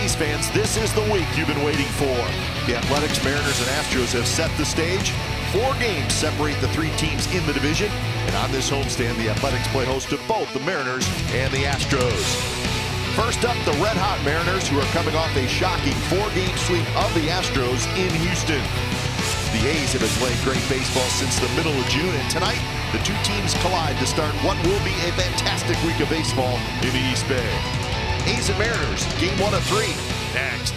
A's fans, this is the week you've been waiting for. The Athletics, Mariners, and Astros have set the stage. 4 games separate the 3 teams in the division. And on this homestand, the Athletics play host to both the Mariners and the Astros. First up, the red-hot Mariners, who are coming off a shocking 4-game sweep of the Astros in Houston. The A's have been playing great baseball since the middle of June, and tonight, the 2 teams collide to start what will be a fantastic week of baseball in the East Bay. A's and Mariners, game 1 of 3, next.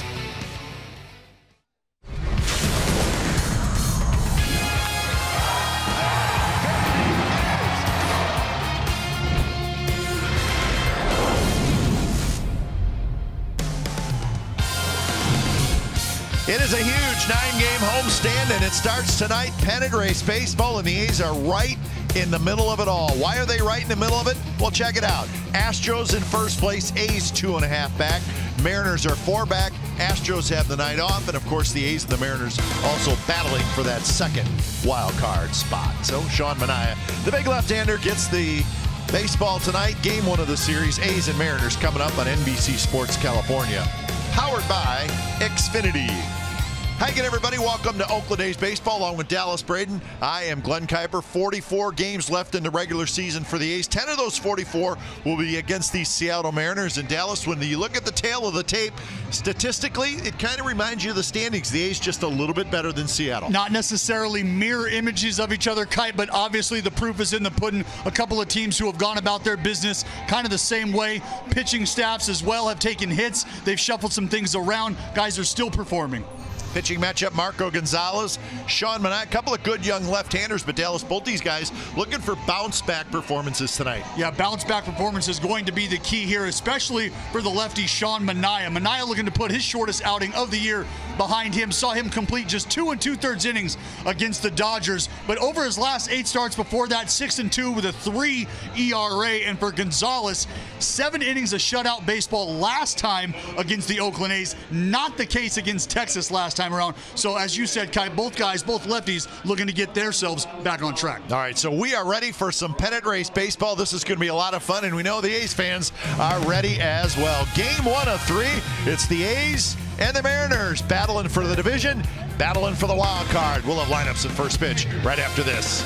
It is a huge 9-game homestand, and it starts tonight. Pennant race baseball, and the A's are right in the middle of it all. Why are they right in the middle of it? Well, check it out. Astros in first place, A's 2.5 back. Mariners are 4 back. Astros have the night off, and of course the A's and the Mariners also battling for that second wild card spot. So Sean Manaea, the big left-hander, gets the baseball tonight. Game 1 of the series, A's and Mariners, coming up on NBC Sports California. Powered by Xfinity. Hi again, everybody. Welcome to Oakland A's Baseball along with Dallas Braden. I am Glenn Kuiper. 44 games left in the regular season for the A's. 10 of those 44 will be against the Seattle Mariners. And Dallas, when you look at the tail of the tape, statistically, it kind of reminds you of the standings. The A's just a little bit better than Seattle. Not necessarily mirror images of each other, Kite, but obviously the proof is in the pudding. A couple of teams who have gone about their business kind of the same way. Pitching staffs as well have taken hits. They've shuffled some things around. Guys are still performing. Pitching matchup, Marco Gonzalez, Sean Manaea, a couple of good young left-handers, but Dallas, both these guys looking for bounce-back performances tonight. Yeah, bounce-back performance is going to be the key here, especially for the lefty Sean Manaea. Manaea looking to put his shortest outing of the year behind him. Saw him complete just 2 2/3 innings against the Dodgers, but over his last 8 starts before that, 6-2 with a 3 ERA. And for Gonzalez, 7 innings of shutout baseball last time against the Oakland A's. Not the case against Texas last time around. So as you said, Kai, both guys, both lefties, looking to get themselves back on track. All right, so we are ready for some pennant race baseball. This is going to be a lot of fun, and we know the A's fans are ready as well. Game 1 of 3, it's the A's and the Mariners battling for the division, battling for the wild card. We'll have lineups at first pitch right after this.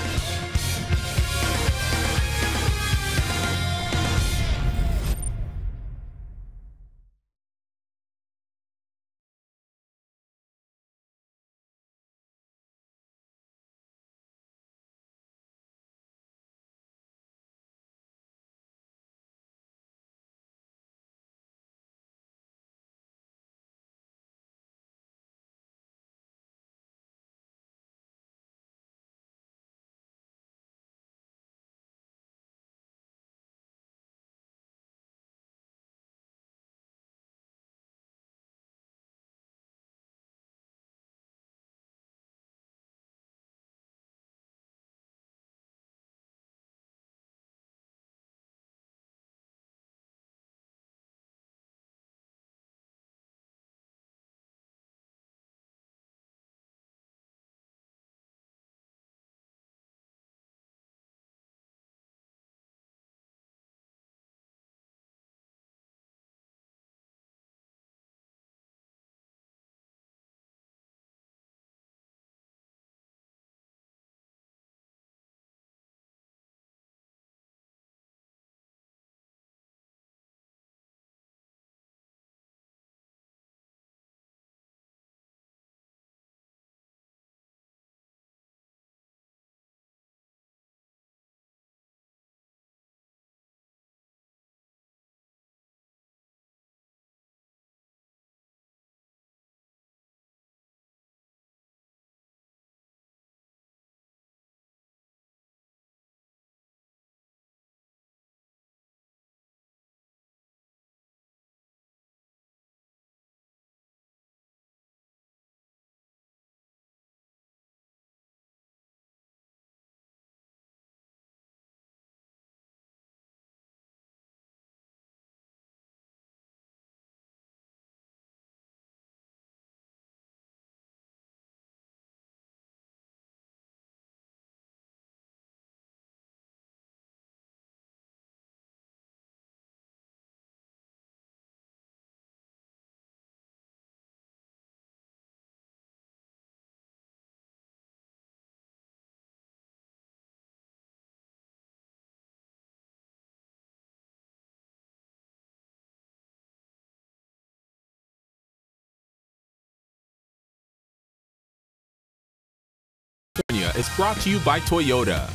is brought to you by Toyota.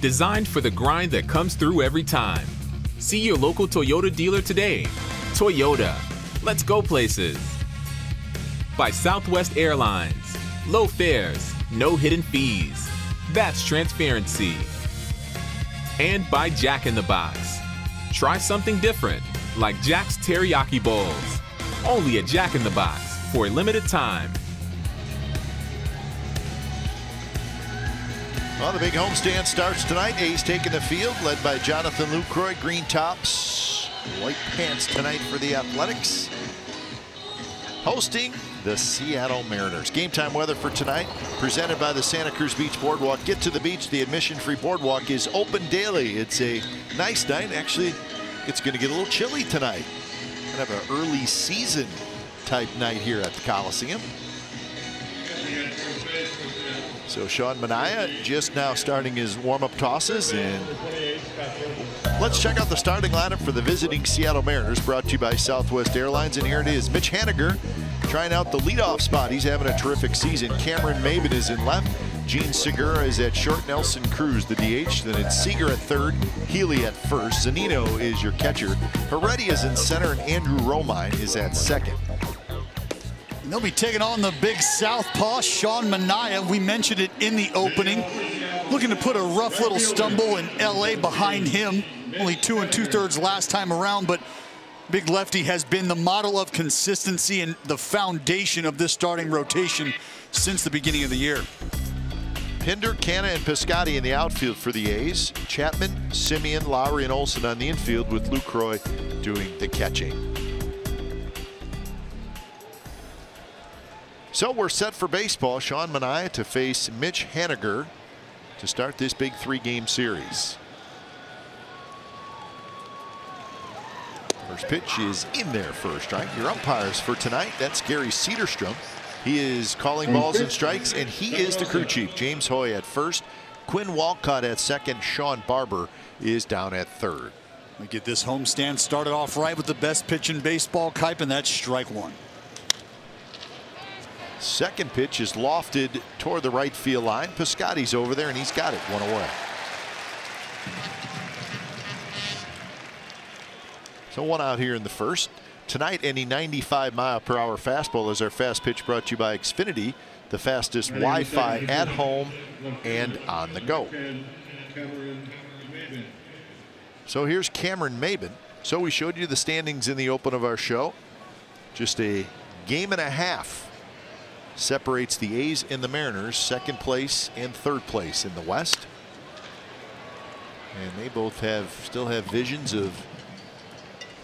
Designed for the grind that comes through every time. See your local Toyota dealer today. Toyota, let's go places. By Southwest Airlines. Low fares, no hidden fees. That's transparency. And by Jack in the Box. Try something different, like Jack's Teriyaki Bowls. Only at Jack in the Box for a limited time. Well, the big homestand starts tonight. A's taking the field, led by Jonathan Lucroy. Green tops, white pants tonight for the Athletics. Hosting the Seattle Mariners. Game time weather for tonight, presented by the Santa Cruz Beach Boardwalk. Get to the beach. The admission-free boardwalk is open daily. It's a nice night. Actually, it's going to get a little chilly tonight. Kind of an early season type night here at the Coliseum. So Sean Manaea just now starting his warm-up tosses, and let's check out the starting lineup for the visiting Seattle Mariners, brought to you by Southwest Airlines. And here it is. Mitch Haniger trying out the leadoff spot. He's having a terrific season. Cameron Maben is in left. Gene Segura is at short. Nelson Cruz the DH. Then it's Seager at third. Healy at first. Zunino is your catcher. Heredia is in center, and Andrew Romine is at second. And they'll be taking on the big southpaw, Sean Manaea. We mentioned it in the opening. Looking to put a rough little stumble in LA behind him. Only 2 2/3 last time around, but big lefty has been the model of consistency and the foundation of this starting rotation since the beginning of the year. Pinder, Canna, and Piscotty in the outfield for the A's. Chapman, Simeon, Lowry, and Olsen on the infield, with Lucroy doing the catching. So we're set for baseball. Sean Manaea to face Mitch Haniger to start this big 3-game series. First pitch is in there for a strike. Your umpires for tonight, that's Gary Cederstrom. He is calling balls and strikes, and he is the crew chief. James Hoy at first, Quinn Walcott at second, Sean Barber is down at third. We get this homestand started off right with the best pitch in baseball, Kipe, and that's strike one. Second pitch is lofted toward the right field line. Piscotty's over there, and he's got it, one away. So one out here in the first. Tonight, any 95-mile-per-hour fastball is our fast pitch, brought to you by Xfinity, the fastest Wi-Fi at home and on the go. So here's Cameron Maben. So we showed you the standings in the open of our show. Just a game and a half separates the A's and the Mariners, second place and third place in the West. And they both still have visions of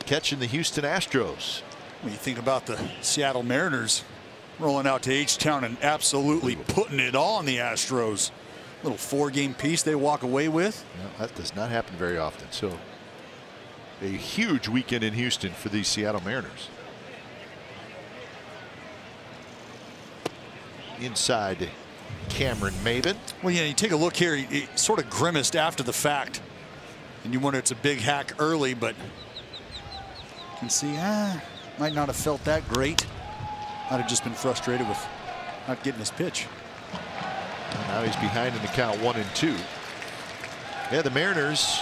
catching the Houston Astros. When you think about the Seattle Mariners rolling out to H-Town and absolutely putting it on the Astros. Little 4-game piece they walk away with. No, that does not happen very often. So a huge weekend in Houston for the Seattle Mariners. Inside Cameron Maben. Well, yeah, you take a look here. He sort of grimaced after the fact, and you wonder, it's a big hack early, but you can see, might not have felt that great. Might have just been frustrated with not getting his pitch. And now he's behind in the count, 1-2. Yeah, the Mariners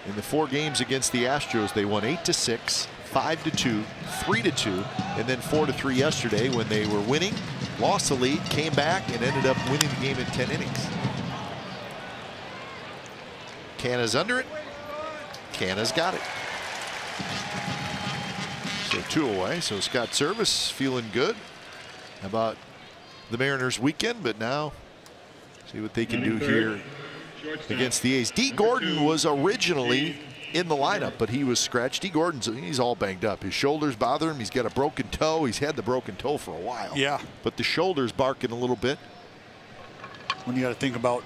in the 4 games against the Astros, they won 8-6. 5-2, 3-2, and then 4-3 yesterday when they were winning, lost the lead, came back, and ended up winning the game in 10 innings. Canna's under it. Canna's got it. So 2 away. So Scott Service feeling good about the Mariners weekend, but now see what they can do here against the A's. D. Gordon was originally in the lineup, but he was scratched. D. He's all banged up. His shoulders bother him. He's got a broken toe. He's had the broken toe for a while. Yeah. But the shoulder's barking a little bit. When you got to think about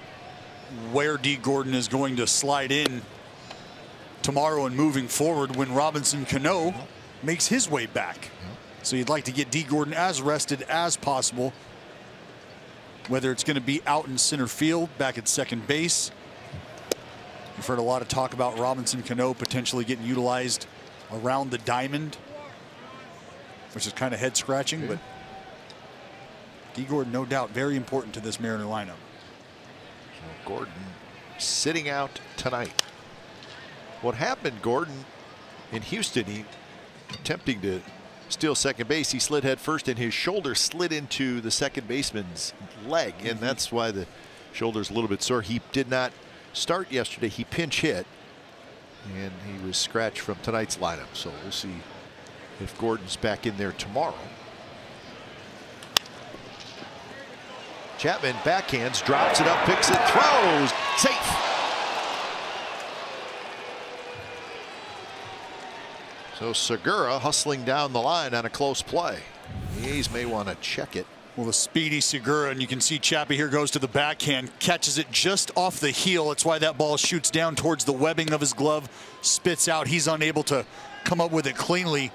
where D. Gordon is going to slide in tomorrow and moving forward when Robinson Cano makes his way back. So you'd like to get D. Gordon as rested as possible, whether it's going to be out in center field, back at second base. You've heard a lot of talk about Robinson Cano potentially getting utilized around the diamond, which is kind of head scratching, but D. Gordon, no doubt, very important to this Mariner lineup. So Gordon sitting out tonight. What happened, Gordon, in Houston, he attempting to steal second base. He slid head first, and his shoulder slid into the second baseman's leg, and that's why the shoulder's a little bit sore. He did not start yesterday. He pinch hit, and he was scratched from tonight's lineup. So we'll see if Gordon's back in there tomorrow. Chapman backhands, drops it up, picks it, throws, safe. So Segura hustling down the line on a close play. The A's may want to check it. Well, the speedy Segura, and you can see Chappie here goes to the backhand, catches it just off the heel. That's why that ball shoots down towards the webbing of his glove, spits out. He's unable to come up with it cleanly.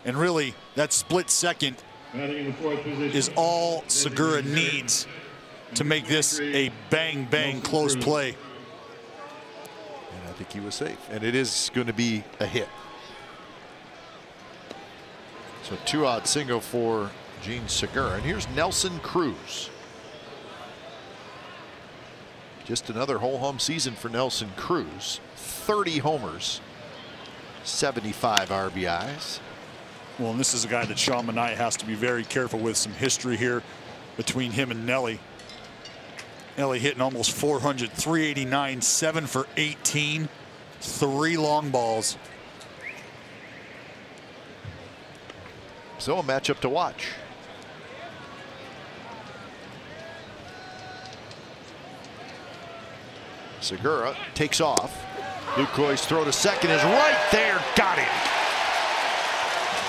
And really, that split second is all Segura needs to make this a bang-bang close play. And I think he was safe. And it is going to be a hit. So 2-out single for Gene Segura. And here's Nelson Cruz. Just another whole home season for Nelson Cruz. 30 homers, 75 RBIs. Well, and this is a guy that Sean Manaea has to be very careful with. Some history here between him and Nelly. Nelly hitting almost 400, 389, 7 for 18, 3 long balls. So a matchup to watch. Segura takes off. Lucroy's throw to second is right there. Got him.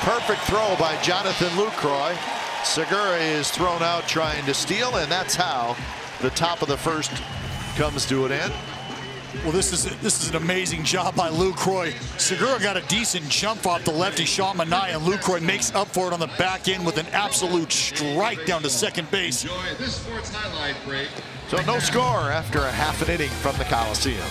Perfect throw by Jonathan Lucroy. Segura is thrown out trying to steal, and that's how the top of the first comes to an end. Well, this is an amazing job by Lucroy. Segura got a decent jump off the lefty Sean Manaea, and Lucroy makes up for it on the back end with an absolute strike down to second base. Enjoy this sports highlight break. So no score after a half an inning from the Coliseum.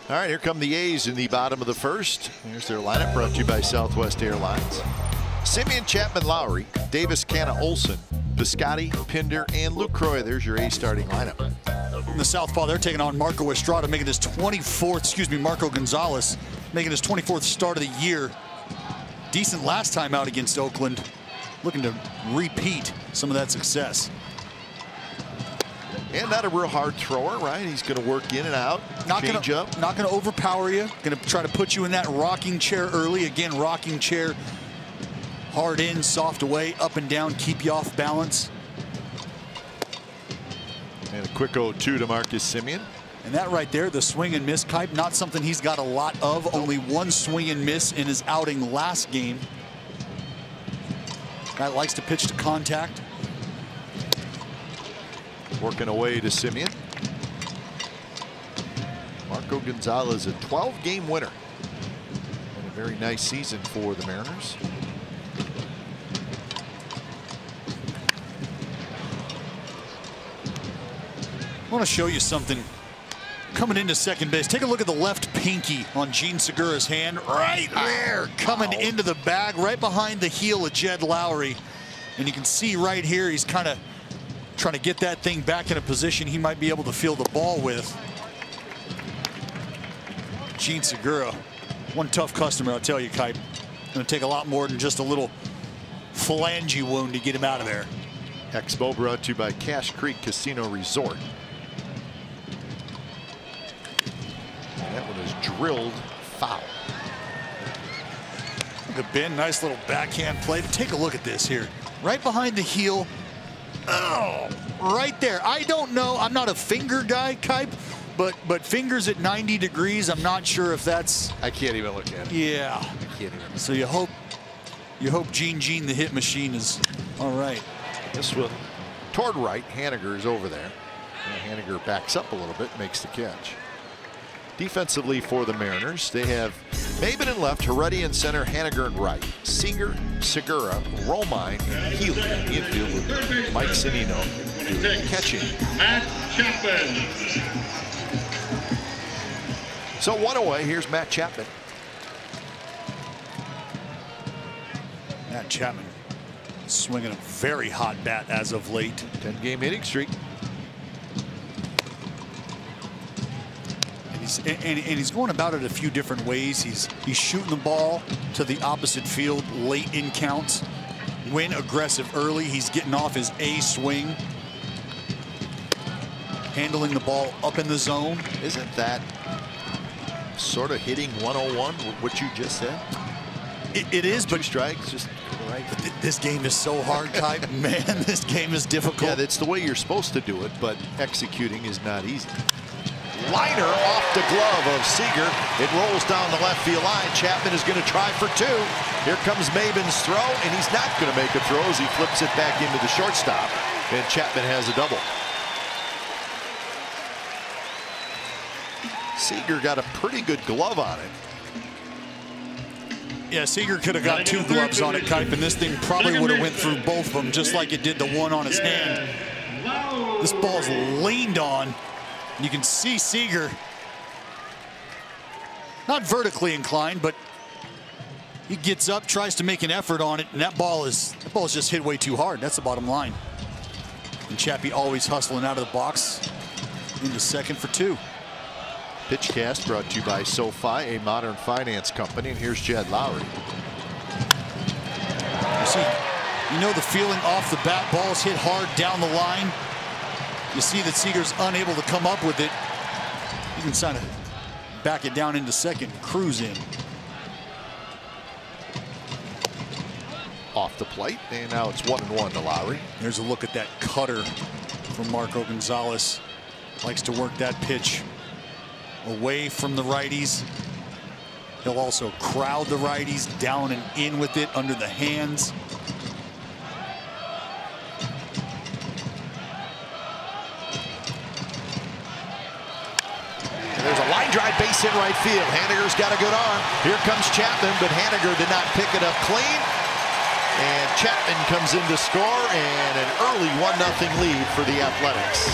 All right, here come the A's in the bottom of the first. Here's their lineup brought to you by Southwest Airlines. Simeon, Chapman, Lowry, Davis, Canna, Olson, Piscotty, Pinder, and Lucroy. There's your A's starting lineup. In the southpaw, they're taking on Marco Estrada, making his 24th, Marco Gonzalez, making his 24th start of the year. Decent last time out against Oakland. Looking to repeat some of that success. And not a real hard thrower, right? He's going to work in and out, change up. Not going to overpower you. Going to try to put you in that rocking chair early. Again, rocking chair. Hard in, soft away, up and down, keep you off balance. And a quick 0-2 to Marcus Simeon. And that right there, the swing and miss type, not something he's got a lot of. Only one swing and miss in his outing last game. Guy likes to pitch to contact. Working away to Simeon. Marco Gonzalez, a 12-game winner. And a very nice season for the Mariners. I want to show you something. Coming into second base, take a look at the left pinky on Gene Segura's hand. Right there, coming into the bag, right behind the heel of Jed Lowry. And you can see right here, he's kind of trying to get that thing back in a position he might be able to feel the ball with. Gene Segura, one tough customer, I'll tell you, Kite. Going to take a lot more than just a little phalange wound to get him out of there. Expo brought to you by Cache Creek Casino Resort. That one is drilled foul. Look at Ben, nice little backhand play. Take a look at this here. Right behind the heel. Oh, right there. I don't know. I'm not a finger guy, Kipe, but fingers at 90 degrees, I'm not sure if that's... I can't even look at it. Yeah. I can't even. So you hope Gene the hit machine is all right. This one toward right. Haniger is over there. And Haniger backs up a little bit, makes the catch. Defensively for the Mariners, they have Maben in left, Heredia in center, Haniger in right, Seager, Segura, Romine, and Healy in the infield with Mike Zunino catching. Matt Chapman. So one away, here's Matt Chapman. Matt Chapman swinging a very hot bat as of late. 10-game hitting streak. And he's going about it a few different ways. He's shooting the ball to the opposite field late in counts. When aggressive early, he's getting off his A swing. Handling the ball up in the zone. Isn't that sort of hitting 101, what you just said? It is, but strikes, just right. This game is so hard, Kai. Man, this game is difficult. Yeah, that's the way you're supposed to do it, but executing is not easy. Liner off the glove of Seager. It rolls down the left field line. Chapman is going to try for two. Here comes Maben's throw, and he's not going to make a throw as he flips it back into the shortstop. And Chapman has a double. Seager got a pretty good glove on it. Yeah, Seager could have got two gloves on it, Kipe, and this thing probably would have went through both of them, just like it did the one on his hand. This ball's leaned on. You can see Seager not vertically inclined, but he gets up, tries to make an effort on it, and that ball is just hit way too hard. That's the bottom line. And Chappie always hustling out of the box into second for two. Pitchcast brought to you by SoFi, a modern finance company, and here's Jed Lowry. You see, you know the feeling off the bat, balls hit hard down the line. You see that Seager's unable to come up with it. You can kind of back it down into second, cruise in. Off the plate, and now it's 1-1 to Lowry. There's a look at that cutter from Marco Gonzalez. Likes to work that pitch away from the righties. He'll also crowd the righties down and in with it under the hands. There's a line drive base hit right field. Haniger's got a good arm. Here comes Chapman, but Haniger did not pick it up clean. And Chapman comes in to score, and an early 1-0 lead for the Athletics.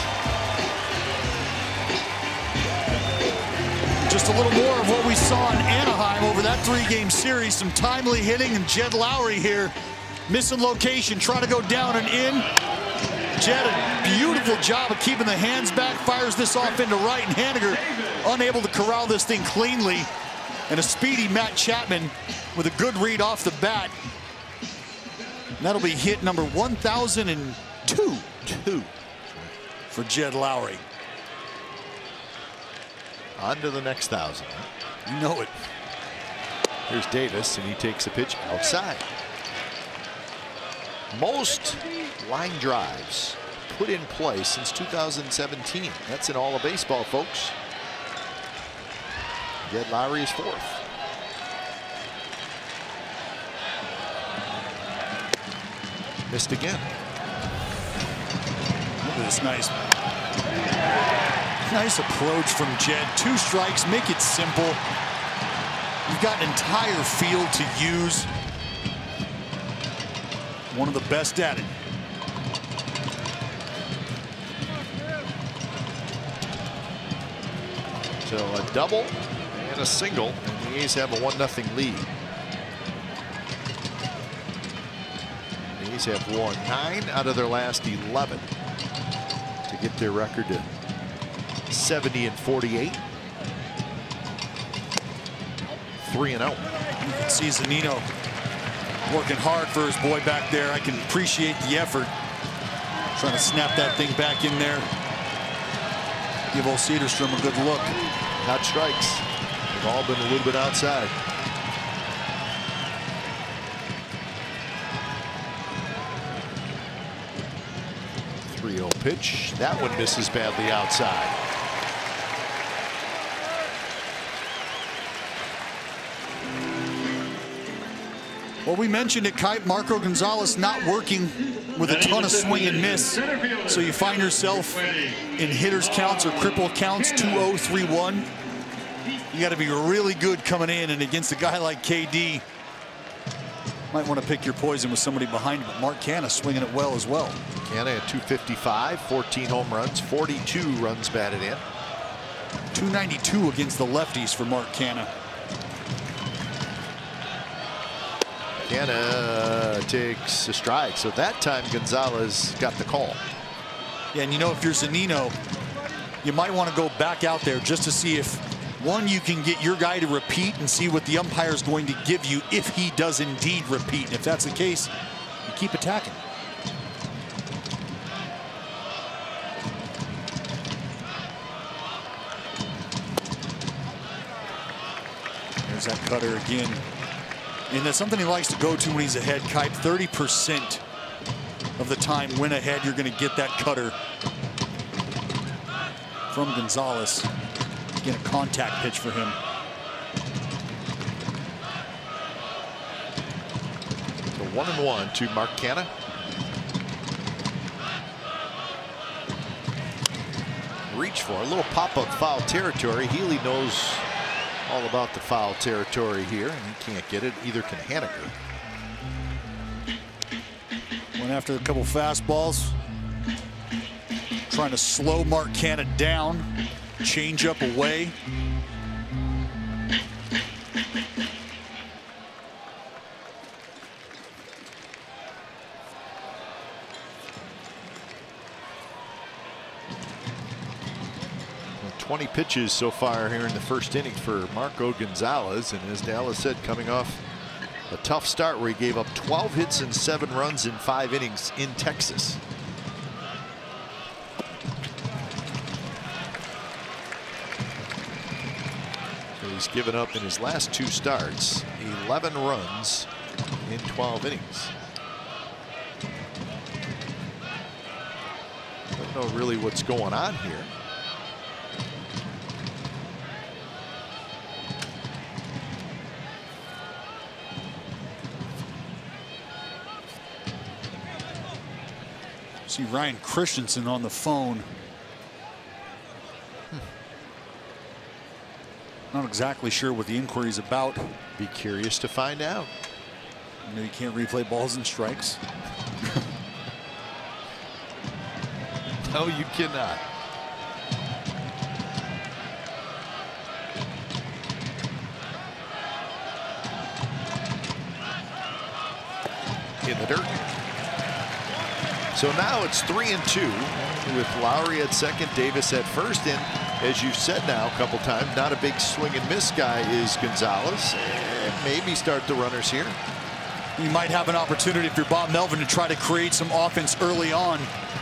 Just a little more of what we saw in Anaheim over that 3-game series. Some timely hitting, and Jed Lowry here missing location, trying to go down and in. Jed, a beautiful job of keeping the hands back, fires this off into right, and Haniger unable to corral this thing cleanly. And a speedy Matt Chapman with a good read off the bat. And that'll be hit number 1,002 for Jed Lowry. On to the next 1,000. You know it. Here's Davis, and he takes a pitch outside. Most line drives put in play since 2017. That's in all of baseball, folks. Jed Lowry is fourth. Missed again. Look at this nice approach from Jed. 2 strikes, make it simple. You've got an entire field to use. One of the best at it. So a double and a single, and the A's have a 1-0 lead. The A's have won 9 out of their last 11 to get their record to 70-48. 3-0. You can see Zunino working hard for his boy back there. I can appreciate the effort. Trying to snap that thing back in there. Give old Cedarstrom a good look. Not strikes. They've all been a little bit outside. Pitch. That one misses badly outside. Well, we mentioned it, Kite. Marco Gonzalez not working with a ton of swing and miss. So you find yourself in hitters counts or cripple counts 2-0, 3-1. You got to be really good coming in, and against a guy like KD, might want to pick your poison with somebody behind him. But Mark Canha swinging it well as well. Canha at 255, 14 home runs, 42 runs batted in. 292 against the lefties for Mark Canha. Canha takes a strike, so that time Gonzalez got the call. Yeah, and you know, if you're Zunino, you might want to go back out there just to see if, one, you can get your guy to repeat and see what the umpire is going to give you if he does indeed repeat. And if that's the case, you keep attacking. There's that cutter again. And that's something he likes to go to when he's ahead, Kite. 30% of the time when ahead, you're going to get that cutter from Gonzalez. Again, a contact pitch for him. So 1-1 to Mark Canha. Reach for a little pop-up foul territory. Healy knows all about the foul territory here, and he can't get it. Either can Haniger. Went after a couple fastballs. Trying to slow Mark Canha down. Change up away. Well, 20 pitches so far here in the first inning for Marco Gonzalez, and as Dallas said, coming off a tough start where he gave up 12 hits and 7 runs in 5 innings in Texas. He's given up in his last 2 starts 11 runs in 12 innings. Don't know really what's going on here. See Ryan Christensen on the phone. Not exactly sure what the inquiry is about. Be curious to find out. You know, you can't replay balls and strikes. No, you cannot. In the dirt. So now it's 3-2 with Lowry at second, Davis at first, and as you've said now a couple times, not a big swing and miss guy is Gonzalez, and maybe start the runners here. You might have an opportunity if you're Bob Melvin to try to create some offense early on.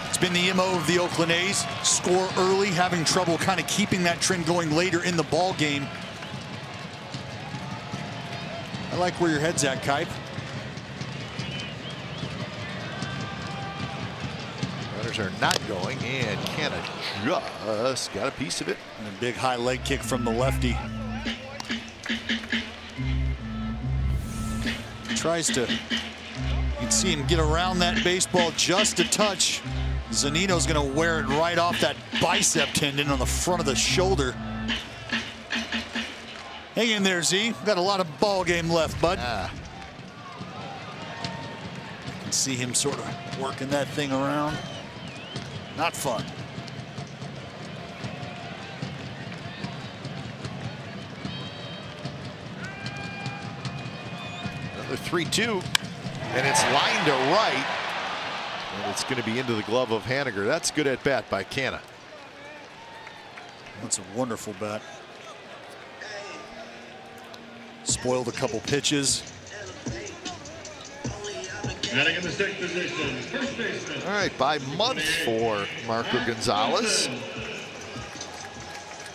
It's been the MO of the Oakland A's. Score early, having trouble kind of keeping that trend going later in the ball game. I like where your head's at, Kipe. Runners are not going, and Canha just got a piece of it. And a big high leg kick from the lefty. Tries to, you can see him get around that baseball just a touch. Zunino's going to wear it right off that bicep tendon on the front of the shoulder. Hang in there, Z. Got a lot of ball game left, bud. You can see him sort of working that thing around. Not fun. The 3-2, and it's lined to right. And it's going to be into the glove of Haniger. That's good at bat by Canna. That's a wonderful bat. Spoiled a couple pitches. Batting in the sixth position, first baseman. All right, by month for Marco Gonzalez.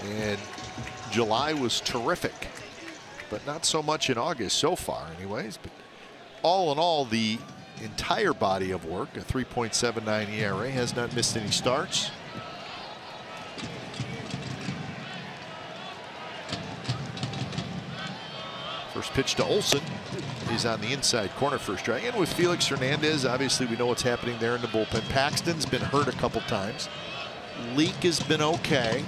And July was terrific, but not so much in August so far anyways. But all in all, the entire body of work, a 3.79 ERA, has not missed any starts. First pitch to Olsen. He's on the inside corner first strike. And with Felix Hernandez, obviously we know what's happening there in the bullpen. Paxton's been hurt a couple times. Leak has been okay.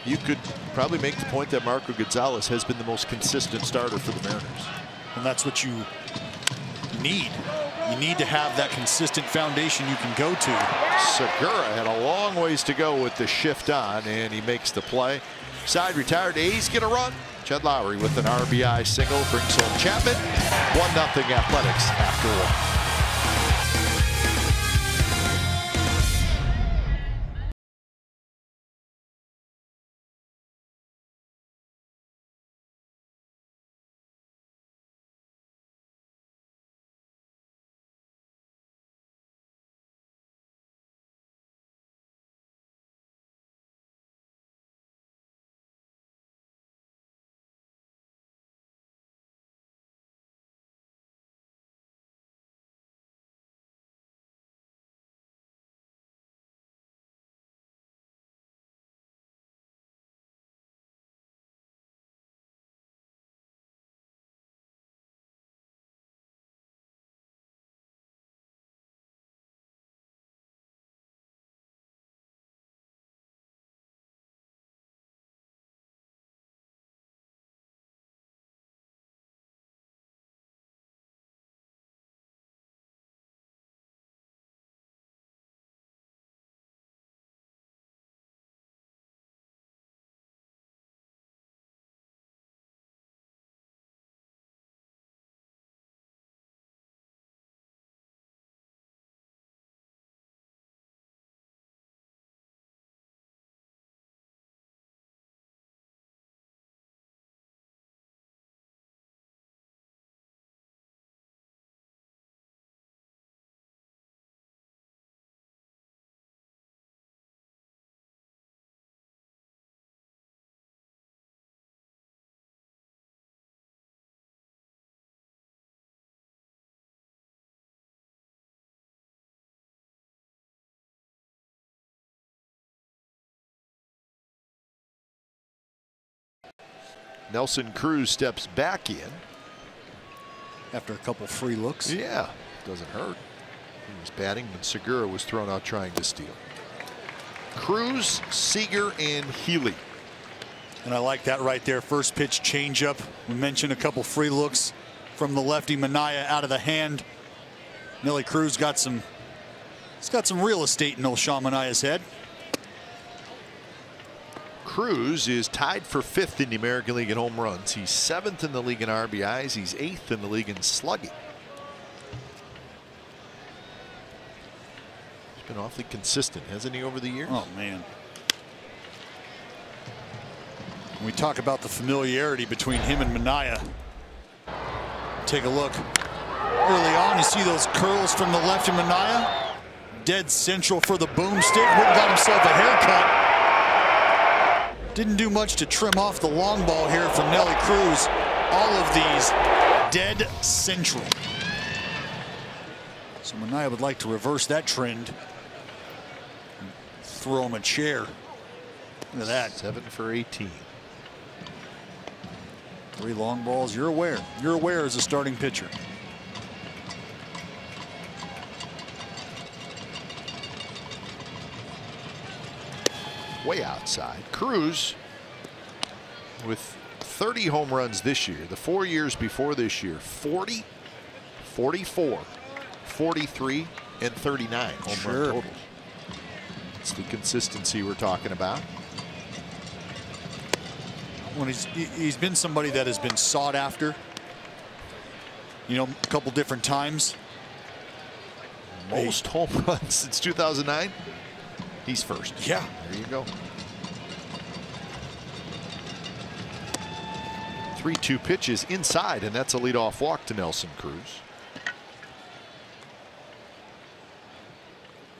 You could probably make the point that Marco Gonzalez has been the most consistent starter for the Mariners. And that's what you need. You need to have that consistent foundation you can go to. Segura had a long ways to go with the shift on, and he makes the play. Side retired. A's get a run. Jed Lowry with an RBI single brings home Chapman. 1-0 Athletics after one. Nelson Cruz steps back in. After a couple free looks. Yeah, doesn't hurt. He was batting when Segura was thrown out trying to steal. Cruz, Seager, and Healy. And I like that right there. First pitch changeup. We mentioned a couple free looks from the lefty Minaya out of the hand. Nelly Cruz got some. He's got some real estate in old Sean Manaya's head. Cruz is tied for 5th in the American League in home runs. He's 7th in the league in RBIs. He's 8th in the league in slugging. He's been awfully consistent, hasn't he, over the years? Oh, man. When we talk about the familiarity between him and Minaya, take a look. Early on, you see those curls from the left of Minaya. Dead central for the boomstick. Went and got himself a haircut. Didn't do much to trim off the long ball here from Nelly Cruz. All of these dead central. So Minaya would like to reverse that trend. Throw him a chair. Look at that. 7 for 18. 3 long balls. You're aware. You're aware as a starting pitcher. Way outside. Cruz with 30 home runs this year. The 4 years before this year, 40, 44, 43, and 39 home run totals. It's the consistency we're talking about. When he's been somebody that has been sought after you know, a couple different times. Most home runs since 2009. He's first. Yeah. There you go. 3-2 pitches inside, and that's a leadoff walk to Nelson Cruz.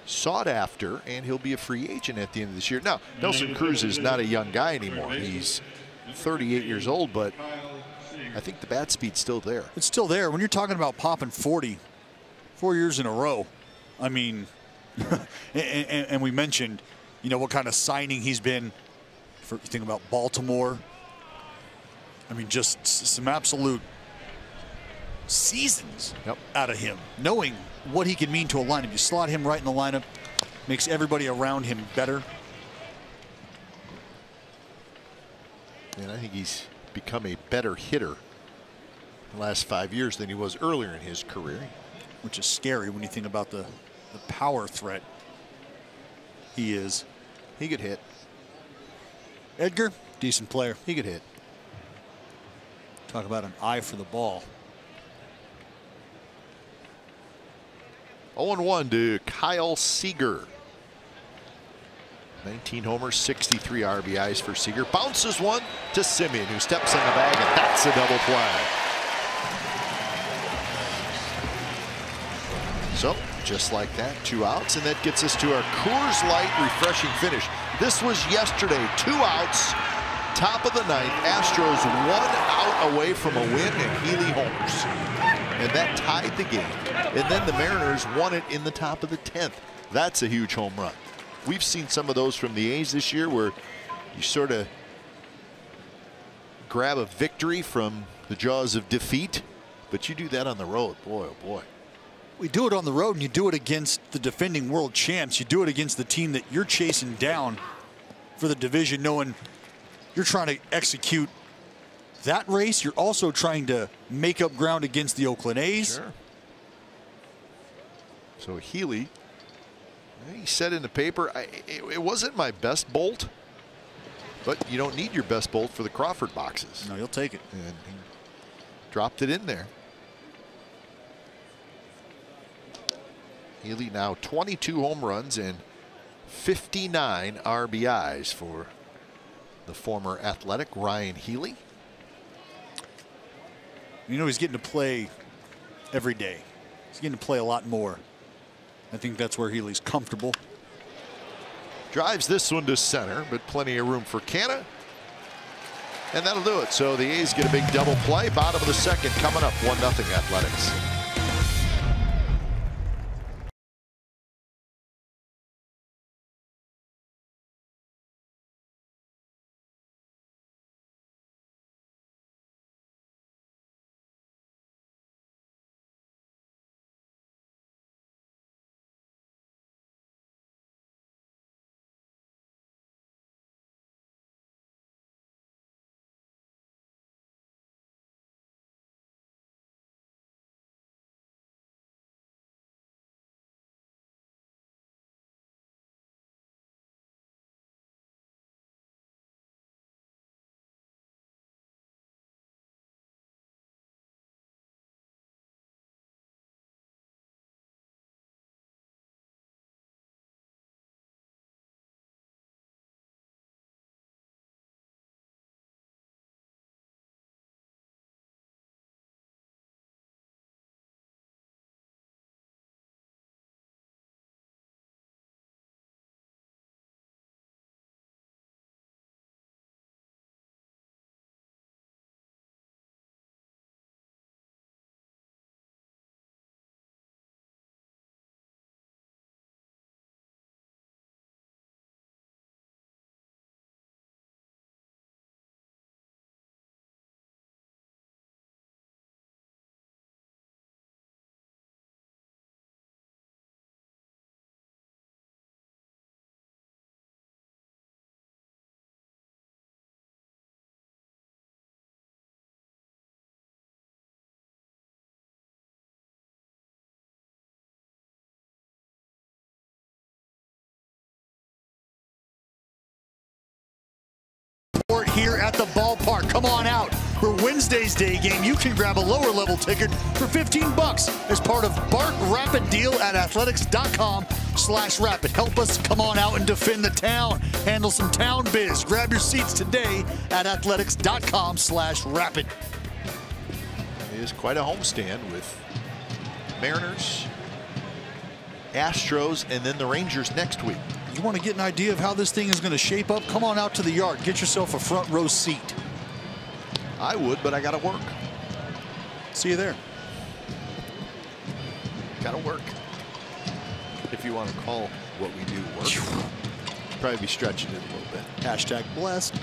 Sought after, and he'll be a free agent at the end of this year. Now, Nelson Cruz is not a young guy anymore. He's 38 years old, but I think the bat speed's still there. It's still there. When you're talking about popping 40 4 years in a row, I mean, and we mentioned, you know, what kind of signing he's been. For you think about Baltimore. I mean, just some absolute seasons out of him, knowing what he can mean to a lineup. You slot him right in the lineup, makes everybody around him better. And I think he's become a better hitter the last 5 years than he was earlier in his career. Which is scary when you think about the power threat he is. He could hit. Edgar, decent player. He could hit. Talk about an eye for the ball. 0-1 to Kyle Seager. 19 homers, 63 RBIs for Seager. Bounces one to Simeon, who steps in the bag, and that's a double play. So, just like that, 2 outs, and that gets us to our Coors Light refreshing finish. This was yesterday, 2 outs, top of the ninth. Astros 1 out away from a win, and Healy homers. And that tied the game. And then the Mariners won it in the top of the 10th. That's a huge home run. We've seen some of those from the A's this year where you sort of grab a victory from the jaws of defeat, but you do that on the road. Boy, oh boy. We do it on the road, and you do it against the defending world champs. You do it against the team that you're chasing down for the division, knowing you're trying to execute that race. You're also trying to make up ground against the Oakland A's. Sure. So Healy, he said in the paper, it wasn't my best bolt, but you don't need your best bolt for the Crawford boxes. No, you'll take it. And he dropped it in there. Healy now 22 home runs and 59 RBIs for the former Athletic Ryan Healy. You know, he's getting to play every day. He's getting to play a lot more. I think that's where Healy's comfortable. Drives this one to center, but plenty of room for Canna. And that'll do it. So the A's get a big double play. Bottom of the second coming up, 1-0 Athletics. Here at the ballpark. Come on out. For Wednesday's day game, you can grab a lower level ticket for $15 as part of Bart Rapid deal at athletics.com/rapid. Help us come on out and defend the town. Handle some town biz. Grab your seats today at athletics.com/rapid. It is quite a homestand with Mariners, Astros, and then the Rangers next week. You want to get an idea of how this thing is going to shape up? Come on out to the yard. Get yourself a front row seat. I would, but I got to work. See you there. Got to work. If you want to call what we do work. Probably be stretching it a little bit. Hashtag blessed.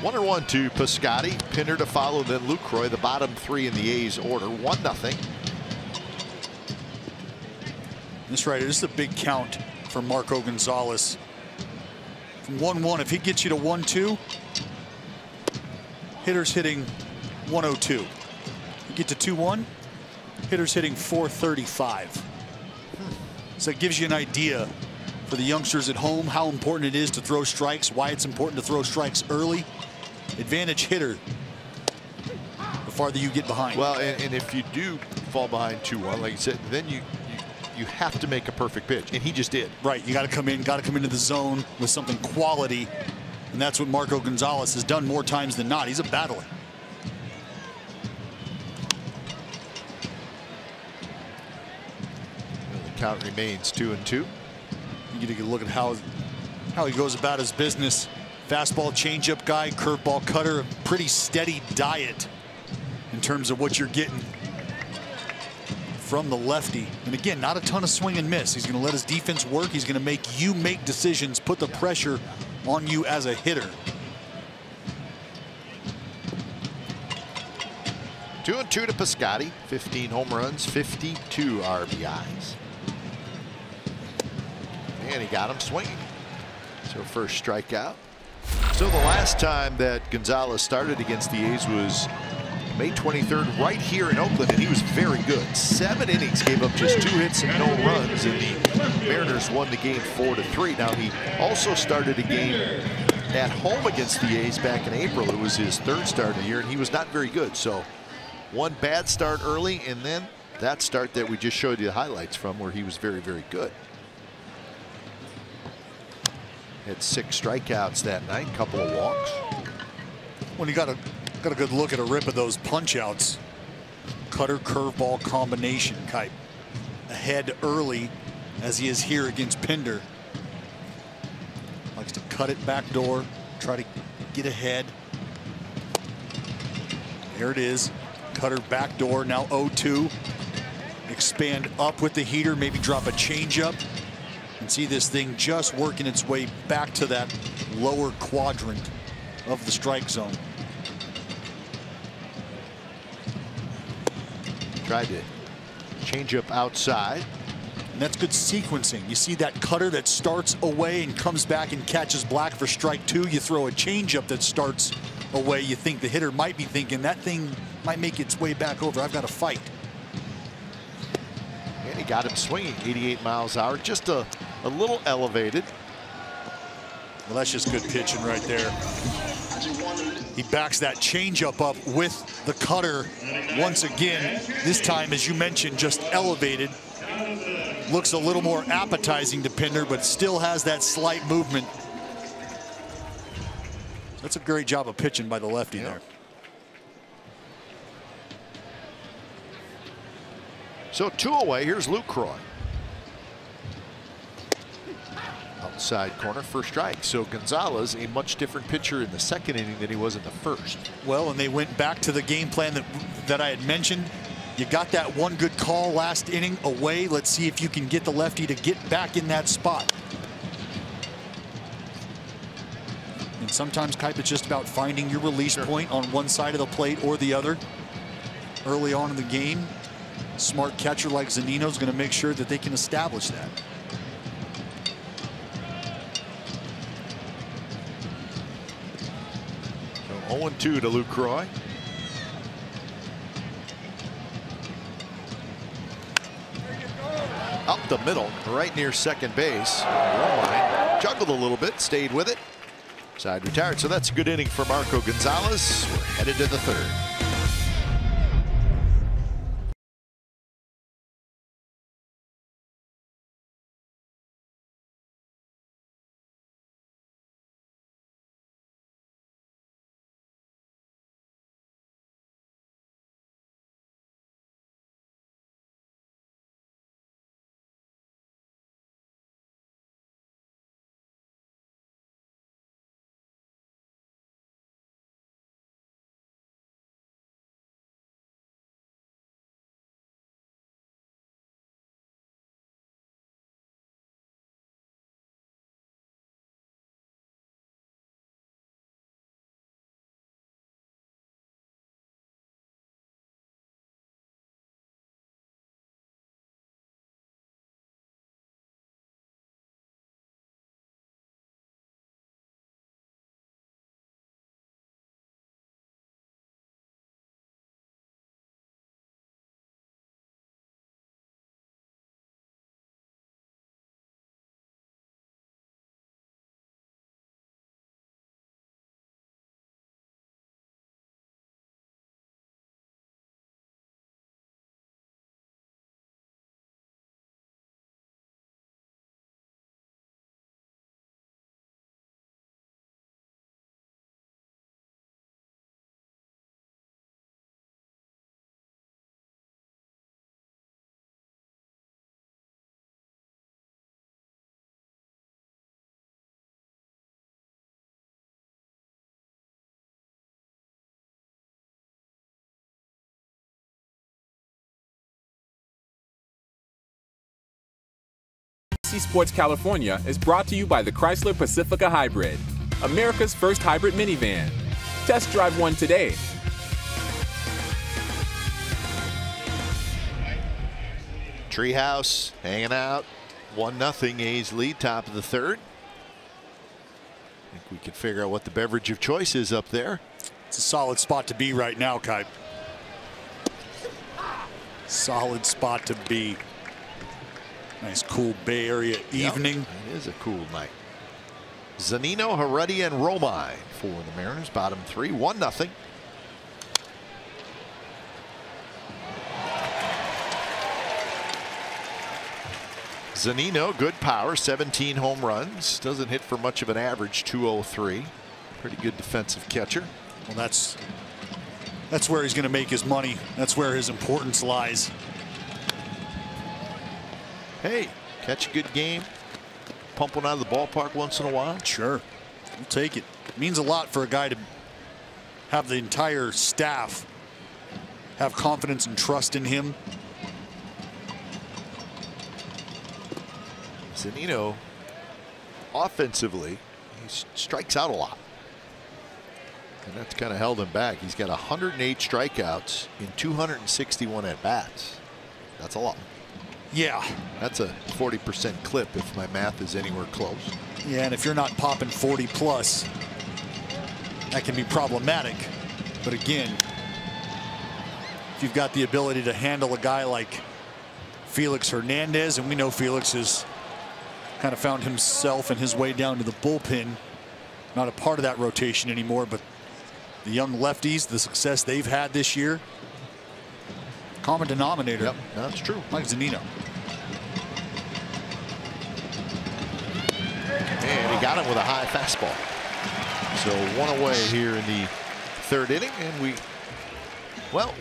1-1 to Piscotty. Pinder to follow, then Lucroy, the bottom three in the A's order. 1-0. That's right. This is a big count for Marco Gonzalez. From 1-1, if he gets you to 1-2, hitter's hitting 102. You get to 2-1, hitter's hitting 435. So it gives you an idea for the youngsters at home how important it is to throw strikes, why it's important to throw strikes early. Advantage hitter the farther you get behind. Well, and if you do fall behind 2-1, like you said, then you have to make a perfect pitch, and he just did. Right, you got to come into the zone with something quality, and that's what Marco Gonzalez has done more times than not. He's a battler. Well, the count remains 2-2. You get to look at how he goes about his business. Fastball, changeup guy, curveball, cutter, a pretty steady diet in terms of what you're getting from the lefty. And again, not a ton of swing and miss. He's going to let his defense work. He's going to make you make decisions, put the pressure on you as a hitter. 2-2 to Piscotty. 15 home runs, 52 RBIs. And he got him swinging. So first strikeout. So the last time that Gonzalez started against the A's was May 23rd, right here in Oakland, and he was very good. 7 innings, gave up just 2 hits and no runs, and the Mariners won the game 4-3. Now, he also started a game at home against the A's back in April. It was his 3rd start of the year, and he was not very good. So one bad start early, and then that start that we just showed you the highlights from, where he was very, very good. Had 6 strikeouts that night, couple of walks. When you got a good look at a rip of those punch outs. Cutter curveball combination type. Ahead early, as he is here against Pinder. Likes to cut it back door, try to get ahead. There it is. Cutter back door, now 0-2. Expand up with the heater, maybe drop a changeup. And see this thing just working its way back to that lower quadrant of the strike zone. Tried to change up outside. And that's good sequencing. You see that cutter that starts away and comes back and catches black for strike 2. You throw a changeup that starts away. You think the hitter might be thinking that thing might make its way back over. I've got to fight. And he got him swinging 88 miles an hour, just a little elevated. Well, that's just good pitching right there. He backs that changeup up with the cutter once again. This time, as you mentioned, just elevated. Looks a little more appetizing to Pinder, but still has that slight movement. That's a great job of pitching by the lefty there. So 2 away. Here's Lucroy. Outside corner for strike. So Gonzalez, a much different pitcher in the 2nd inning than he was in the 1st. Well, and they went back to the game plan that I had mentioned. You got that one good call last inning away. Let's see if you can get the lefty to get back in that spot. And sometimes, Kipe, it's just about finding your release point on one side of the plate or the other early on in the game. Smart catcher like Zunino is going to make sure that they can establish that. So 0-2 to Lucroy. Up the middle, right near second base. Romine juggled a little bit, stayed with it. Side retired. So that's a good inning for Marco Gonzalez. We're headed to the third. Sports California is brought to you by the Chrysler Pacifica Hybrid, America's first hybrid minivan. Test drive one today. Treehouse hanging out. 1-0 A's lead, top of the third. I think we can figure out what the beverage of choice is up there. It's a solid spot to be right now, Kai. Solid spot to be. Nice cool Bay Area evening. Yep, it is a cool night. Zunino, Heredia, and Romine for the Mariners. Bottom three, 1-0. Zunino, good power, 17 home runs. Doesn't hit for much of an average, 203. Pretty good defensive catcher. Well, that's where he's going to make his money. That's where his importance lies. Hey, catch a good game, pump one out of the ballpark once in a while. Sure, we'll take it. It means a lot for a guy to have the entire staff have confidence and trust in him. Zunino, offensively, he strikes out a lot. And that's kind of held him back. He's got 108 strikeouts in 261 at-bats. That's a lot. Yeah. That's a 40% clip if my math is anywhere close. Yeah, and if you're not popping 40 plus, that can be problematic. But again, if you've got the ability to handle a guy like Felix Hernandez, and we know Felix has kind of found himself and his way down to the bullpen, not a part of that rotation anymore, but the young lefties, the success they've had this year, common denominator. Yep, that's true. Mike Zunino. And he got him with a high fastball. So one away here in the third inning, and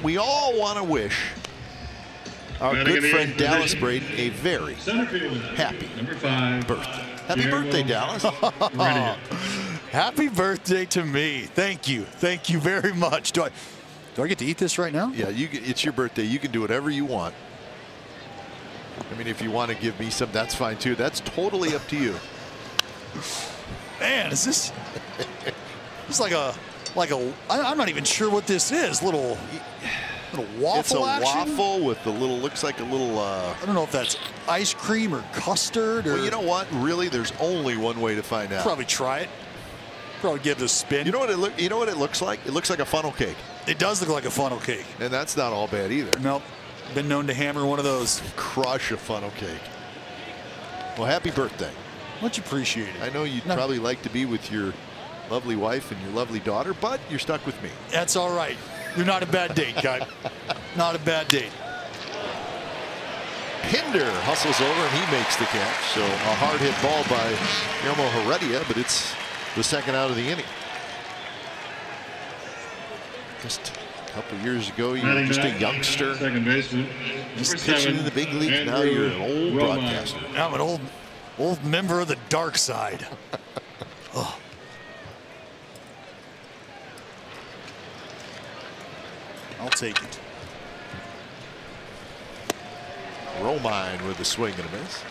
we all want to wish our good friend Dallas Braden a very happy birthday. Happy birthday, Dallas. Happy birthday to me. Thank you. Thank you very much. Do I get to eat this right now? Yeah, it's your birthday. You can do whatever you want. I mean, if you want to give me some, that's fine too. That's totally up to you. Man, is this like a I'm not even sure what this is. Little waffle It's a action? waffle with the little, looks like a little I don't know if that's ice cream or custard or. Well, you know what? Really, there's only one way to find out. Probably try it. Probably give it a spin. You know what it looks like? It looks like a funnel cake. It does look like a funnel cake. And that's not all bad either. Nope. Been known to hammer one of those. Crush a funnel cake. Well, happy birthday. Much appreciated. I know you'd probably like to be with your lovely wife and your lovely daughter, but you're stuck with me. That's all right. You're not a bad date, guy. Not a bad date. Pinder hustles over and he makes the catch. So a hard hit ball by Guillermo Heredia, but it's the second out of the inning. Just a couple years ago, you were just a youngster. Second baseman. Just pitching in the big leagues. Now you're an old broadcaster. I'm an old member of the dark side. Oh. I'll take it. Romine with a swing and a miss.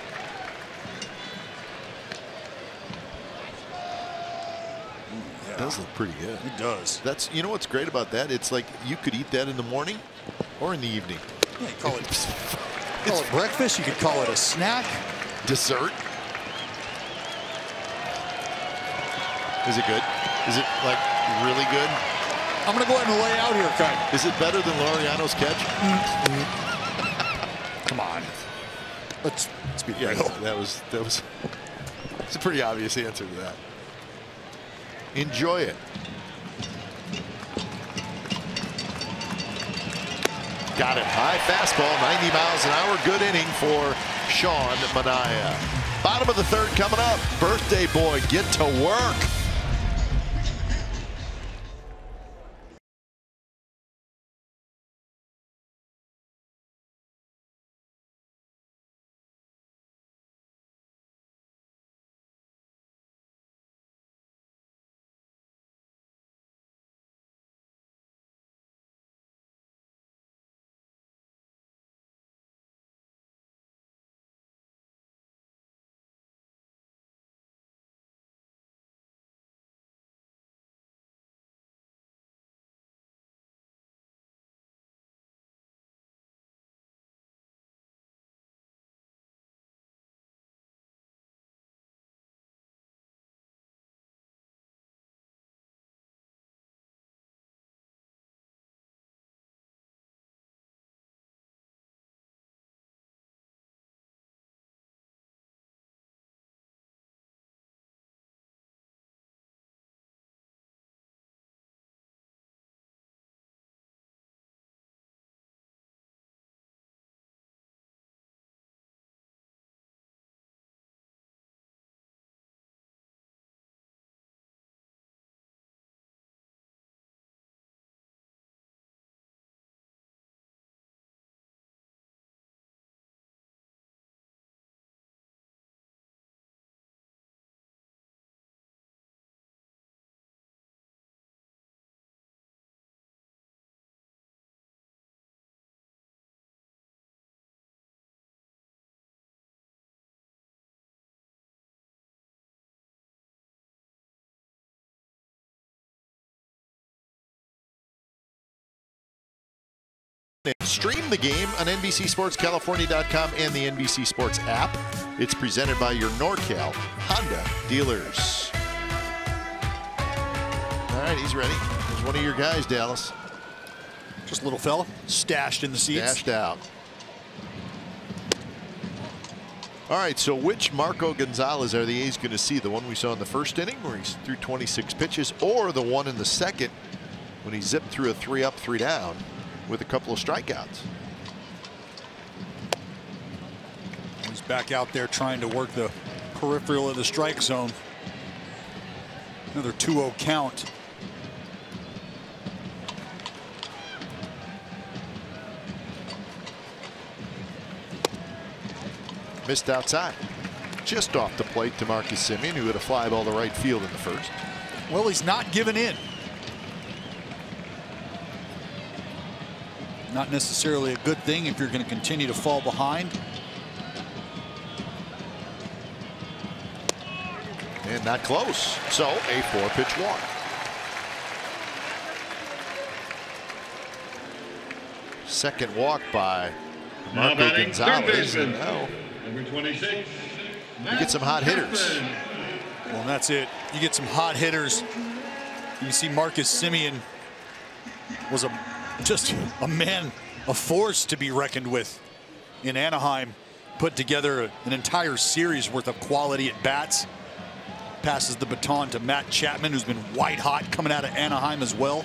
It does look pretty good. It does. That's, you know what's great about that? It's like you could eat that in the morning or in the evening. Yeah, you call it breakfast. You could call it a snack. Dessert. Is it good? Is it like really good? I'm going to go ahead and lay out here, Kai. Is it better than Laureano's catch? Come on. Let's be real. That was it's a pretty obvious answer to that. Enjoy it. Got it. High fastball, 90 miles an hour. Good inning for Sean Manaea. Bottom of the third coming up. Birthday boy, get to work. Stream the game on NBCSportsCalifornia.com and the NBC Sports app. It's presented by your NorCal Honda dealers. All right, he's ready. There's one of your guys, Dallas. Just a little fella stashed in the seats. Stashed out. All right, so which Marco Gonzalez are the A's going to see? The one we saw in the first inning where he's threw 26 pitches, or the one in the second when he zipped through a 3-up, 3-down with a couple of strikeouts? He's back out there trying to work the peripheral of the strike zone. Another 2-0 count. Missed outside. Just off the plate to Marcus Semien, who had a fly ball to right field in the first. Well, he's not giving in. Not necessarily a good thing if you're going to continue to fall behind. And not close. So a 4-pitch walk. Second walk by Marco Gonzalez. And now number 26. You get some hot hitters. Well, that's it. You get some hot hitters. You see Marcus Semien was just a man, a force to be reckoned with in Anaheim. Put together an entire series worth of quality at bats. passes the baton to Matt Chapman, who's been white hot coming out of Anaheim as well.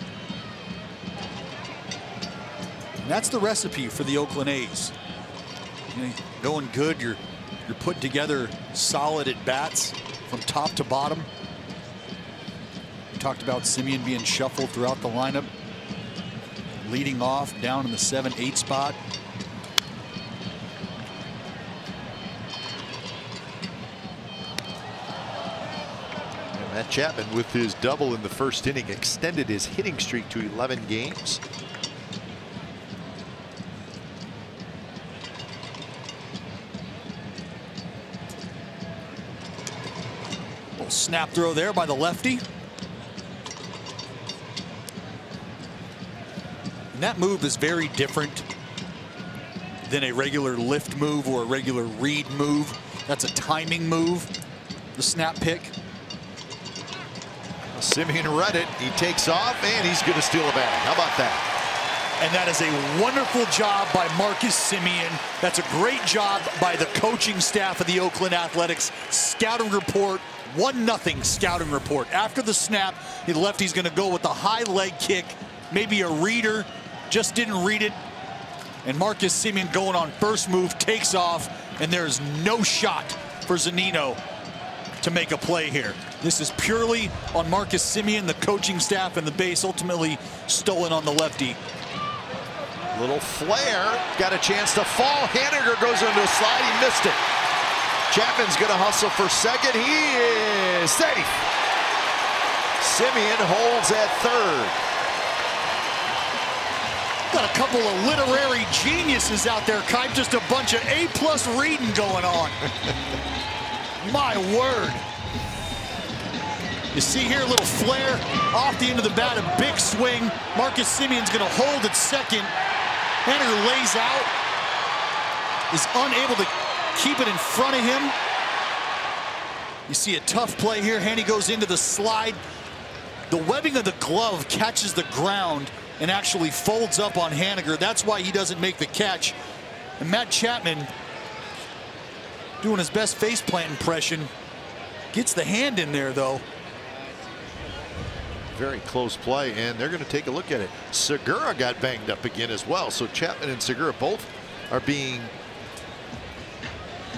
And that's the recipe for the Oakland A's. You know, going good, you're putting together solid at bats from top to bottom. We talked about Semien being shuffled throughout the lineup, leading off down in the 7-8 spot. Matt Chapman, with his double in the first inning, extended his hitting streak to 11 games. Little snap throw there by the lefty. And that move is very different than a regular lift move or a regular read move. That's a timing move, the snap pick. Semien read it. He takes off, and he's going to steal a bag. How about that? And that is a wonderful job by Marcus Semien. That's a great job by the coaching staff of the Oakland Athletics. Scouting report, 1-0 scouting report. After the snap, the lefty's going to go with the high leg kick. Maybe a reader just didn't read it. And Marcus Semien going on first move, takes off, and there's no shot for Zunino to make a play here. This is purely on Marcus Semien, the coaching staff, and the base, ultimately stolen on the lefty. Little flare, got a chance to fall. Haniger goes into a slide, he missed it. Chapman's gonna hustle for second, he is safe. Semien holds at third. Got a couple of literary geniuses out there, Kai. Just a bunch of A+ reading going on. My word. You see here, a little flare off the end of the bat, a big swing. Marcus Semien's going to hold at second. Haniger lays out, is unable to keep it in front of him. You see a tough play here. Hanny goes into the slide. The webbing of the glove catches the ground and actually folds up on Haniger. That's why he doesn't make the catch. And Matt Chapman, doing his best faceplant impression, gets the hand in there, though. Very close play, and they're going to take a look at it. Segura got banged up again as well, so Chapman and Segura both are being,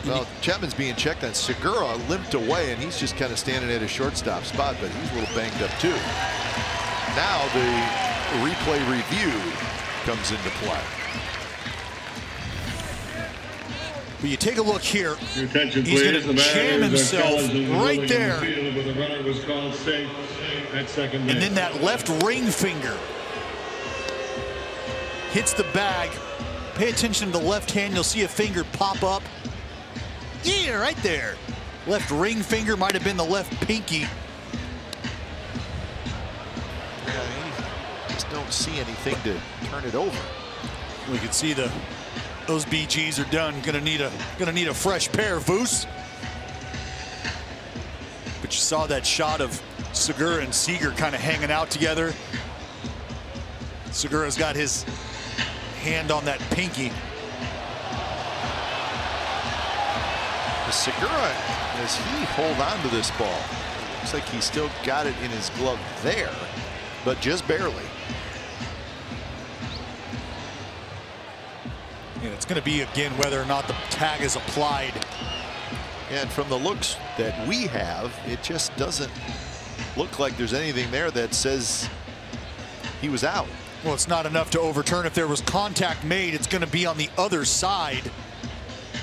well, Chapman's being checked on. Segura limped away, and he's just kind of standing at a shortstop spot, but he's a little banged up too. Now the replay review comes into play. But you take a look here. Your attention, he's please. going to jam himself right there. The runner was called safe at second base. And then that left ring finger hits the bag. Pay attention to the left hand. You'll see a finger pop up. Yeah, right there. Left ring finger, might have been the left pinky. Yeah, just don't see anything to turn it over. We can see those BGs are done. Gonna need a fresh pair, Voos. But you saw that shot of Segura and Seager kind of hanging out together. Segura's got his hand on that pinky. Segura, as he hold on to this ball, looks like he still got it in his glove there, but just barely. And it's going to be, again, whether or not the tag is applied. And from the looks that we have, it just doesn't look like there's anything there that says he was out. Well, it's not enough to overturn. If there was contact made, it's going to be on the other side.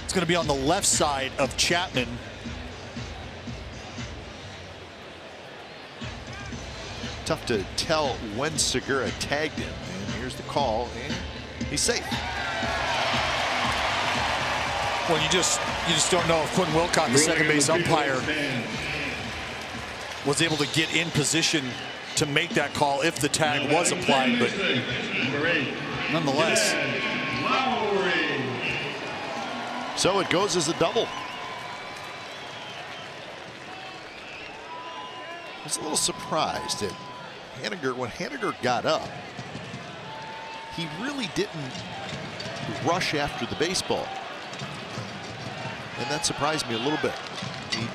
It's going to be on the left side of Chapman. Tough to tell when Segura tagged him. And here's the call, and he's safe. Well, you just don't know if Quentin Wilcott, the second base umpire, was able to get in position to make that call if the tag was applied, but nonetheless. So it goes as a double. I was a little surprised that when Haniger got up, he really didn't rush after the baseball. And that surprised me a little bit. He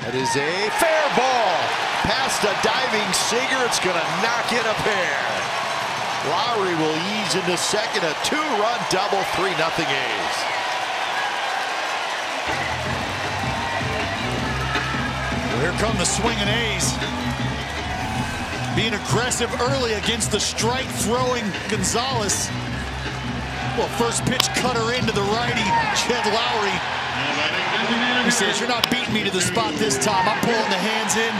That is a fair ball. Past a diving Seager, it's going to knock in a pair. Lowry will ease into second, a 2-run double, 3-0 A's. Well, here come the swinging A's. Being aggressive early against the strike-throwing Gonzalez. Well, first pitch cutter into the righty, Jed Lowry. He says, you're not beating me to the spot this time. I'm pulling the hands in.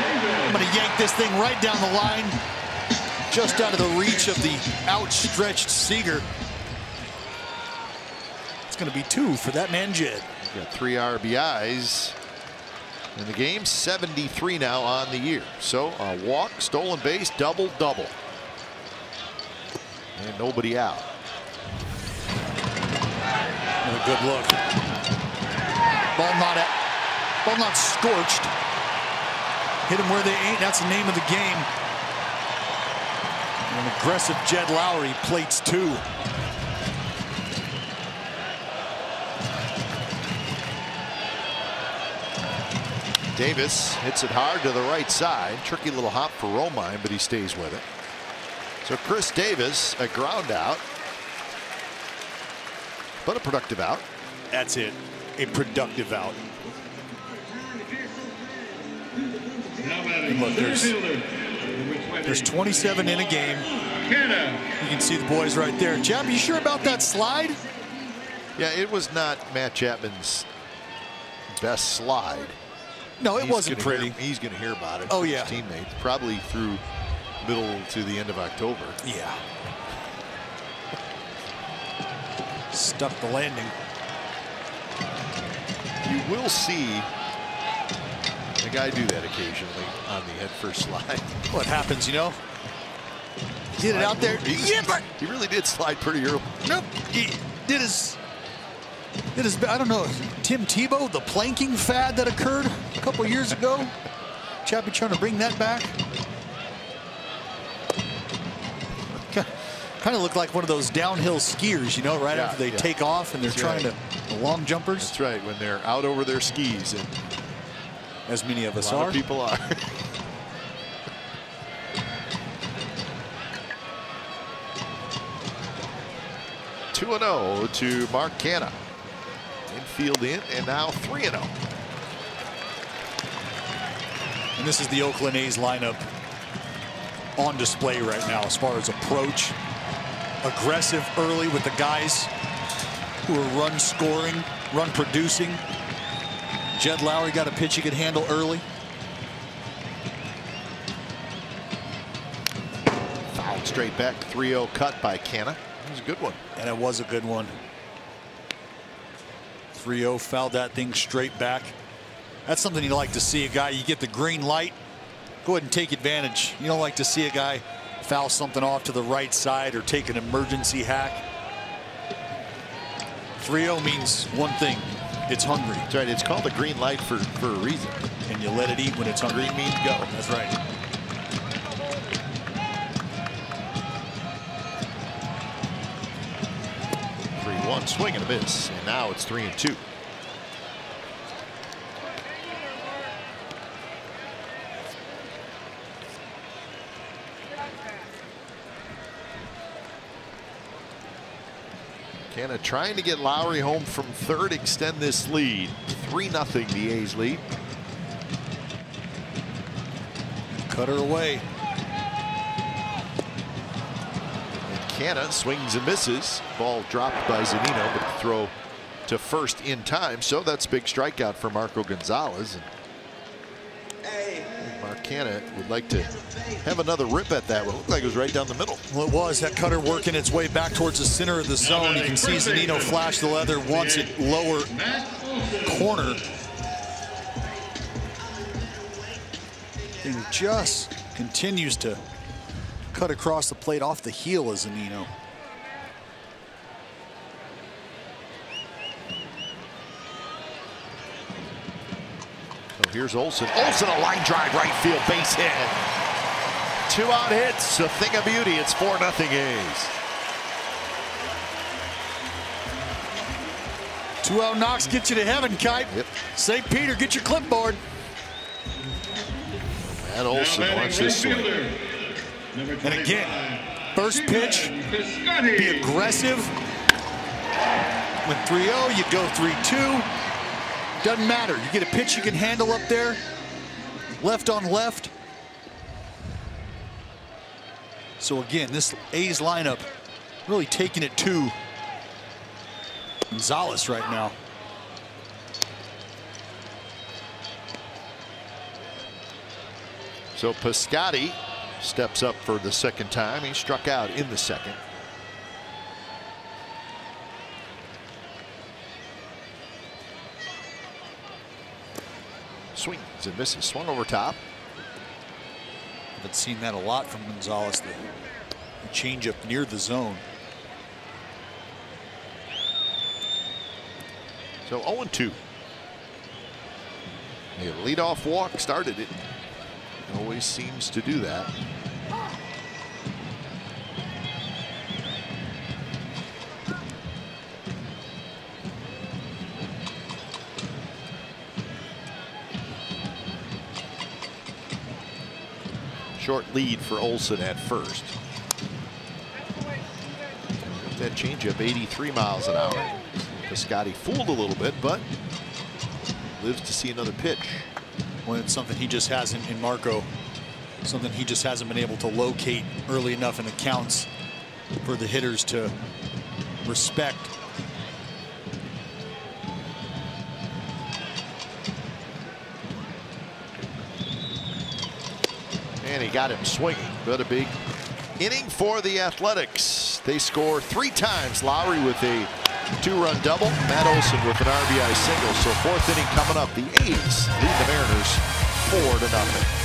I'm going to yank this thing right down the line, just out of the reach of the outstretched Seager. It's going to be 2 for that man, Jed. Got 3 RBIs in the game, 73 now on the year. So a walk, stolen base, double-double. And nobody out. And a good look. Ball not scorched. Hit them where they ain't. That's the name of the game. An aggressive Jed Lowry plates 2. Davis hits it hard to the right side. Tricky little hop for Romine, but he stays with it. So Chris Davis, a ground out, but a productive out. That's it. A productive out. And look, there's 27 in a game. You can see the boys right there. Chap, you sure about that slide? Yeah, it was not Matt Chapman's best slide. No, it wasn't pretty. He's going to hear about it. Oh, from yeah. His teammates, probably through middle to the end of October. Yeah. Stuck the landing. You will see a guy do that occasionally on the head first slide. What happens, you know? Get it out there. Yeah, but he really did slide pretty early. Nope. He did his, I don't know, Tim Tebow, the planking fad that occurred a couple years ago. Chappie trying to bring that back. Kind of look like one of those downhill skiers, you know, right after they take off and they're trying to, the long jumpers. That's right, when they're out over their skis. And as many of us a lot are. of people are. Two 2-0 to Mark Canha. Infield in, and now 3-0. And this is the Oakland A's lineup on display right now as far as approach. Aggressive early with the guys who are run scoring, run producing. Jed Lowry got a pitch he could handle early. Fouled straight back, 3-0 cut by Canha. It was a good one. And it was a good one. 3-0, fouled that thing straight back. That's something you like to see. A guy, you get the green light, go ahead and take advantage. You don't like to see a guy foul something off to the right side or take an emergency hack. 3-0 means one thing. It's hungry. That's right. It's called a green light for a reason. And you let it eat when it's hungry. Green means go. That's right. One swing and a miss, and now it's 3-2. Canha trying to get Lowry home from third, extend this lead. 3-0 the A's lead. Cut her away. Canha swings and misses. Ball dropped by Zunino, but the throw to first in time. So that's a big strikeout for Marco Gonzalez. And Mark Canha would like to have another rip at that one. It looked like it was right down the middle. Well, it was. That cutter working its way back towards the center of the zone. You can see Zunino flash the leather once at lower corner. And just continues to cut across the plate off the heel of Zunino. So here's Olsen. Olsen, a line drive, right field, base hit. 2 out hits, a thing of beauty. It's 4-0 A's. 2 out knocks get you to heaven, Kite. Yep. St. Peter, get your clipboard. And Olsen wants this swing. And again, first pitch, be aggressive. When 3-0, you go 3-2. Doesn't matter. You get a pitch you can handle up there. Left on left. So again, this A's lineup really taking it to Gonzalez right now. So Piscotty steps up for the second time. He struck out in the second. Swings and misses. Swung over top. Haven't seen that a lot from Gonzalez. The changeup near the zone. So 0-2. A leadoff walk started it. Always seems to do that. Short lead for Olsen at first. That changeup 83 miles an hour. Piscotty fooled a little bit, but lives to see another pitch. Well, it's something he just hasn't in Marco. Something he just hasn't been able to locate early enough in the counts for the hitters to respect. And he got him swinging, but a big inning for the Athletics. They score 3 times. Lowry with a 2-run double. Matt Olson with an RBI single. So 4th inning coming up. The A's lead the Mariners 4-0.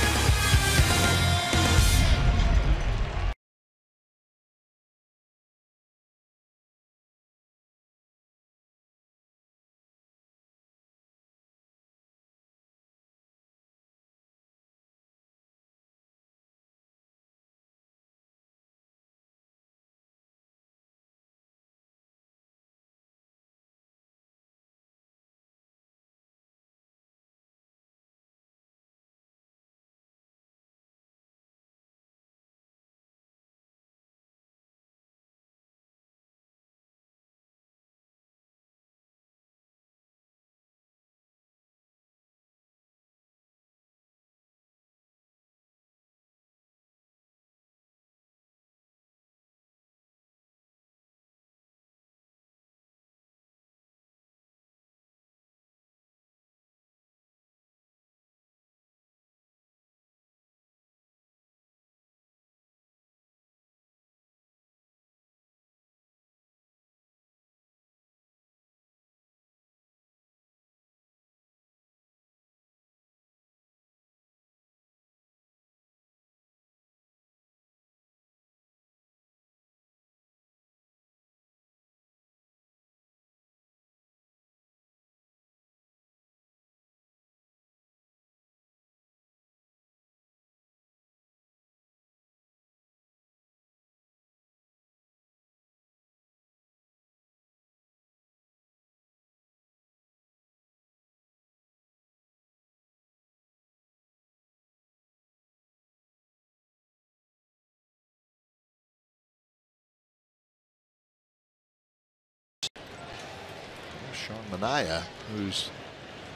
Sean Manaea, who's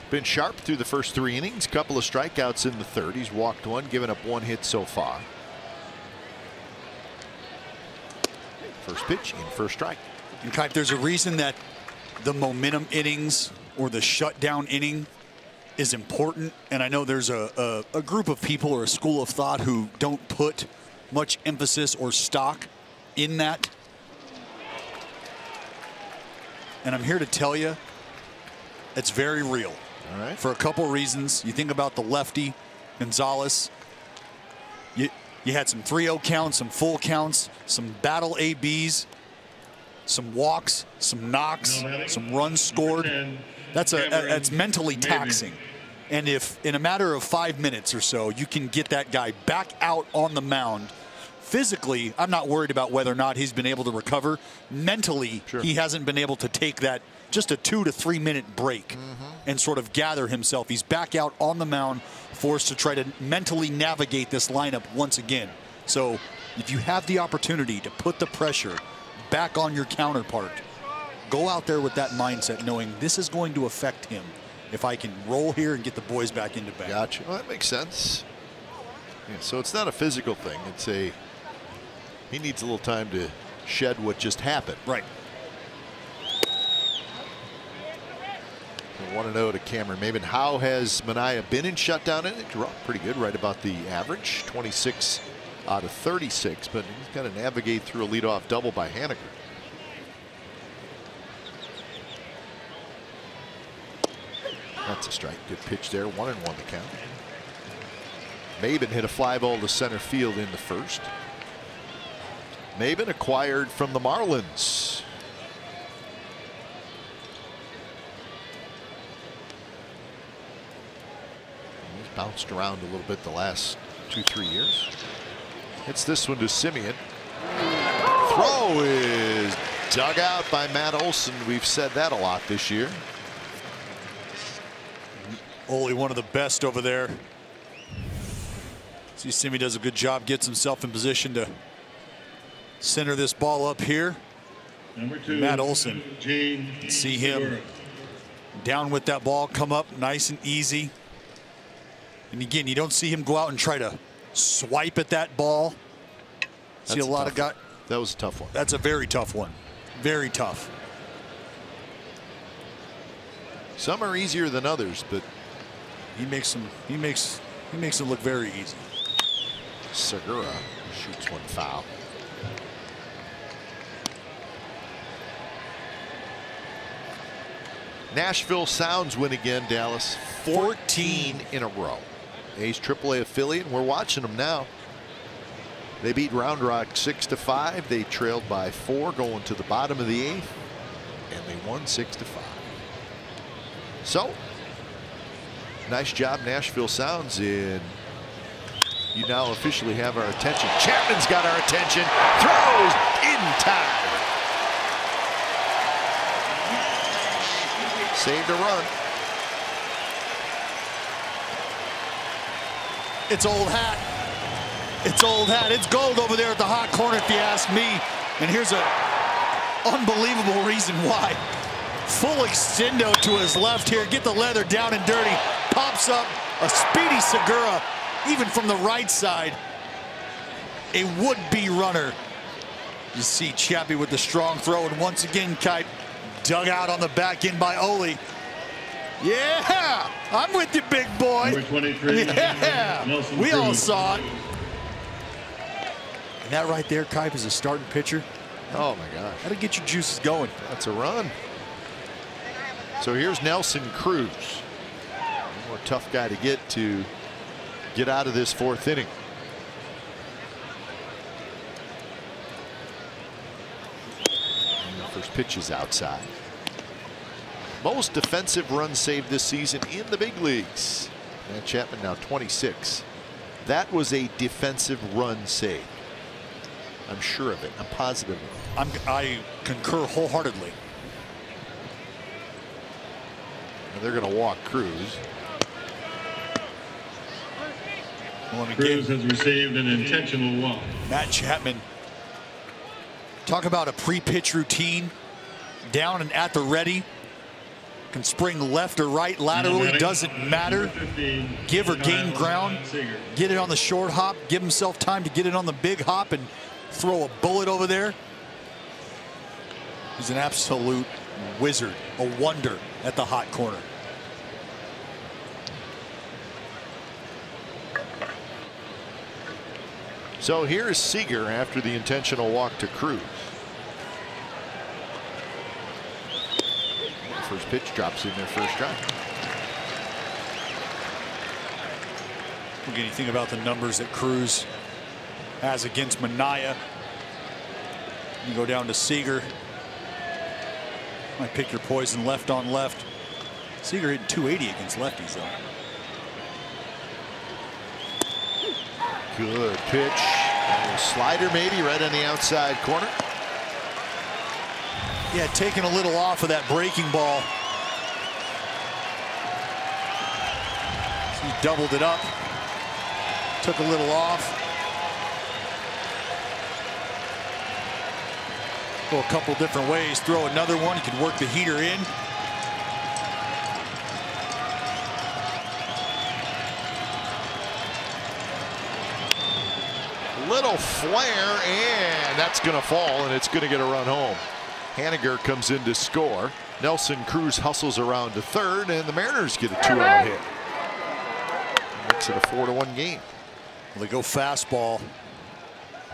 been sharp through the first 3 innings, couple of strikeouts in the 3rd. He's walked 1, given up 1 hit so far. First pitch in, first strike. In fact, there's a reason that the momentum innings or the shutdown inning is important. And I know there's a group of people or a school of thought who don't put much emphasis or stock in that. And I'm here to tell you, it's very real. All right. For a couple reasons. You think about the lefty, Gonzalez. You had some 3-0 counts, some full counts, some battle ABs, some walks, some knocks, some runs scored. That's mentally taxing. And if in a matter of 5 minutes or so, you can get that guy back out on the mound, physically, I'm not worried about whether or not he's been able to recover. Mentally, sure, he hasn't been able to take that just a 2 to 3 minute break and sort of gather himself. He's back out on the mound, forced to try to mentally navigate this lineup once again. So if you have the opportunity to put the pressure back on your counterpart, go out there with that mindset, knowing this is going to affect him. If I can roll here and get the boys back into bat. Gotcha. Well, that makes sense. Yeah, so it's not a physical thing. It's he needs a little time to shed what just happened. Right. 1-0 to Cameron Maben. How has Manaea been in shutdown? And it's pretty good, right about the average, 26 out of 36. But he's got to navigate through a leadoff double by Haniger. That's a strike. Good pitch there. 1-1 to count. Maben hit a fly ball to center field in the first. Maben acquired from the Marlins. He's bounced around a little bit the last 2-3 years. Hits this one to Simeon. Throw is dug out by Matt Olson. We've said that a lot this year. Ole, one of the best over there. See, Simi does a good job, gets himself in position to center this ball up here. Number 2, Matt Olson. Gene See him Segura. down with that ball, come up nice and easy. And again, you don't see him go out and try to swipe at that ball. See a lot of guys. That was a tough one. That's a very tough one. Very tough. Some are easier than others, but he makes it look very easy. Segura shoots one foul. Nashville Sounds win again, Dallas. 14 in a row. A's AAA affiliate, and we're watching them now. They beat Round Rock 6-5. They trailed by 4 going to the bottom of the 8th, and they won 6-5. So, nice job, Nashville Sounds, in you now officially have our attention. Chapman's got our attention. Throws in time. Saved a run. It's old hat. It's old hat. It's gold over there at the hot corner, if you ask me. And here's an unbelievable reason why. Full extendo to his left here. Get the leather down and dirty. Pops up a speedy Segura, even from the right side. A would-be runner. You see Chappie with the strong throw, and once again, Kite dug out on the back end by Ole. Yeah, I'm with you, big boy. Number 23. Yeah, Nelson we all Cruz. saw it. And that right there, Kipe, is a starting pitcher. Oh my gosh. That'll get your juices going. That's a run. So here's Nelson Cruz. One more tough guy to get out of this 4th inning. And the first pitch is outside. Most defensive runs saved this season in the big leagues. Matt Chapman now 26. That was a defensive run saved. I'm sure of it. I'm positive of it. I concur wholeheartedly. And they're going to walk Cruz. Well, Cruz has received an intentional walk. Matt Chapman. Talk about a pre-pitch routine. Down and at the ready. Can spring left or right laterally, doesn't matter. Give or gain ground, get it on the short hop, give himself time to get it on the big hop and throw a bullet over there. He's an absolute wizard, a wonder at the hot corner. So here's Seager after the intentional walk to Cruz. First pitch drops in their first strike. Again, you think about the numbers that Cruz has against Manaea. You go down to Seager. Might pick your poison left on left. Seager hitting 280 against lefties, though. Good pitch. A slider maybe right on the outside corner. Yeah, taking a little off of that breaking ball. He doubled it up. Took a little off. Go a couple different ways. Throw another one. He could work the heater in. Little flare, and that's going to fall, and it's going to get a run home. Haniger comes in to score. Nelson Cruz hustles around to third, and the Mariners get a 2-out hit. Makes it a 4-1 game. Well, they go fastball,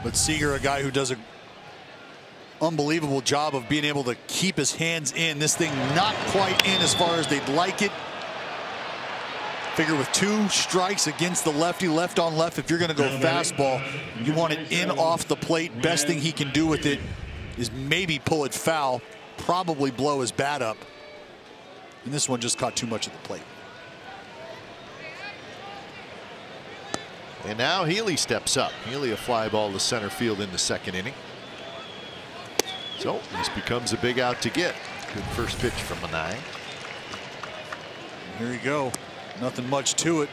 but Seager, a guy who does an unbelievable job of being able to keep his hands in. This thing not quite in as far as they'd like it. Figure with 2 strikes against the lefty, left on left, if you're going to go fastball, you want it in off the plate. Best thing he can do with it is maybe pull it foul, probably blow his bat up. And this one just caught too much of the plate. And now Healy steps up. Healy a fly ball to center field in the second inning. So this becomes a big out to get. Good first pitch from Manai. Here you go. Nothing much to it.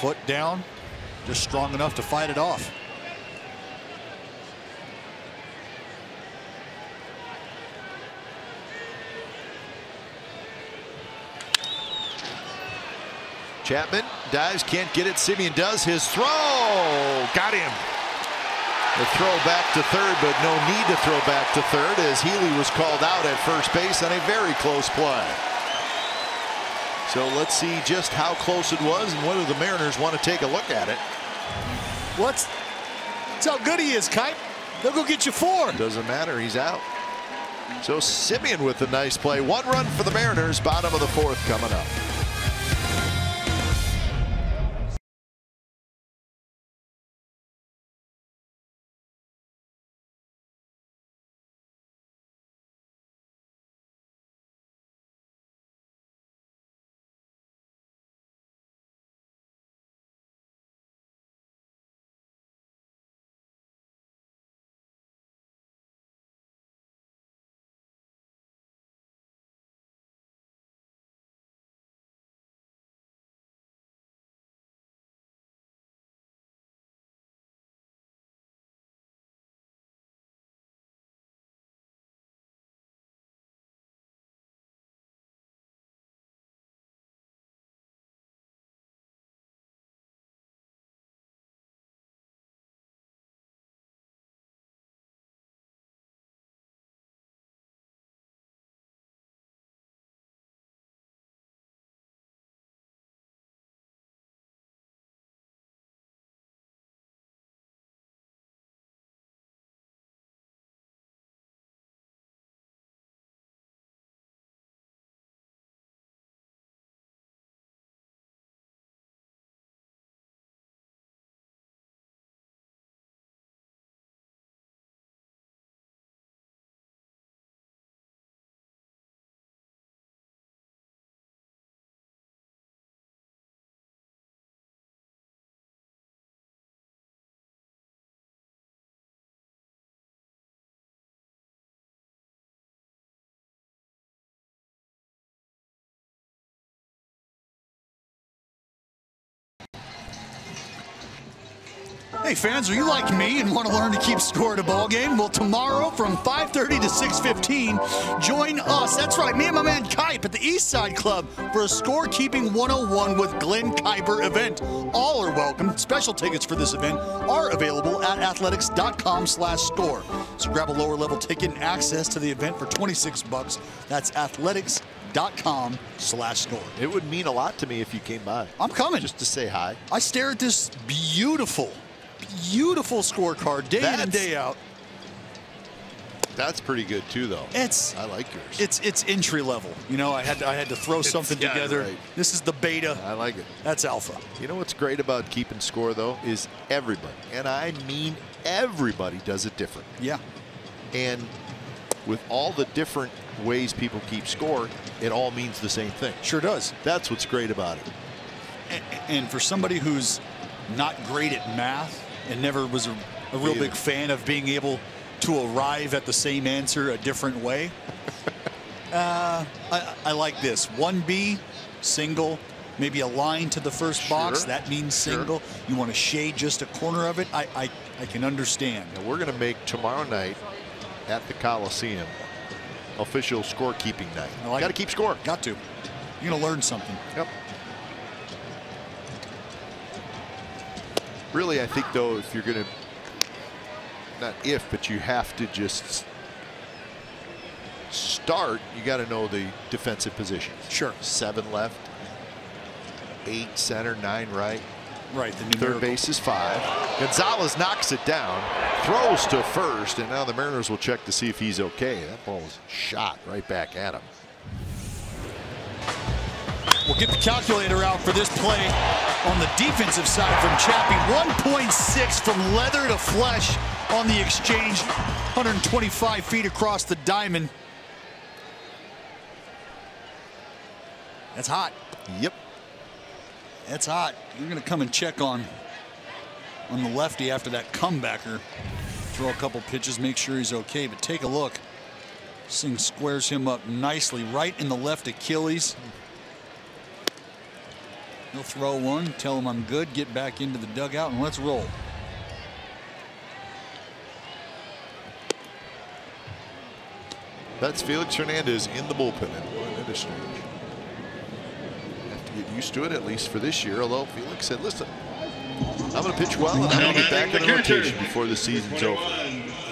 Foot down, just strong enough to fight it off. Chapman dives, can't get it. Simeon does. His throw got him. The throw back to third, but no need to throw back to third as Healy was called out at first base on a very close play. So let's see just how close it was and whether the Mariners want to take a look at it. That's how good he is, Kite. They'll go get you 4. Doesn't matter, he's out. So Simeon with a nice play. 1 run for the Mariners, bottom of the 4th coming up. Hey fans, are you like me and want to learn to keep score at a ball game? Well, tomorrow from 5:30 to 6:15, join us. That's right, me and my man Kipe at the East Side Club for a scorekeeping 101 with Glenn Kuiper event. All are welcome. Special tickets for this event are available at athletics.com/score. So grab a lower level ticket and access to the event for $26. That's athletics.com/score. It would mean a lot to me if you came by. I'm coming. Just to say hi. I stare at this beautiful scorecard day in and day out. That's pretty good too, though. I like yours. It's entry level. You know, I had to throw something together. Right. This is the beta. I like it. That's alpha. You know what's great about keeping score though is everybody, and I mean everybody, does it different. Yeah. And with all the different ways people keep score, it all means the same thing. Sure does. That's what's great about it. And for somebody who's not great at math and never was a real big fan of being able to arrive at the same answer a different way. I like this. 1B, single, maybe a line to the first box. That means single. You want to shade just a corner of it. I can understand. Now we're going to make tomorrow night at the Coliseum official scorekeeping night. Got to keep score. Got to. You're going to learn something. Yep. Really, I think, though, if you're going to, not if, but you have to just start, you got to know the defensive positions. Sure. 7 left, 8 center, 9 right. Right. The third base is 5. Gonzalez knocks it down, throws to first, and now the Mariners will check to see if he's okay. That ball was shot right back at him. We'll get the calculator out for this play on the defensive side from Chappie. 1.6 from leather to flesh on the exchange. 125 feet across the diamond. That's hot. Yep. That's hot. You're going to come and check on the lefty after that comebacker. Throw a couple pitches, make sure he's okay. But take a look. This thing squares him up nicely right in the left Achilles. He'll throw one, tell him I'm good, get back into the dugout, and let's roll. That's Felix Hernandez in the bullpen at 1 exchange. Have to get used to it, at least for this year, although Felix said, listen, I'm going to pitch well, and I'm going to get back in the rotation before the season's over.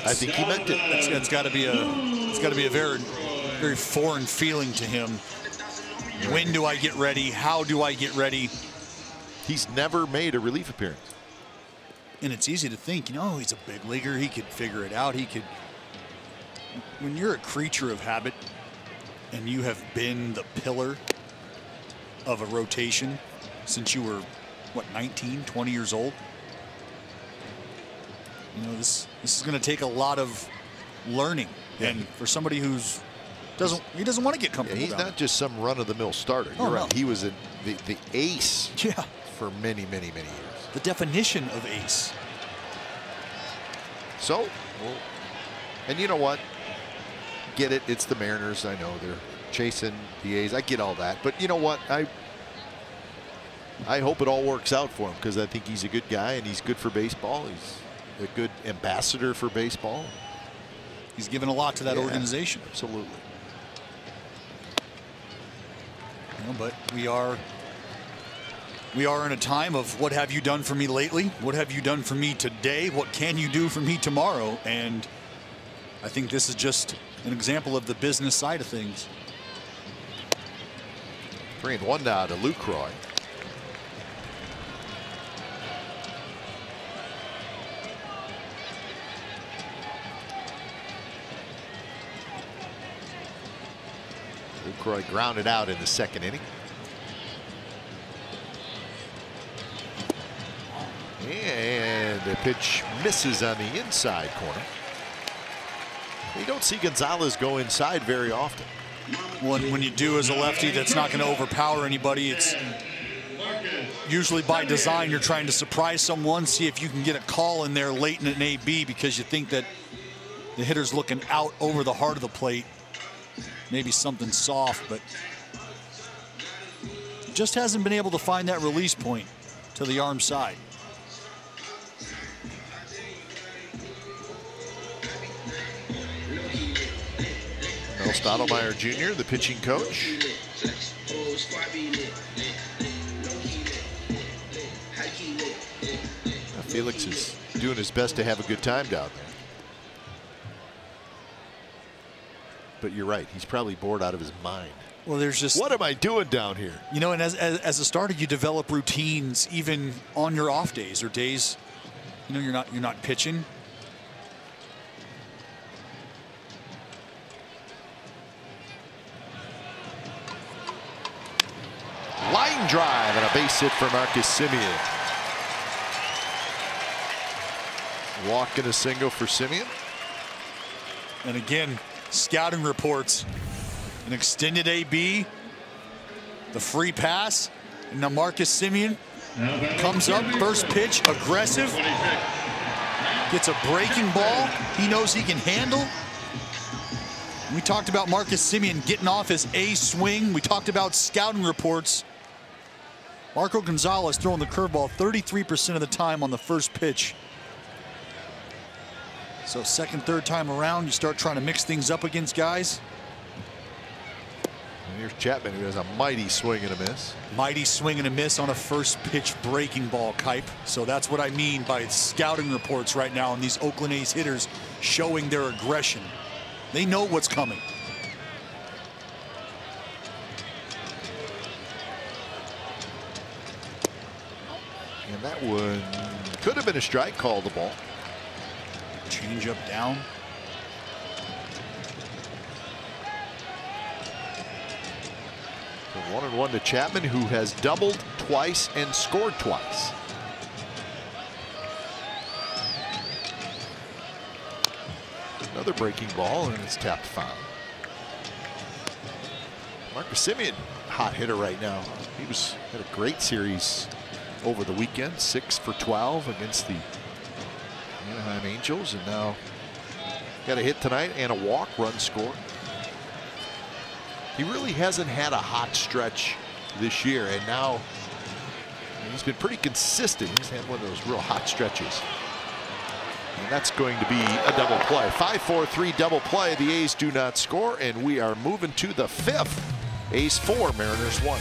I think he meant it. It's got to be a very, very foreign feeling to him. When do I get ready? How do I get ready? He's never made a relief appearance. And it's easy to think, he's a big leaguer. He could figure it out. He could. When you're a creature of habit and you have been the pillar of a rotation since you were, 19, 20 years old? This is going to take a lot of learning. Yeah. And for somebody he doesn't want to get comfortable. Yeah, he's not just some run-of-the-mill starter. You're right. He was the ace for many, many, many years. The definition of ace. So, and you know what? Get it. It's the Mariners. I know they're chasing the A's. I get all that. But you know what? I hope it all works out for him because I think he's a good guy and he's good for baseball. He's a good ambassador for baseball. He's given a lot to that organization. Absolutely. But we are in a time of what have you done for me lately? What have you done for me today? What can you do for me tomorrow? And I think this is just an example of the business side of things. 3-1 now to Lucroy. Lucroy grounded out in the 2nd inning. And the pitch misses on the inside corner. You don't see Gonzalez go inside very often. When you do as a lefty, that's not going to overpower anybody. It's usually by design. You're trying to surprise someone, see if you can get a call in there late in an AB because you think that the hitter's looking out over the heart of the plate. Maybe something soft, but just hasn't been able to find that release point to the arm side. Mel Stottlemyre Jr., the pitching coach. Felix is doing his best to have a good time down there. But you're right, he's probably bored out of his mind. Well, there's just, what am I doing down here? And as a starter, you develop routines even on your off days or days, you're not pitching. Line drive and a base hit for Marcus Semien. Walk and a single for Semien. And again, scouting reports, an extended AB, the free pass, and now Marcus Semien comes up, first pitch, aggressive. Gets a breaking ball he knows he can handle. We talked about Marcus Semien getting off his A swing. We talked about scouting reports. Marco Gonzalez throwing the curveball 33% of the time on the first pitch. So second, third time around, you start trying to mix things up against guys. And here's Chapman, who has a mighty swing and a miss. Mighty swing and a miss on a first pitch breaking ball, Kipe. So that's what I mean by scouting reports right now, and these Oakland A's hitters showing their aggression. They know what's coming. And that one could have been a strike, called the ball. Change up down. So 1-1 to Chapman, who has doubled twice and scored twice. Another breaking ball, and it's tapped foul. Marcus Semien, hot hitter right now. He had a great series over the weekend, 6 for 12 against the Anaheim Angels, and now got a hit tonight and a walk, run score. He really hasn't had a hot stretch this year, and now he's been pretty consistent. He's had one of those real hot stretches. And that's going to be a double play. 5-4-3 double play. The A's do not score, and we are moving to the 5th. A's 4, Mariners 1.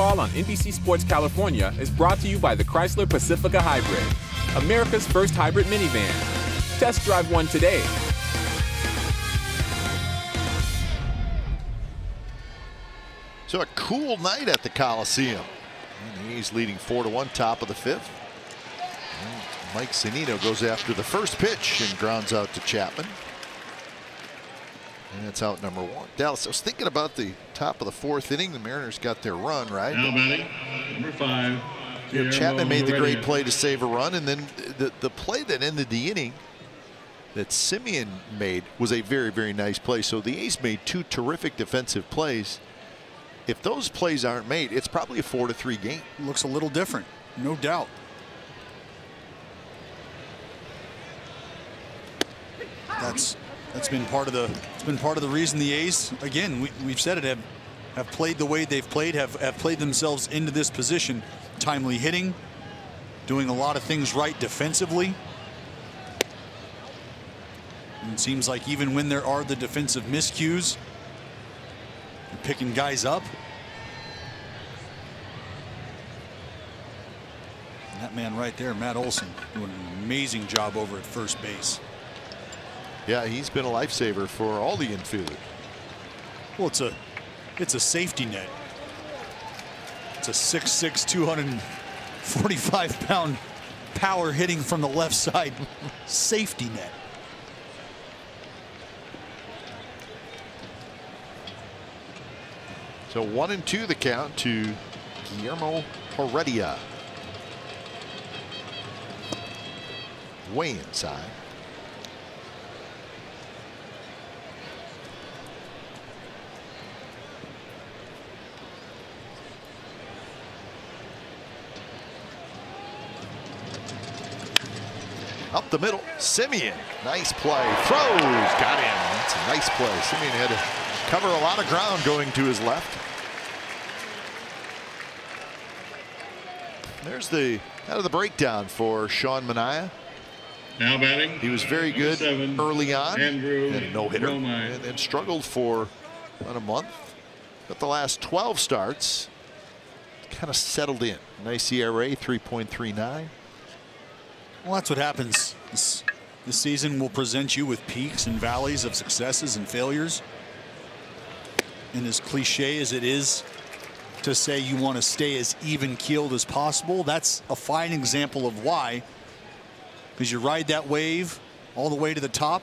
Baseball on NBC Sports California is brought to you by the Chrysler Pacifica Hybrid, America's first hybrid minivan. Test drive one today. So a cool night at the Coliseum. And the A's leading 4-1, top of the 5th. And Mike Zunino goes after the first pitch and grounds out to Chapman. And that's out number 1. Dallas, I was thinking about the top of the 4th inning. The Mariners got their run, right? Now batting, number 5. Chapman made the great play to save a run, and then the play that ended the inning that Semien made was a very, very nice play. So the A's made 2 terrific defensive plays. If those plays aren't made, it's probably a 4-3 game. Looks a little different, no doubt. That's been part of the reason the A's, again, we've said it, have played the way they've played, have played themselves into this position. Timely hitting, doing a lot of things right defensively. And it seems like even when there are the defensive miscues, they're picking guys up. And that man right there, Matt Olson, doing an amazing job over at first base. Yeah, he's been a lifesaver for all the infielders. Well, it's It's a safety net. It's a 6'6", 245-pound power hitting from the left side safety net. So 1-2 the count to Guillermo Heredia. Way inside. Up the middle, Simeon. Nice play. Throws. Got him. That's a nice play. Simeon had to cover a lot of ground going to his left. There's the out of the breakdown for Sean Manaea. Now batting. He was very good 7, early on. Andrew Had a no-hitter and struggled for about a month. But the last 12 starts kind of settled in. Nice ERA, 3.39. Well, that's what happens. This season will present you with peaks and valleys of successes and failures. And as cliche as it is to say you want to stay as even-keeled as possible, that's a fine example of why. Because you ride that wave all the way to the top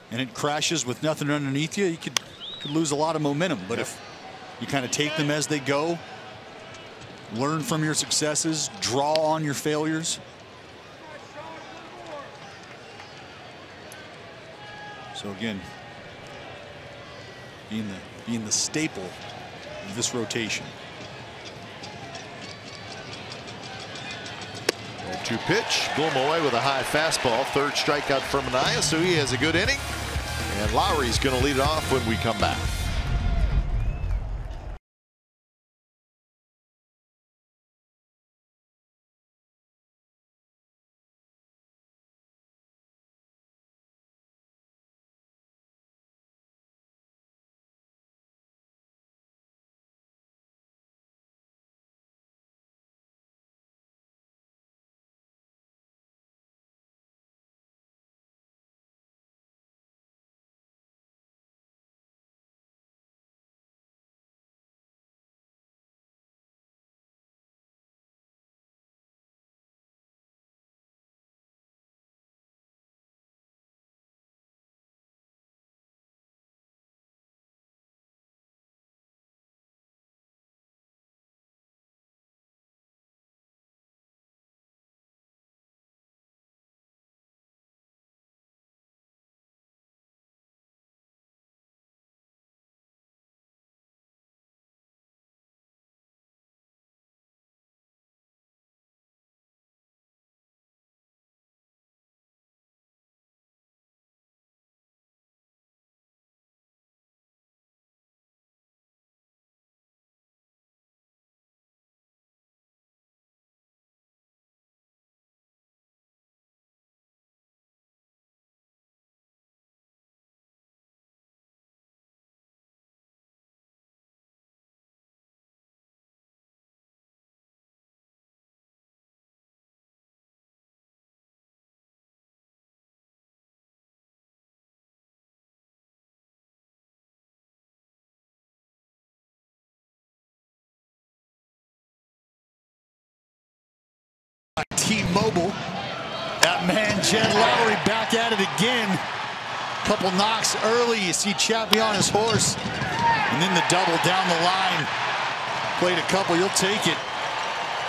and it crashes with nothing underneath you, you could lose a lot of momentum. But if you kind of take them as they go, learn from your successes, draw on your failures. So again, being the staple of this rotation. 2 pitch, blew him away with a high fastball. 3rd strikeout for Manaea, so he has a good inning. And Lowry's going to lead it off when we come back. T-Mobile. That man, Jed Lowry, back at it again. Couple knocks early. You see Chappie on his horse. And then the double down the line. Played a couple, you'll take it.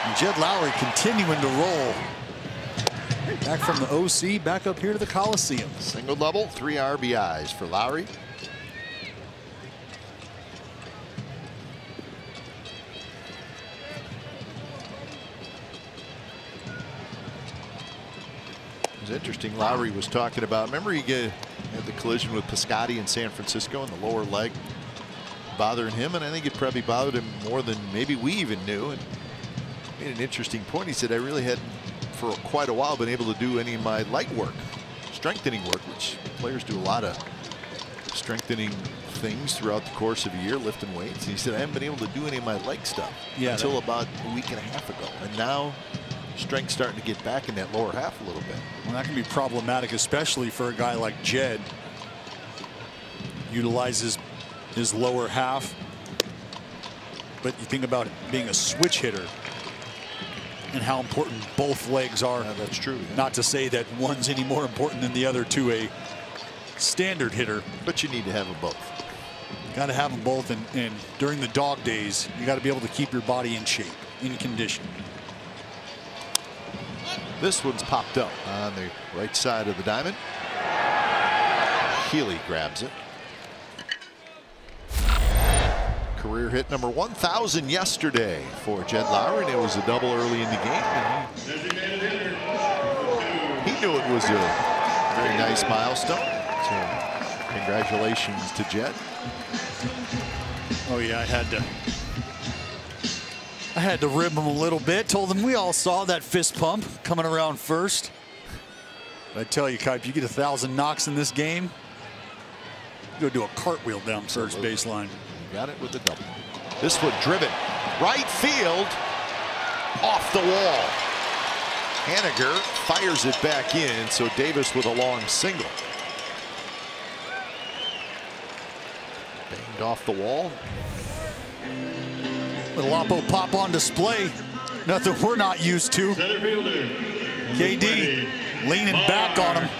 And Jed Lowry continuing to roll. Back from the OC, back up here to the Coliseum. Single double, 3 RBIs for Lowry. It was interesting. Lowry was talking about, remember he had the collision with Piscotty in San Francisco and the lower leg bothering him, and I think it probably bothered him more than maybe we even knew. And made an interesting point. He said, I really hadn't for quite a while been able to do any of my leg work, strengthening work, which players do a lot of strengthening things throughout the course of a year, lifting weights. And he said, I haven't been able to do any of my leg stuff until about a week and a half ago. And now strength starting to get back in that lower half a little bit. Well, that can be problematic, especially for a guy like Jed. Utilizes his lower half but you think about being a switch hitter and how important both legs are. Yeah, that's true. Yeah. Not to say that one's any more important than the other to a standard hitter. But you need to have them both. Got to have them both, and during the dog days, you got to be able to keep your body in shape, in condition. This one's popped up on the right side of the diamond. Healy grabs it. Career hit number 1,000 yesterday for Jed Lowry, and it was a double early in the game. And he knew it was a very nice milestone. So congratulations to Jed. Oh yeah, I had to rib him a little bit. Told him we all saw that fist pump coming around first. But I tell you, Kipe, you get 1,000 knocks in this game, go do a cartwheel down first baseline. You got it with the double. This one driven right field, off the wall. Haniger fires it back in, so Davis with a long single. Banged off the wall. With Lapo pop on display, nothing we're not used to. KD leaning back on him.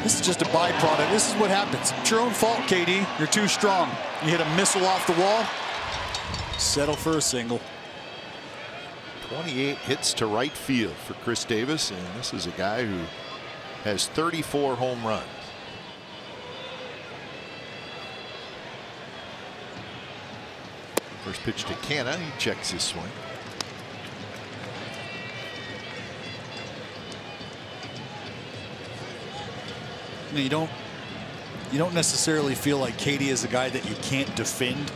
This is just a byproduct. This is what happens. It's your own fault, KD. You're too strong. You hit a missile off the wall. Settle for a single. 28 hits to right field for Chris Davis, and this is a guy who has 34 home runs. First pitch to Canna. He checks his swing. You don't necessarily feel like KD is a guy that you can't defend,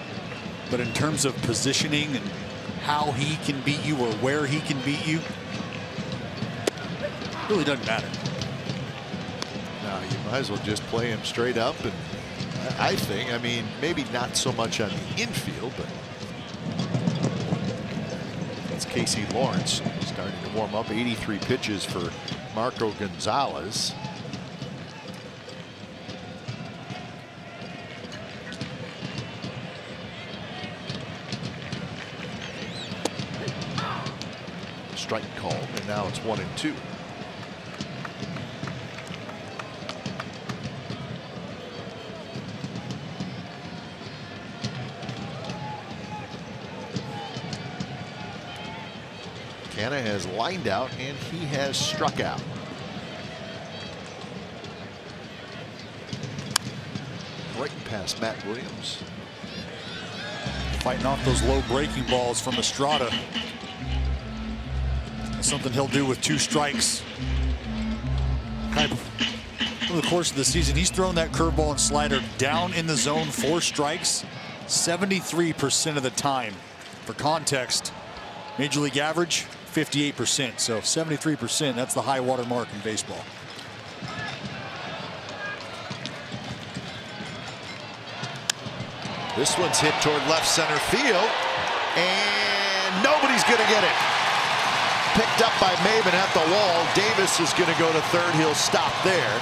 but in terms of positioning and how he can beat you or where he can beat you, it really doesn't matter. No, you might as well just play him straight up, and I think, I mean, maybe not so much on the infield, but that's Casey Lawrence starting to warm up. 83 pitches for Marco Gonzalez. Strike called, and now it's 1-2. Canna has lined out, and he has struck out. Right past Matt Williams. Fighting off those low breaking balls from Estrada. Something he'll do with 2 strikes. Over the course of the season, he's thrown that curveball and slider down in the zone 4 strikes 73% of the time. For context, Major League average 58%, so 73%, that's the high water mark in baseball. This one's hit toward left center field, and nobody's going to get it. Picked up by Maven at the wall. Davis is going to go to third. He'll stop there.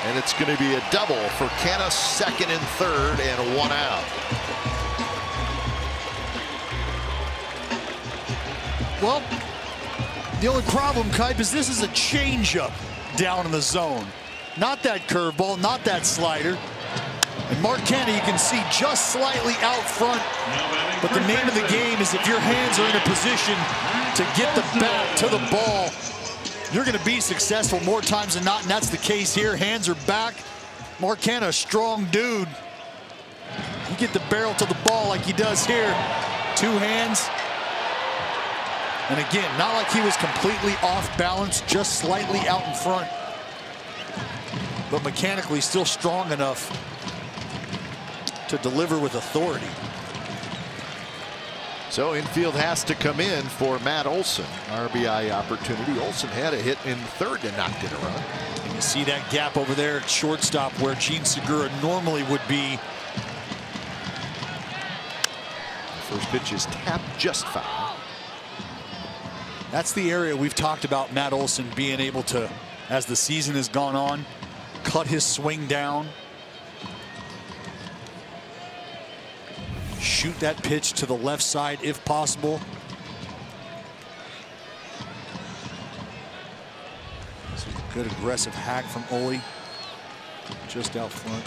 And it's going to be a double for Canna, second and third, and 1 out. Well, the only problem, Kipe, is this is a changeup down in the zone. Not that curveball, not that slider. And Mark Canna, you can see just slightly out front. But the name of the game is if your hands are in a position to get the bat to the ball, you're going to be successful more times than not, and that's the case here. Hands are back. Mark Canna, a strong dude. You get the barrel to the ball like he does here. 2 hands. And again, not like he was completely off balance, just slightly out in front. But mechanically still strong enough to deliver with authority. So infield has to come in for Matt Olson. RBI opportunity. Olson had a hit in third and knocked it around. And you see that gap over there at shortstop where Gene Segura normally would be. The first pitch is tapped just foul. That's the area we've talked about Matt Olson being able to, as the season has gone on, cut his swing down. shoot that pitch to the left side if possible. So good aggressive hack from Ole, just out front.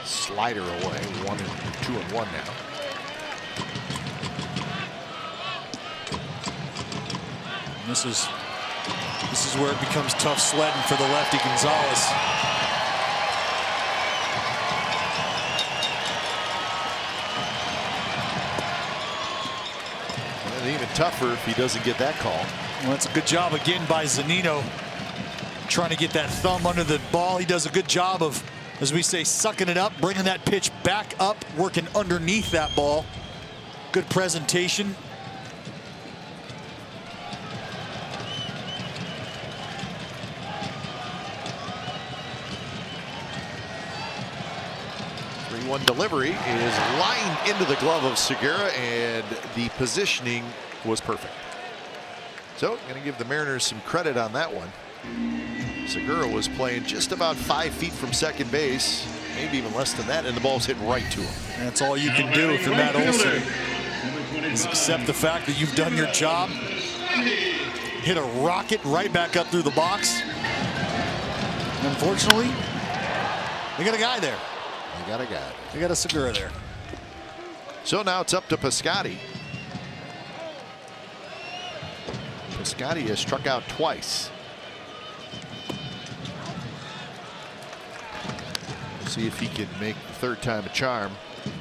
Slider away, 1-2-1 now. And this is where it becomes tough sledding for the lefty Gonzalez. And even tougher if he doesn't get that call. Well, that's a good job again by Zunino, trying to get that thumb under the ball. He does a good job of, as we say, sucking it up, bringing that pitch back up, working underneath that ball. Good presentation. One delivery is lined into the glove of Segura, and the positioning was perfect. So, going to give the Mariners some credit on that one. Segura was playing just about 5 feet from second base, maybe even less than that, and the ball's hitting right to him. That's all you can do if you're Matt Olson, is accept the fact that you've done your job. Hit a rocket right back up through the box. Unfortunately, they got a guy there. They got a Segura there. So now it's up to Piscotty. Piscotty has struck out twice. See if he can make the third time a charm.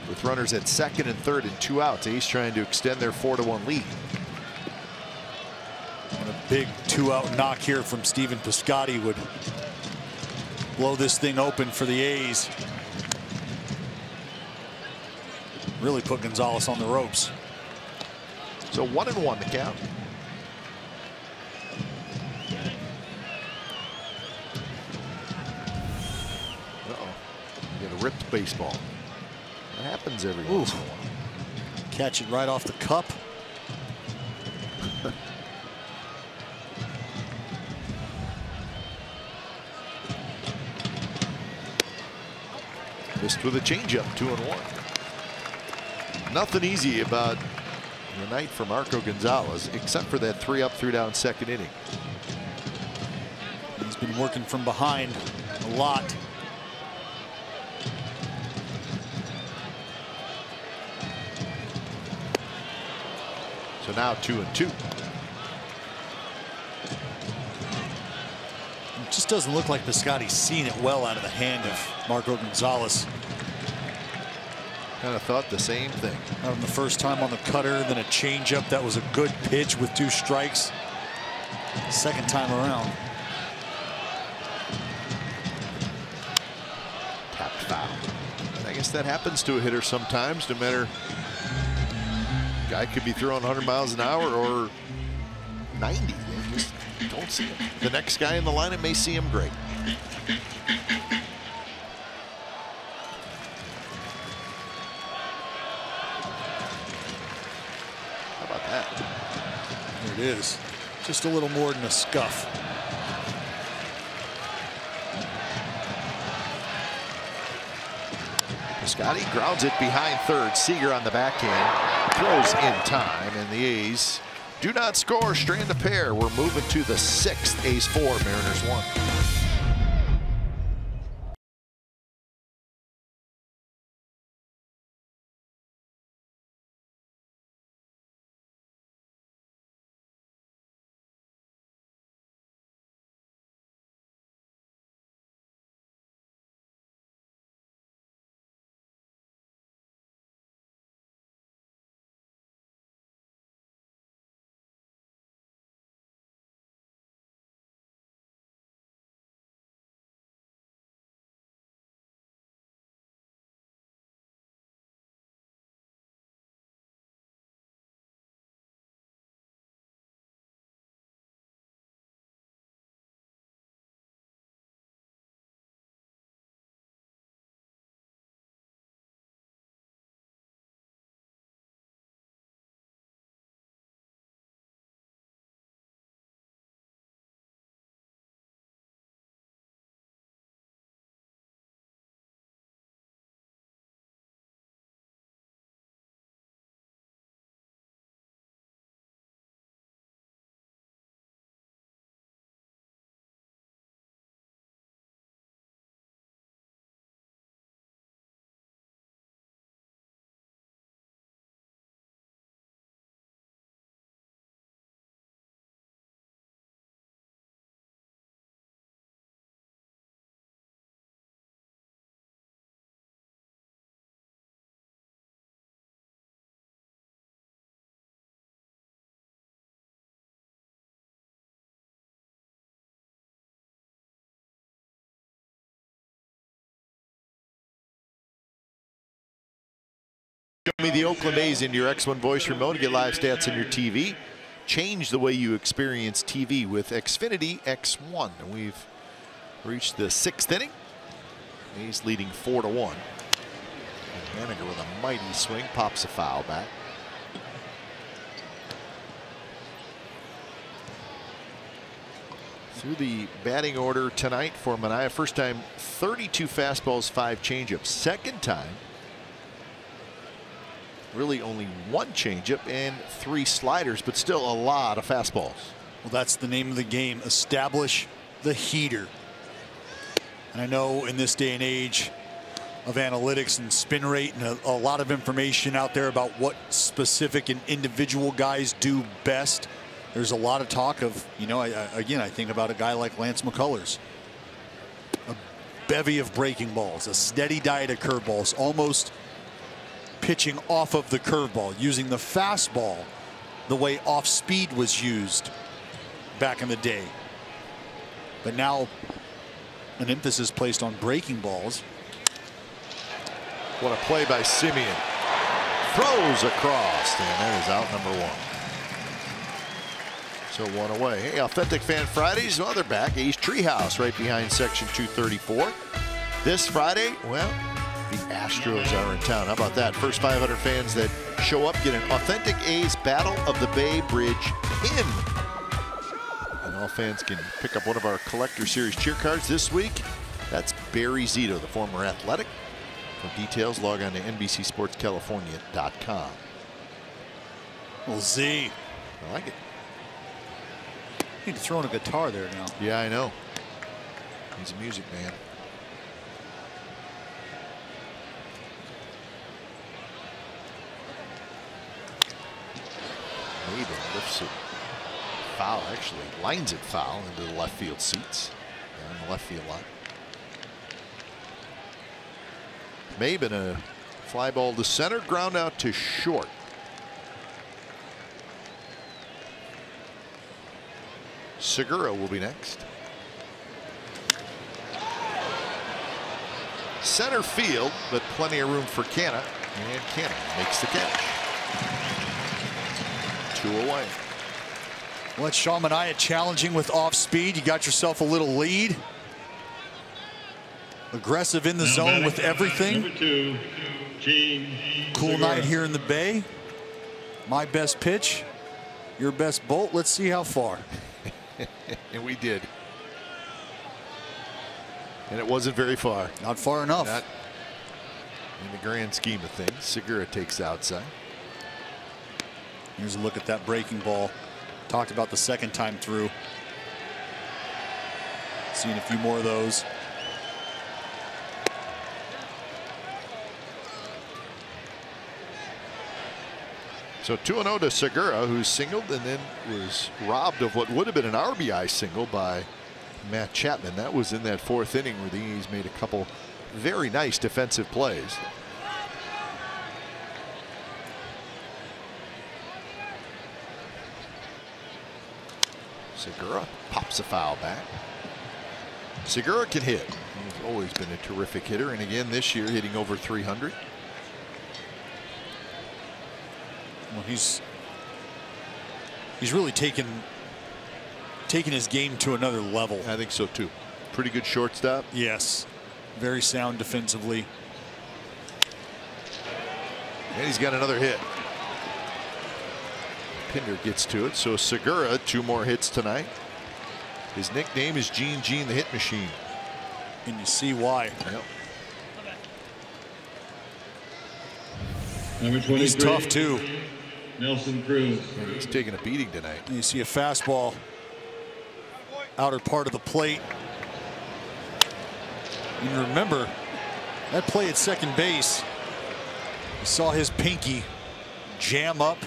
With runners at second and third and 2 outs, A's trying to extend their 4-1 lead. And a big 2-out knock here from Stephen Piscotty would blow this thing open for the A's. Really put Gonzalez on the ropes. So 1-1 the count. Uh-oh. You get a ripped baseball. That happens every once in a while. Catch it right off the cup. Missed with a changeup, 2-1. Nothing easy about the night for Marco Gonzalez, except for that 3-up, 3-down second inning. He's been working from behind a lot. So now 2-2. It just doesn't look like Piscotty's seen it well out of the hand of Marco Gonzalez. Kind of thought the same thing. Out on the first time on the cutter, then a changeup that was a good pitch with 2 strikes. Second time around. Tapped foul. And I guess that happens to a hitter sometimes, no matter. Guy could be throwing 100 miles an hour or 90. They just don't see him. The next guy in the lineup may see him great. There it is. Just a little more than a scuff. Piscotty grounds it behind third. Seager on the backhand. Throws in time, and the A's do not score. Strand a pair. We're moving to the 6th. A's 4, Mariners 1. Show me the Oakland A's in your X1 voice remote to get live stats on your TV. Change the way you experience TV with Xfinity X1. And we've reached the 6th inning. A's leading 4-1. Haniger with a mighty swing, pops a foul back. Through the batting order tonight for Manaea. First time 32 fastballs, 5 changeups. Second time really only 1 changeup and 3 sliders, but still a lot of fastballs. Well, that's the name of the game. Establish the heater. And I know in this day and age of analytics and spin rate and a lot of information out there about what specific and individual guys do best, there's a lot of talk of, you know, again, I think about a guy like Lance McCullers. A bevy of breaking balls, a steady diet of curveballs, almost pitching off of the curveball, using the fastball the way off speed was used back in the day. But now an emphasis placed on breaking balls. What a play by Simeon. Throws across, and that is out number 1. So 1 away. Hey, Authentic Fan Fridays, well, they're back. A's Treehouse right behind section 234. This Friday, well, the Astros are in town. How about that? First 500 fans that show up get an authentic A's Battle of the Bay Bridge pin. And all fans can pick up one of our Collector Series cheer cards this week. That's Barry Zito, the former Athletic. For details, log on to NBCSportsCalifornia.com. Well, Z. I like it. Need to throw in a guitar there now. Yeah, I know. He's a music man. Maven lifts it foul, actually lines it foul into the left field seats down the left field line. Maven a fly ball to center, ground out to short. Segura will be next. Center field, but plenty of room for Canna, and Canna makes the catch. 2 away. Well, it's Sean Manaea challenging with off speed. You got yourself a little lead. Aggressive in the zone with everything. Number 2, Gene Cool Segura. night here in the Bay. My best pitch, your best bolt. Let's see how far. And we did. And it wasn't very far. Not far enough. Not in the grand scheme of things. Segura takes outside. Here's a look at that breaking ball. Talked about the second time through. Seeing a few more of those. So 2-0 to Segura, who singled and then was robbed of what would have been an RBI single by Matt Chapman. That was in that 4th inning where the A's made a couple very nice defensive plays. Segura pops a foul back. Segura can hit. He's always been a terrific hitter, and again this year hitting over 300. Well, he's really taken his game to another level. I think so too. Pretty good shortstop. Yes, very sound defensively. And he's got another hit. Pinder gets to it. So Segura, 2 more hits tonight. His nickname is Gene the Hit Machine. And you see why. Yep. Number 23, He's tough too. Nelson Cruz. And he's taking a beating tonight. And you see a fastball outer part of the plate. And remember that play at second base. You saw his pinky jam up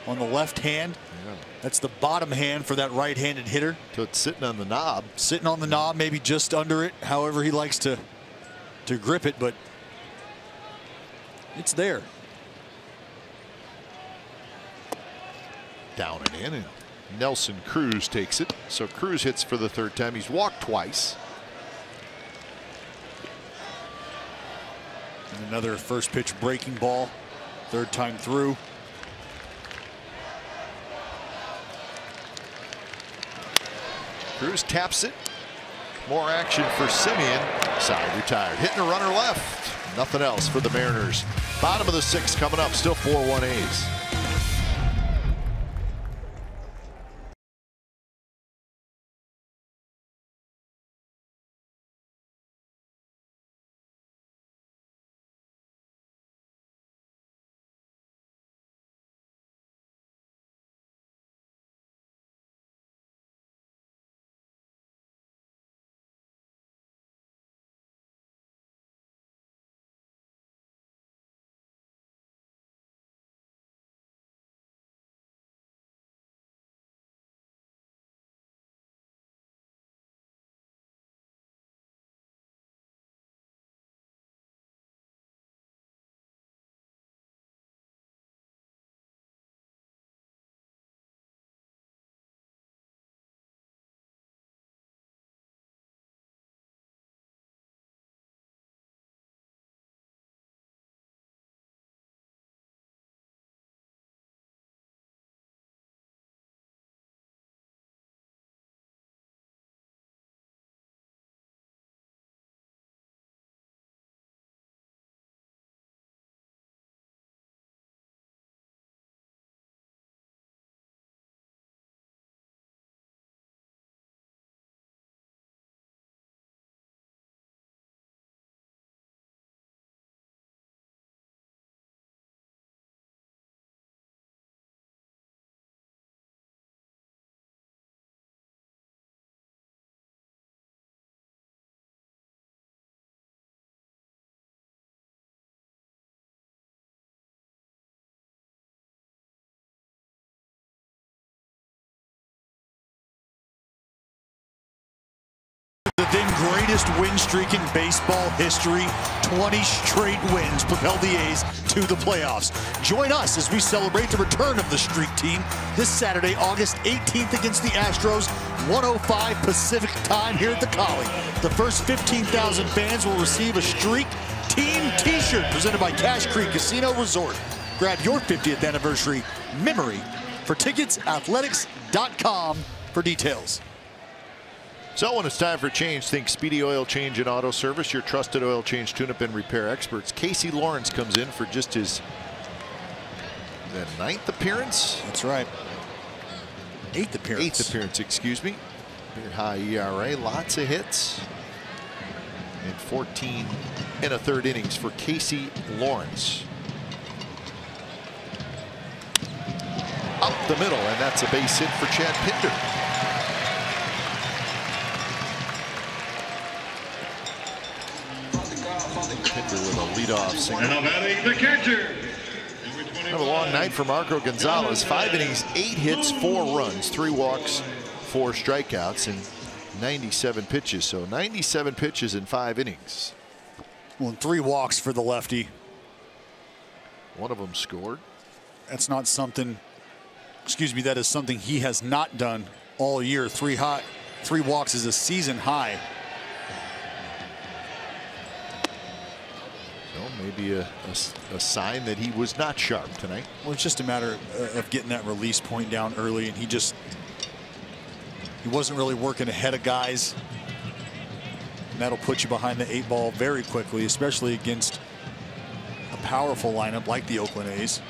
on the left hand. Yeah. That's the bottom hand for that right-handed hitter. So it's sitting on the knob. Sitting on the knob, maybe just under it, however he likes to grip it, but it's there. Down and in, and Nelson Cruz takes it. So Cruz hits for the 3rd time. He's walked twice. And another first pitch breaking ball Third time through. Cruz taps it. More action for Simeon. Side retired. Hitting a runner left. Nothing else for the Mariners. Bottom of the 6th coming up. Still 4-1 A's. The then greatest win streak in baseball history. 20 straight wins propelled the A's to the playoffs. Join us as we celebrate the return of the streak team this Saturday, August 18th against the Astros, 1:05 Pacific time here at the Collie. The first 15,000 fans will receive a streak team t-shirt presented by Cache Creek Casino Resort. Grab your 50th anniversary memory. For tickets, athletics.com for details. So when it's time for change, think Speedy Oil Change and Auto Service, your trusted oil change, tune-up, and repair experts. Casey Lawrence comes in for just his 9th appearance. That's right. 8th appearance. 8th appearance, excuse me. Very high ERA, lots of hits. And 14 and a third innings for Casey Lawrence. Up the middle, and that's a base hit for Chad Pinder. Pinder with a leadoff single. And I'm batting the catcher. Have a long night for Marco Gonzalez. 5 innings, 8 hits, 4 runs, 3 walks, 4 strikeouts, and 97 pitches. So 97 pitches in 5 innings. Well, 3 walks for the lefty. One of them scored. That's not something, excuse me, that is something he has not done all year. 3 walks is a season high. So maybe a sign that he was not sharp tonight. Well, it's just a matter of getting that release point down early, and he wasn't really working ahead of guys. And that'll put you behind the 8 ball very quickly, especially against a powerful lineup like the Oakland A's.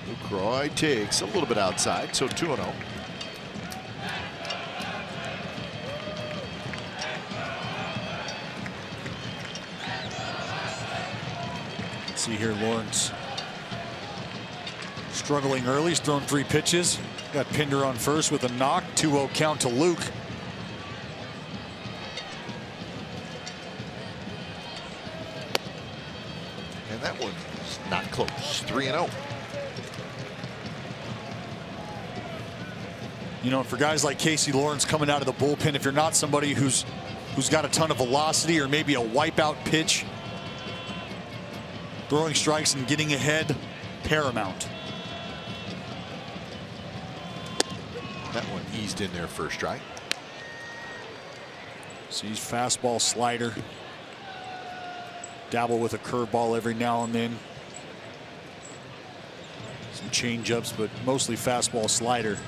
Lucroy takes a little bit outside, so 2-0. See here, Lawrence struggling early. He's thrown 3 pitches. Got Pinder on first with a knock. 2-0 count to Luke. And that one's not close. 3-0. You know, for guys like Casey Lawrence coming out of the bullpen, if you're not somebody who's got a ton of velocity or maybe a wipeout pitch, throwing strikes and getting ahead, paramount. That one eased in there for a strike. Sees fastball, slider. Dabble with a curveball every now and then. Some change-ups, but mostly fastball slider.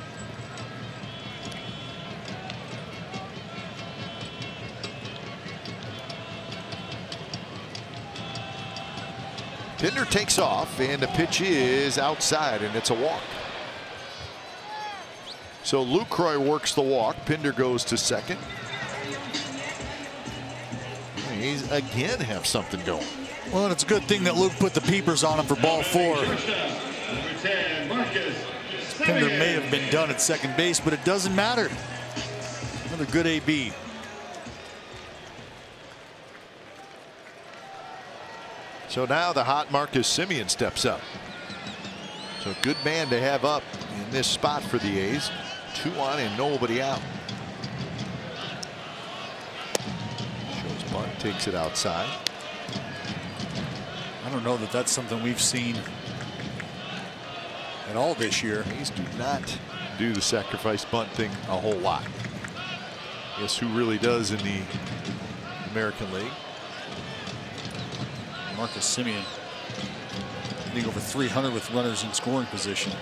Pinder takes off, and the pitch is outside, and it's a walk. So Lucroy works the walk. Pinder goes to second. He's again have something going. Well, it's a good thing that Luke put the peepers on him for ball 4. Pinder may have been done at second base, but it doesn't matter. Another good AB. So now the hot Marcus Semien steps up. So good man to have up in this spot for the A's. 2 on and nobody out. Shows bunt, takes it outside. I don't know that that's something we've seen at all this year. A's do not do the sacrifice bunt thing a whole lot. Guess who really does in the American League? Marcus Semien hitting over 300 with runners in scoring position.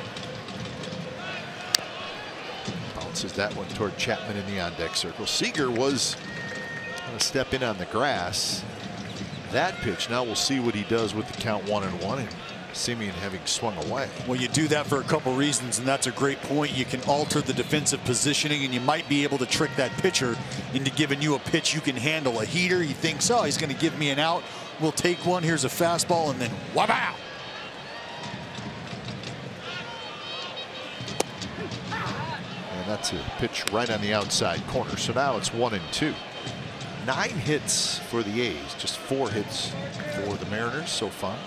Bounces that one toward Chapman in the on-deck circle. Seager was going to step in on the grass. That pitch. Now we'll see what he does with the count 1-1 and Semien having swung away. Well, you do that for a couple reasons, and that's a great point. You can alter the defensive positioning, and you might be able to trick that pitcher into giving you a pitch you can handle. A heater, he thinks, oh, he's going to give me an out. We'll take one. Here's a fastball, and then wow. And that's a pitch right on the outside corner. So now it's 1-2. 9 hits for the A's, just 4 hits for the Mariners so far.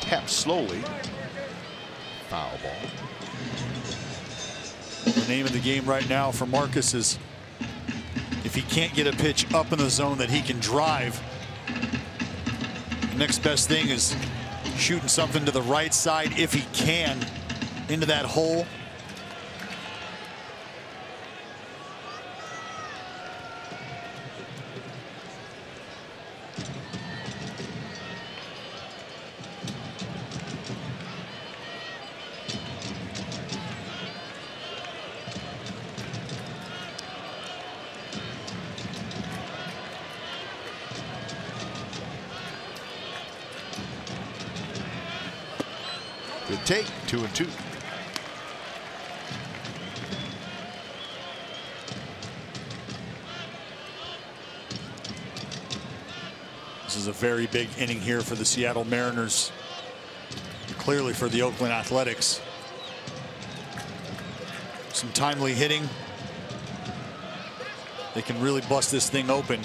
Tap slowly. Foul ball. The name of the game right now for Marcus is if he can't get a pitch up in the zone that he can drive, the next best thing is shooting something to the right side if he can into that hole. Good take, 2-2. This is a very big inning here for the Seattle Mariners. Clearly for the Oakland Athletics. Some timely hitting. They can really bust this thing open.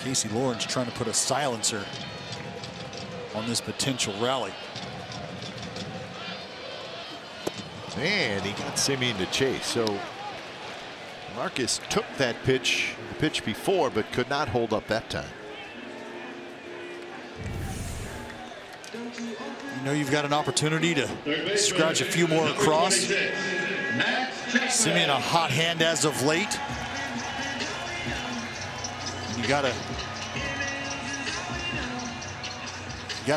Casey Lawrence trying to put a silencer on this potential rally. And he got Semien to chase. So Marcus took that pitch the pitch before, but could not hold up that time. You know you've got an opportunity to scratch a few more across. Semien a hot hand as of late. You gotta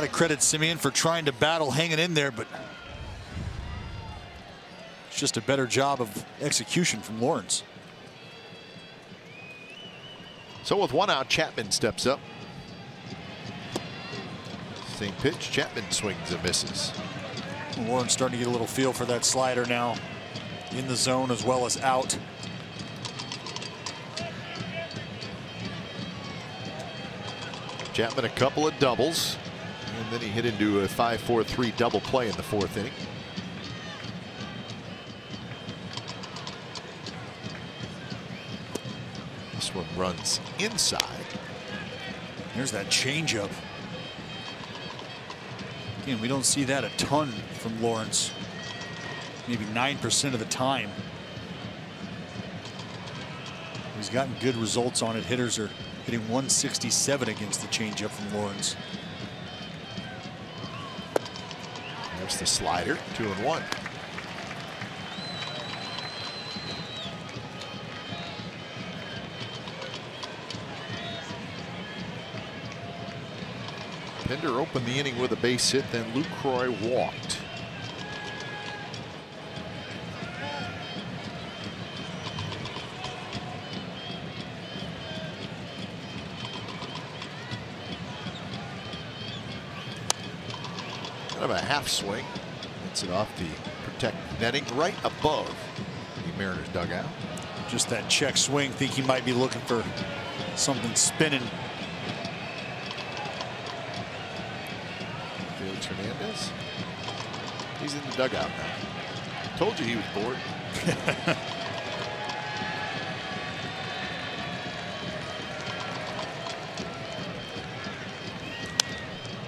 credit Semien for trying to battle hanging in there, but it's just a better job of execution from Lawrence. So with 1 out, Chapman steps up. Same pitch, Chapman swings and misses. Lawrence starting to get a little feel for that slider now, in the zone as well as out. Chapman a couple of doubles, and then he hit into a 5-4-3 double play in the 4th inning. This one runs inside. There's that changeup. Again, we don't see that a ton from Lawrence. Maybe 9% of the time. He's gotten good results on it. Hitters are Hitting 167 against the changeup from Lawrence. There's the slider, 2-1. Pinder opened the inning with a base hit, then Lucroy walked. Kind of a half swing. Hits it off the protect netting right above the Mariners dugout. Just that check swing. Think he might be looking for something spinning. Felix Hernandez. He's in the dugout now. Told you he was bored.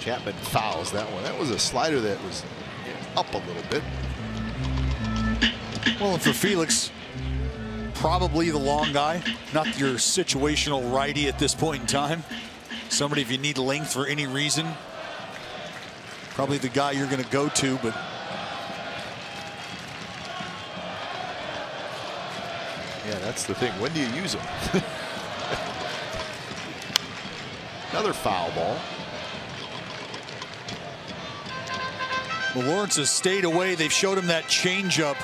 Chapman fouls that one. That was a slider that was up a little bit. Well, for Felix, probably the long guy, not your situational righty at this point in time. Somebody, if you need length for any reason, probably the guy you're going to go to, but yeah, that's the thing. When do you use them? Another foul ball. Well, Lawrence has stayed away. They've showed him that changeup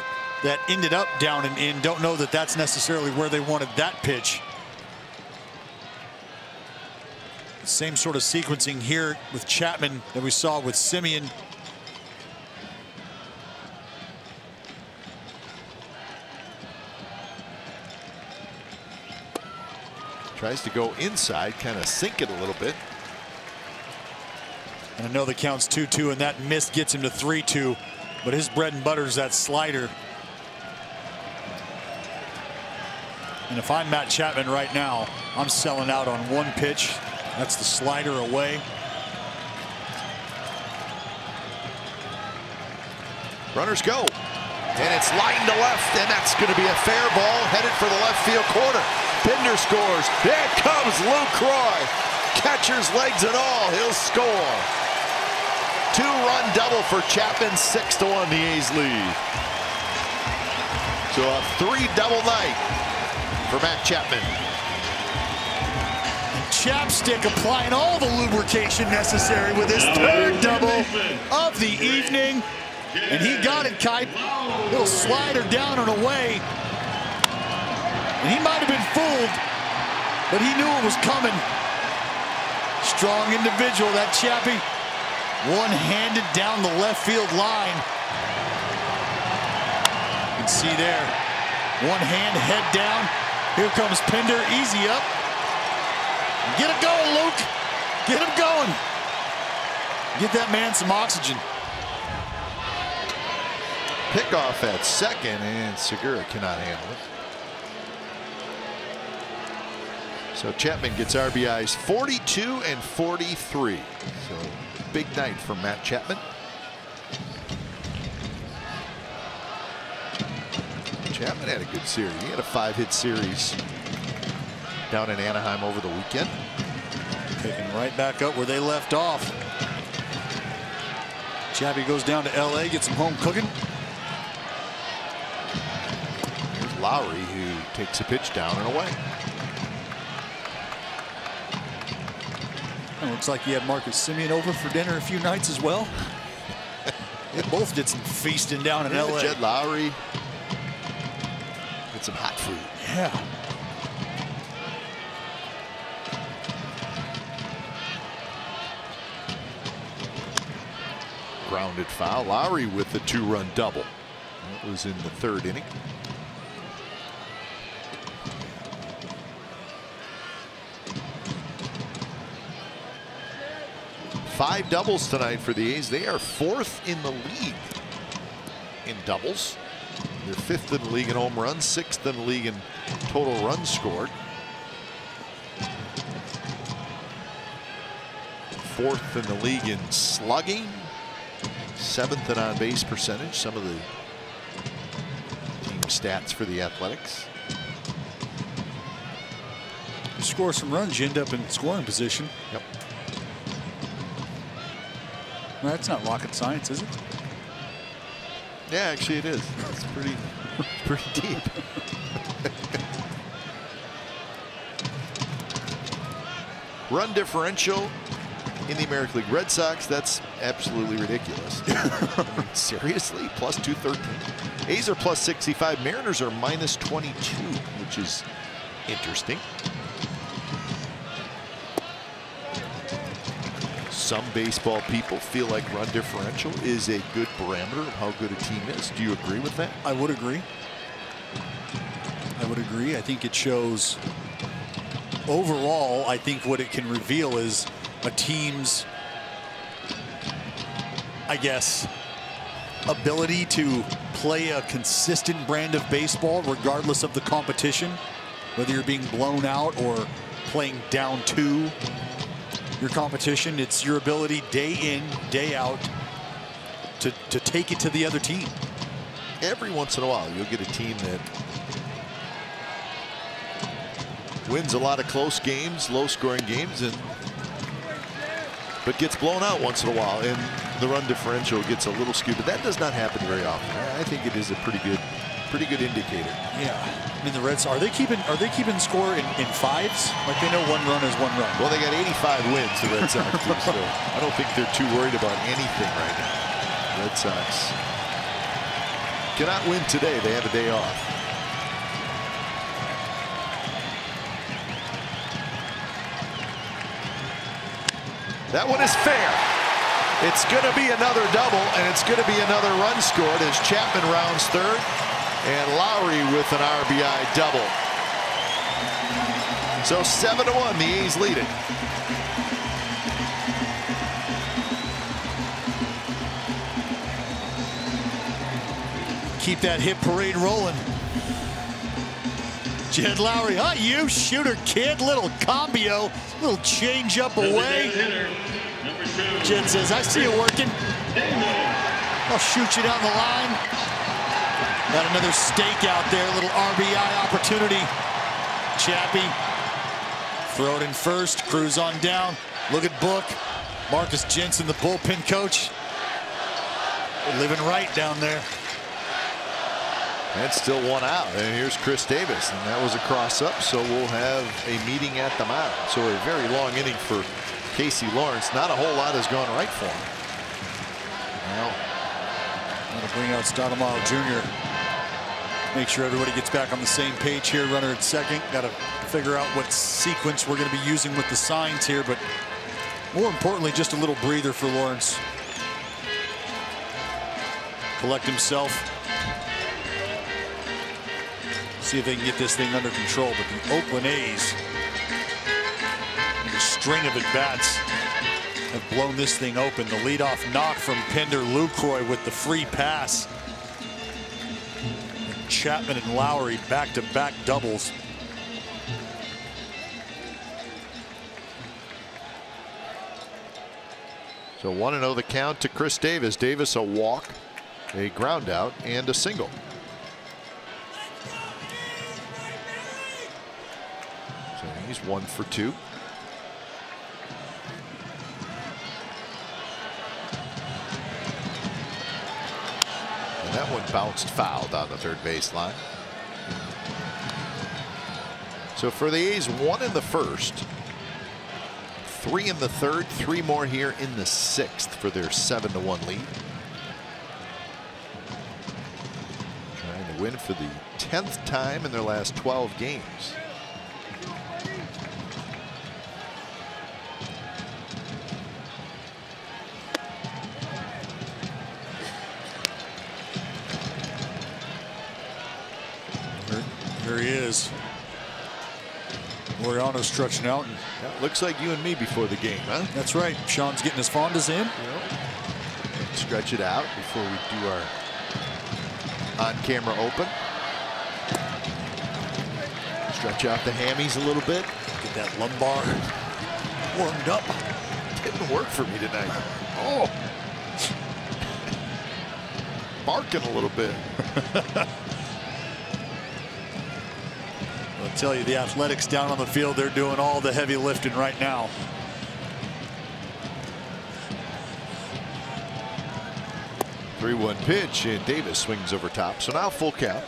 that ended up down and in. Don't know that that's necessarily where they wanted that pitch. Same sort of sequencing here with Chapman that we saw with Simeon. Tries to go inside, kind of sink it a little bit. And I know the count's 2-2, and that miss gets him to 3-2. But his bread and butter is that slider. And if I'm Matt Chapman right now, I'm selling out on one pitch. That's the slider away. Runners go. And it's lined to left, and that's going to be a fair ball headed for the left field corner. Pinder scores. Here comes Lucroy. Catcher's legs and all. He'll score. Two-run double for Chapman. 6-1 the A's lead. So a three-double night for Matt Chapman. Chapstick applying all the lubrication necessary with his third double of the evening. And he got it, Kite. Little slider down and away. And he might have been fooled, but he knew it was coming. Strong individual, that Chappie. One-handed down the left field line. You can see there. One hand, head down. Here comes Pinder, easy up. Get it going, Luke. Get him going. Get that man some oxygen. Pickoff at second, and Segura cannot handle it. So Chapman gets RBIs 42 and 43. So big night for Matt Chapman. Chapman had a good series. He had a 5-hit series down in Anaheim over the weekend. Picking right back up where they left off. Chappie goes down to LA, gets him home cooking. Here's Lowry, who takes a pitch down and away. It looks like he had Marcus Simeon over for dinner a few nights as well. They both did some feasting down in LA. Jed Lowry. Get some hot food. Yeah. Grounded foul. Lowry with the two-run double. That was in the third inning. Five doubles tonight for the A's. They are fourth in the league in doubles. They're fifth in the league in home runs, sixth in the league in total runs scored. Fourth in the league in slugging. Seventh in on-base percentage. Some of the team stats for the Athletics. Just score some runs, you end up in scoring position. Yep. Well, that's not rocket science, is it? Yeah, actually it is. It's pretty deep. Run differential in the American League Red Sox, that's absolutely ridiculous. I mean, seriously, plus 213. A's are plus 65. Mariners are minus 22, which is interesting. Some baseball people feel like run differential is a good parameter of how good a team is. Do you agree with that? I would agree. I would agree. I think it shows overall, I think what it can reveal is a team's, I guess, ability to play a consistent brand of baseball regardless of the competition, whether you're being blown out or playing down to your competition. It's your ability day in, day out to take it to the other team. Every once in a while you'll get a team that wins a lot of close games, low scoring games, but gets blown out once in a while, and the run differential gets a little skewed. But that does not happen very often. I think it is a pretty good indicator. Yeah, I mean the Reds, are they keeping score in fives? Like they know one run is one run. Well, they got 85 wins, the Red Sox do, so I don't think they're too worried about anything right now. Red Sox cannot win today. They have a day off. That one is fair. It's going to be another double, and it's going to be another run scored as Chapman rounds third, and Lowry with an RBI double. So 7-1, the A's lead it. Keep that hit parade rolling. Jed Lowry, huh? You shooter kid, little combio, little change up away. Jed says, I see you working. I'll shoot you down the line. Got another stake out there, little RBI opportunity. Chappie, throw it in first, cruise on down. Look at Book. Marcus Jensen, the bullpen coach. They're living right down there. And still one out, and here's Chris Davis, and that was a cross-up, so we'll have a meeting at the mound. So a very long inning for Casey Lawrence. Not a whole lot has gone right for him. Well, I'm going to bring out Stoudemire Jr. Make sure everybody gets back on the same page here. Runner at second. Got to figure out what sequence we're going to be using with the signs here, but more importantly, just a little breather for Lawrence. Collect himself. See if they can get this thing under control. But the Oakland A's, the string of at-bats, have blown this thing open. The leadoff knock from Pender Lucroy with the free pass. And Chapman and Lowry back-to-back doubles. So 1-0 the count to Chris Davis. Davis a walk, a ground out, and a single. So he's 1 for 2. And that one bounced foul down the third baseline. So for the A's, 1 in the first, 3 in the third, 3 more here in the sixth for their 7-1 lead. Trying to win for the 10th time in their last 12 games. There he is. Laureano stretching out. And yeah, looks like you and me before the game, huh? That's right. Sean's getting his Fondas in. Yep. Stretch it out before we do our on-camera open. Stretch out the hammies a little bit. Get that lumbar warmed up. Didn't work for me tonight. Oh. Barking a little bit. tell you, the Athletics down on the field, they're doing all the heavy lifting right now. Three-one pitch, and Davis swings over top. So now full count.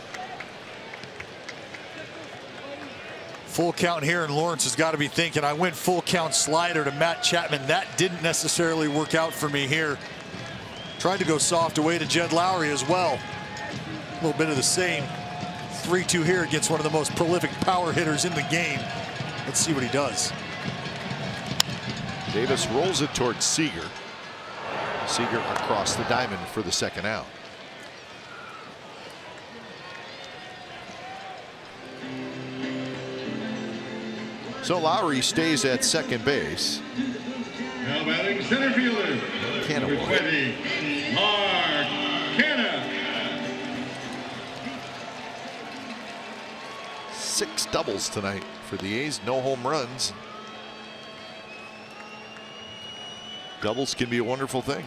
Full count here, and Lawrence has got to be thinking, I went full count slider to Matt Chapman. That didn't necessarily work out for me here. Tried to go soft away to Jed Lowry as well. A little bit of the same. 3-2 here against one of the most prolific power hitters in the game. Let's see what he does. Davis rolls it towards Seager. Seager across the diamond for the second out. So Lowry stays at second base. Now batting center fielder. Number 20, Mark Canha. 6 doubles tonight for the A's. No home runs. Doubles can be a wonderful thing.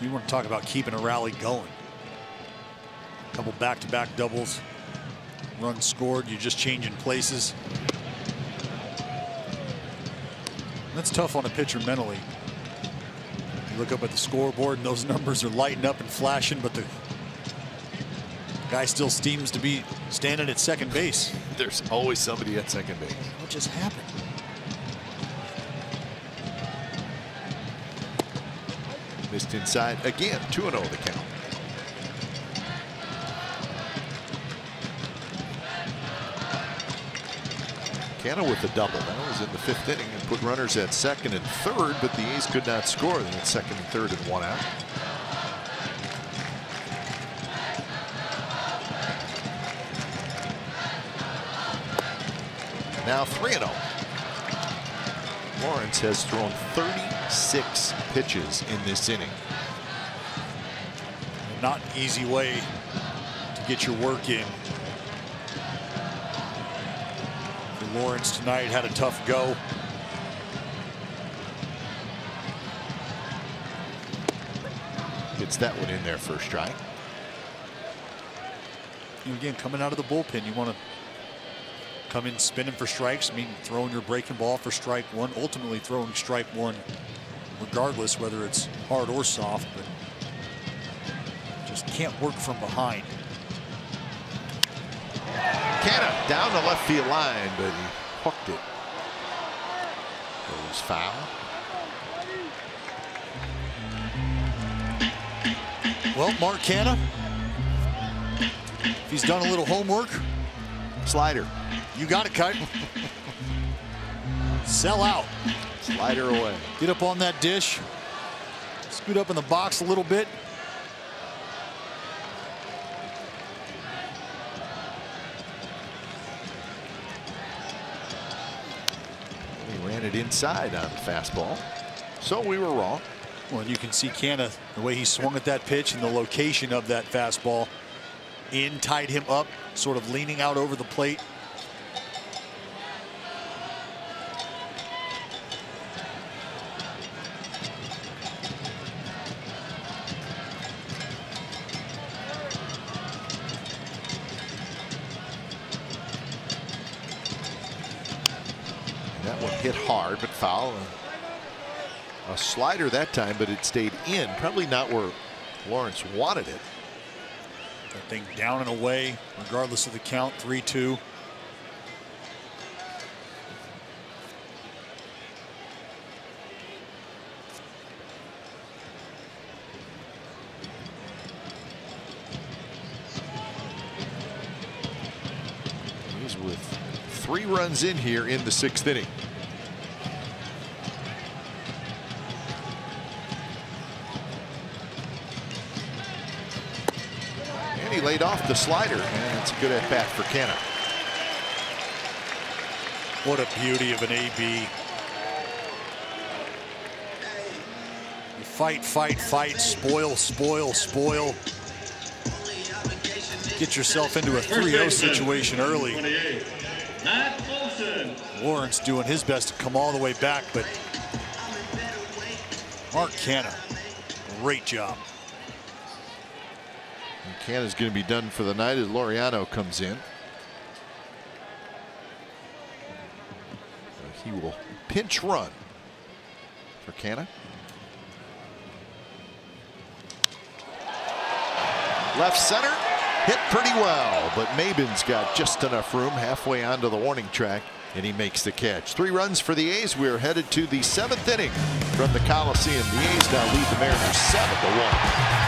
You want to talk about keeping a rally going. A couple back-to-back doubles. Runs scored. You're just changing places. That's tough on a pitcher mentally. You look up at the scoreboard and those numbers are lighting up and flashing, but the guy still seems to be standing at second base. There's always somebody at second base. What just happened? Missed inside again. 2-0 the count. Canha with a double. That was in the 5th inning and put runners at second and third, but the A's could not score. Then it's second and third and 1 out. Now 3-0. Lawrence has thrown 36 pitches in this inning. Not an easy way to get your work in. Lawrence tonight had a tough go. Gets that one in there for a strike. Again, coming out of the bullpen, you want to come in spinning for strikes. I mean, throwing your breaking ball for strike one, ultimately throwing strike one, regardless whether it's hard or soft, but just can't work from behind. Canha down the left field line, but he hooked it. Goes foul. Well, Mark Canha, if he's done a little homework. Slider. You got it, Kite. Sell out. Slider away. Get up on that dish. Scoot up in the box a little bit. Ran it inside on the fastball. So we were wrong. Well, and you can see Canha, the way he swung at that pitch and the location of that fastball in, tied him up, sort of leaning out over the plate. That one hit hard, but foul. A slider that time, but it stayed in. Probably not where Lawrence wanted it. That thing down and away, regardless of the count, 3-2. He's with 3 runs in here in the 6th inning. And he laid off the slider, and it's a good at bat for Canha. What a beauty of an AB. You fight, fight, fight, spoil, spoil, spoil. Get yourself into a 3-0 situation early. Lawrence doing his best to come all the way back, but Mark Canha, great job. And Canha's going to be done for the night as Laureano comes in. 2-2 pinch run for Canna. Left center, hit pretty well, but Mabin's got just enough room halfway onto the warning track, and he makes the catch. 3 runs for the A's. We're headed to the 7th inning from the Coliseum. The A's now lead the Mariners 7-1.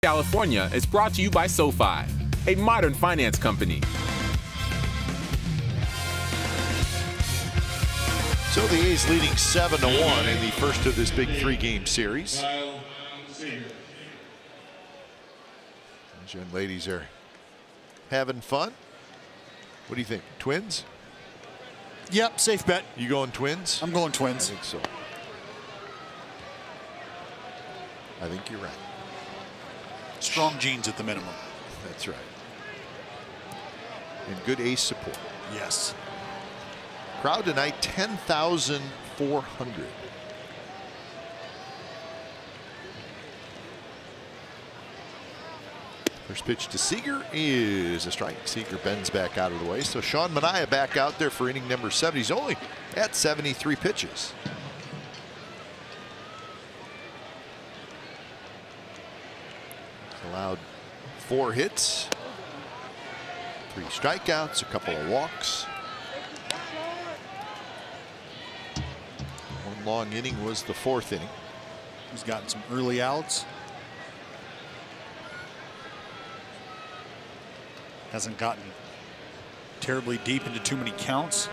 California is brought to you by SoFi, a modern finance company. So the A's leading 7-1 in the first of this big 3-game series. These young ladies are having fun. What do you think? Twins? Yep, safe bet. You going Twins? I'm going Twins. I think so. I think you're right. Strong genes at the minimum. That's right. And good Ace support. Yes. Crowd tonight, 10,400. First pitch to Seager is a strike. Seager bends back out of the way. So Sean Manaea back out there for inning number 7. He's only at 73 pitches. Allowed 4 hits, 3 strikeouts, a couple of walks. One long inning was the 4th inning. He's gotten some early outs. Hasn't gotten terribly deep into too many counts.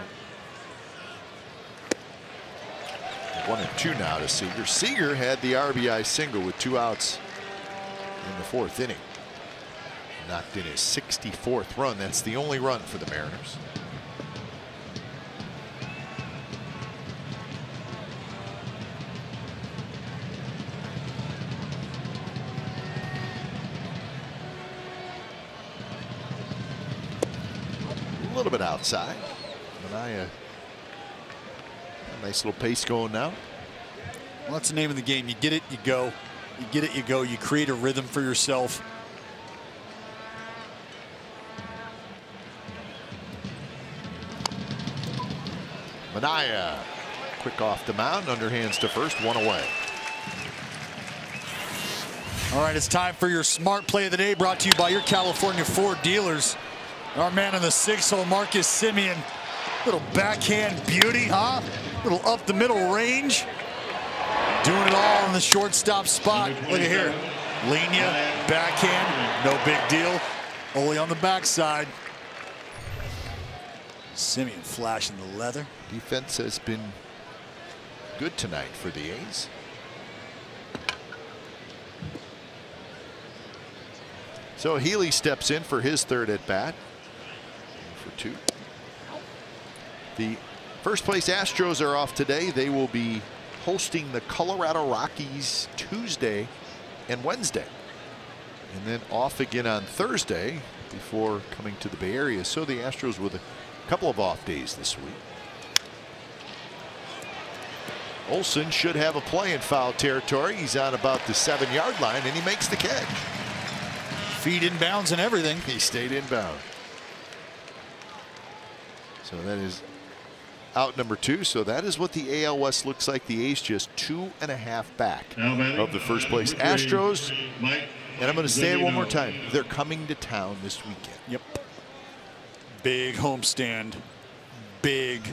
1-2 now to Seager. Seager had the RBI single with 2 outs in the 4th inning. Knocked in his 64th run. That's the only run for the Mariners. A little bit outside. Manaea, a nice little pace going now. Well, that's the name of the game. You get it, you go. You get it, you go. You create a rhythm for yourself. Manaea, quick off the mound, underhands to first, 1 away. All right, it's time for your smart play of the day, brought to you by your California Ford dealers. Our man in the 6-hole, Marcus Semien. Little backhand beauty, huh? Little up the middle range. Doing it all in the shortstop spot. Look at here. Linea, backhand, no big deal. Only on the backside. Semien flashing the leather. Defense has been good tonight for the A's. So Healy steps in for his 3rd at bat. For 2. The first place Astros are off today. They will be hosting the Colorado Rockies Tuesday and Wednesday, and then off again on Thursday before coming to the Bay Area. So the Astros with a couple of off days this week. Olsen should have a play in foul territory. He's on about the 7-yard line, and he makes the catch. Feet in bounds and everything. He stayed in bounds. So that is out number 2. So that is what the AL West looks like. The A's just 2.5 back of the first place Astros. And I'm going to say it one more time. They're coming to town this weekend. Yep. Big homestand. Big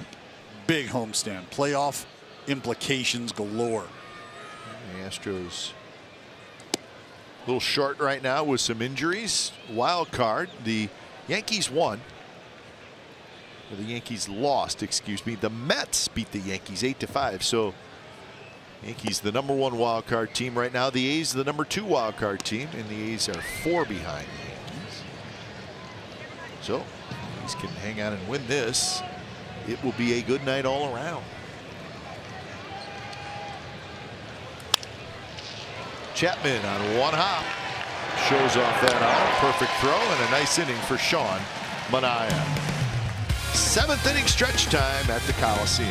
homestand. Playoff implications galore. The Astros a little short right now with some injuries. Wild card. The Yankees won. Or the Yankees lost, excuse me. The Mets beat the Yankees 8-5. So Yankees the #1 wild card team right now. The A's the #2 wild card team, and the A's are 4 behind the Yankees. So A's can hang on and win this. It will be a good night all around. Chapman on one hop shows off that arm. Perfect throw and a nice inning for Sean Manaea. 7th inning stretch time at the Coliseum.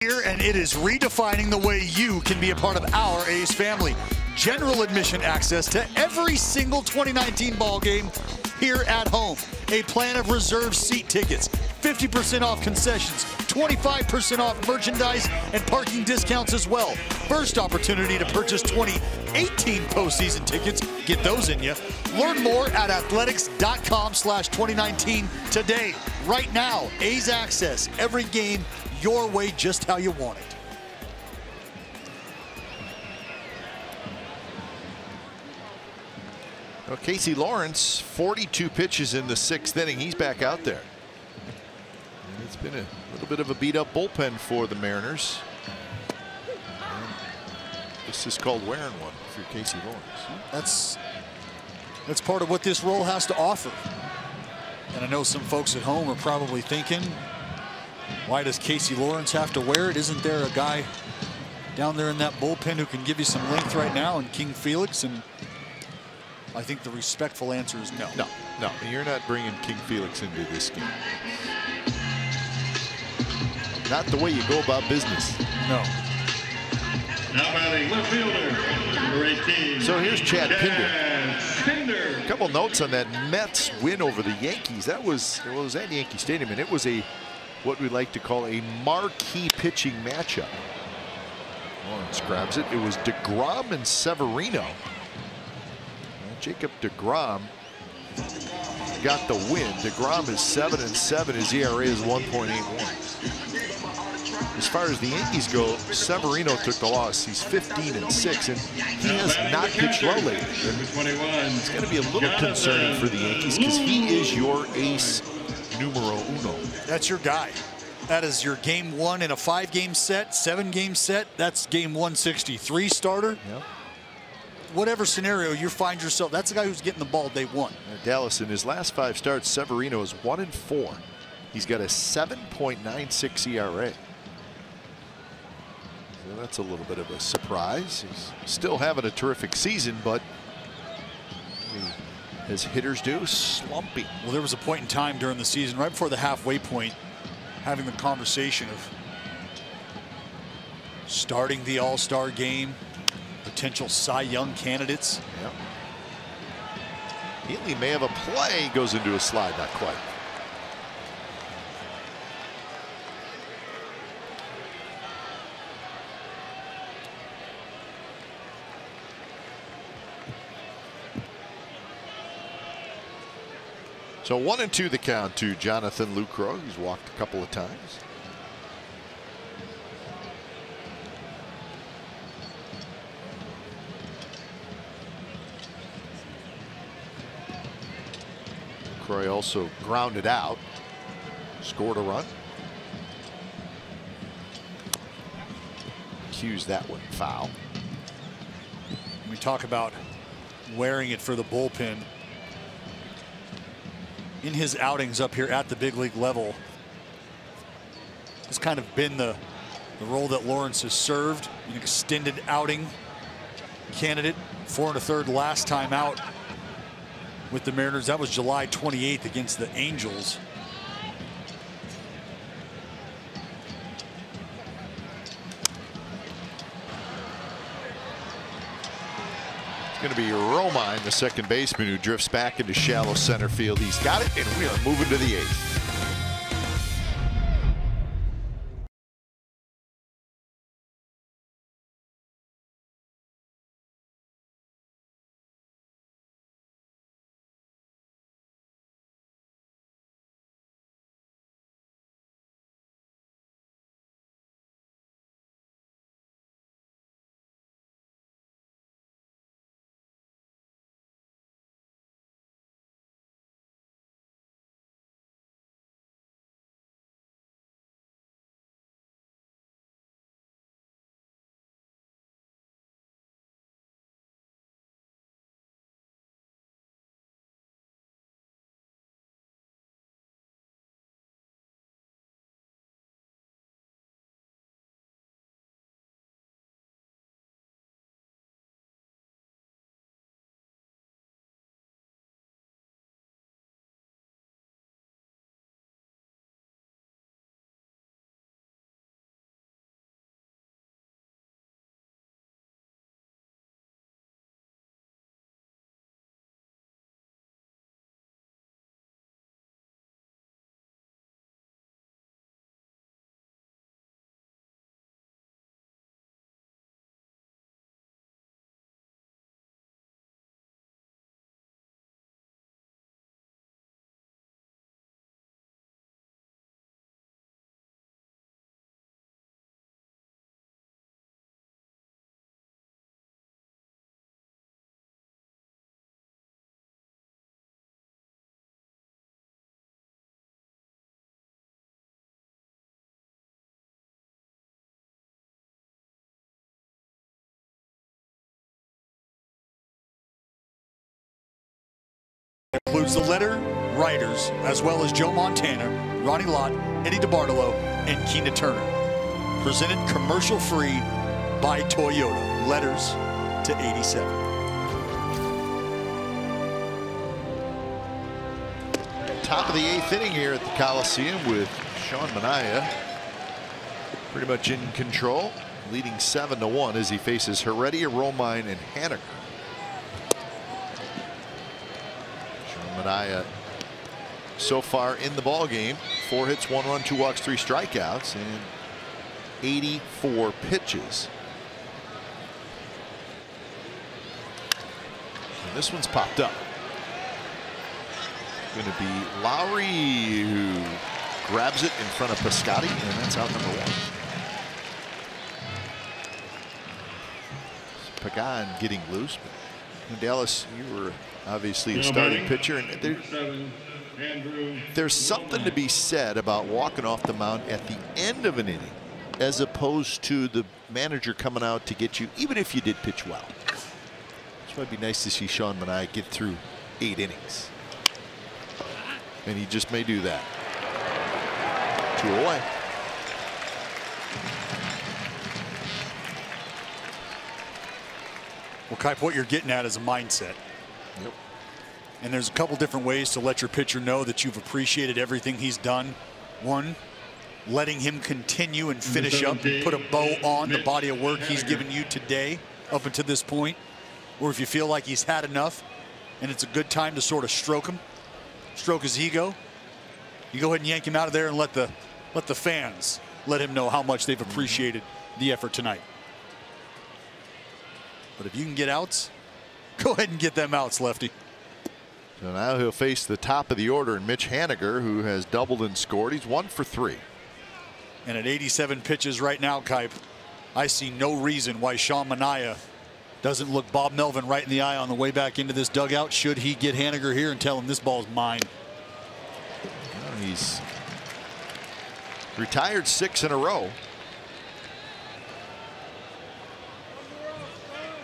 Here, and it is redefining the way you can be a part of our A's family. General admission access to every single 2019 ball game here at home. A plan of reserved seat tickets, 50% off concessions, 25% off merchandise, and parking discounts as well. First opportunity to purchase 2018 postseason tickets. Get those in you. Learn more at athletics.com/2019 today. Right now, A's access, every game your way, just how you want it. Well, Casey Lawrence, 42 pitches in the 6th inning. He's back out there. And it's been a little bit of a beat-up bullpen for the Mariners. And this is called wearing one if you're Casey Lawrence. That's part of what this role has to offer. And I know some folks at home are probably thinking, why does Casey Lawrence have to wear it? Isn't there a guy down there in that bullpen who can give you some length right now, and King Felix? And I think the respectful answer is no. No, you're not bringing King Felix into this game. Not the way you go about business. No. Now batting left fielder, number 18. So here's Chad Pinder. Pinder. A couple notes on that Mets win over the Yankees. It was at Yankee Stadium, and it was what we like to call a marquee pitching matchup. Lawrence grabs it. It was DeGrom and Severino. Jacob DeGrom got the win. DeGrom is 7-7. His ERA is 1.81. As far as the Yankees go, Severino took the loss. He's 15-6, and he has not pitched well lately. It's going to be a little concerning for the Yankees because he is your ace numero uno. That's your guy. That is your game one in a 5-game set, 7-game set. That's game 163 starter. Yep. Whatever scenario you find yourself, that's the guy who's getting the ball day one. Dallas, in his last 5 starts, Severino is 1-4. He's got a 7.96 ERA. So that's a little bit of a surprise. He's still having a terrific season, but as hitters do, slumpy. Well, there was a point in time during the season, right before the halfway point, having the conversation of starting the All-Star game, potential Cy Young candidates. Yep. Healy may have a play, goes into a slide, not quite. So 1-2 the count to Jonathan Lucroy, who's walked a couple of times. Lucroy also grounded out, scored a run. Cues that one foul. We talk about wearing it for the bullpen. In his outings up here at the big league level, it's kind of been the role that Lawrence has served, an extended outing candidate. 4 1/3 last time out with the Mariners. That was July 28th against the Angels. Going to be Romine, the second baseman, who drifts back into shallow center field. He's got it, and we are moving to the 8th. Includes the letter writers, as well as Joe Montana, Ronnie Lott, Eddie DeBartolo, and Keena Turner. Presented commercial-free by Toyota. Letters to 87. Top of the 8th inning here at the Coliseum with Sean Manaea pretty much in control, leading 7-1 as he faces Heredia, Romine, and Haniger. Manaea so far in the ball game, 4 hits, 1 run, 2 walks, 3 strikeouts, and 84 pitches. And this one's popped up. Going to be Lowry, who grabs it in front of Piscotti, and that's out number 1. Pagan getting loose. But Dallas, you were obviously a starting pitcher, and Andrew. There's something to be said about walking off the mound at the end of an inning as opposed to the manager coming out to get you, even if you did pitch well. It might be nice to see Sean Manaea get through 8 innings. And he just may do that. 2 away. Well, Kipe, what you're getting at is a mindset. Yep. And there's a couple different ways to let your pitcher know that you've appreciated everything he's done. One, letting him continue and finish up and put a bow on the body of work he's given you today up until this point. Or if you feel like he's had enough and it's a good time to sort of stroke him, stroke his ego, you go ahead and yank him out of there and let the fans let him know how much they've appreciated the effort tonight. But if you can get outs, go ahead and get them outs, lefty. So now he'll face the top of the order and Mitch Haniger, who has doubled and scored. He's 1 for 3. And at 87 pitches right now, Kipe, I see no reason why Sean Manaea doesn't look Bob Melvin right in the eye on the way back into this dugout should he get Haniger here and tell him this ball's mine. Well, he's retired 6 in a row.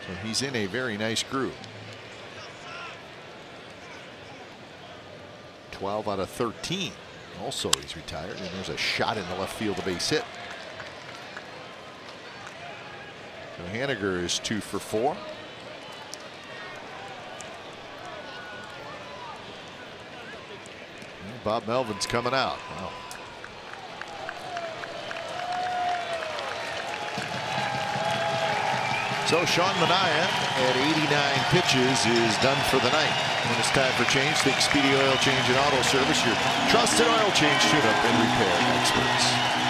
So he's in a very nice groove. 12 out of 13. Also he's retired, and there's a shot in the left field, a base hit. So Haniger is 2 for 4. And Bob Melvin's coming out. Wow. So Sean Manaea at 89 pitches is done for the night. When it's time for change, think Speedy Oil Change and Auto Service, your trusted oil change, tune-up, and repair experts.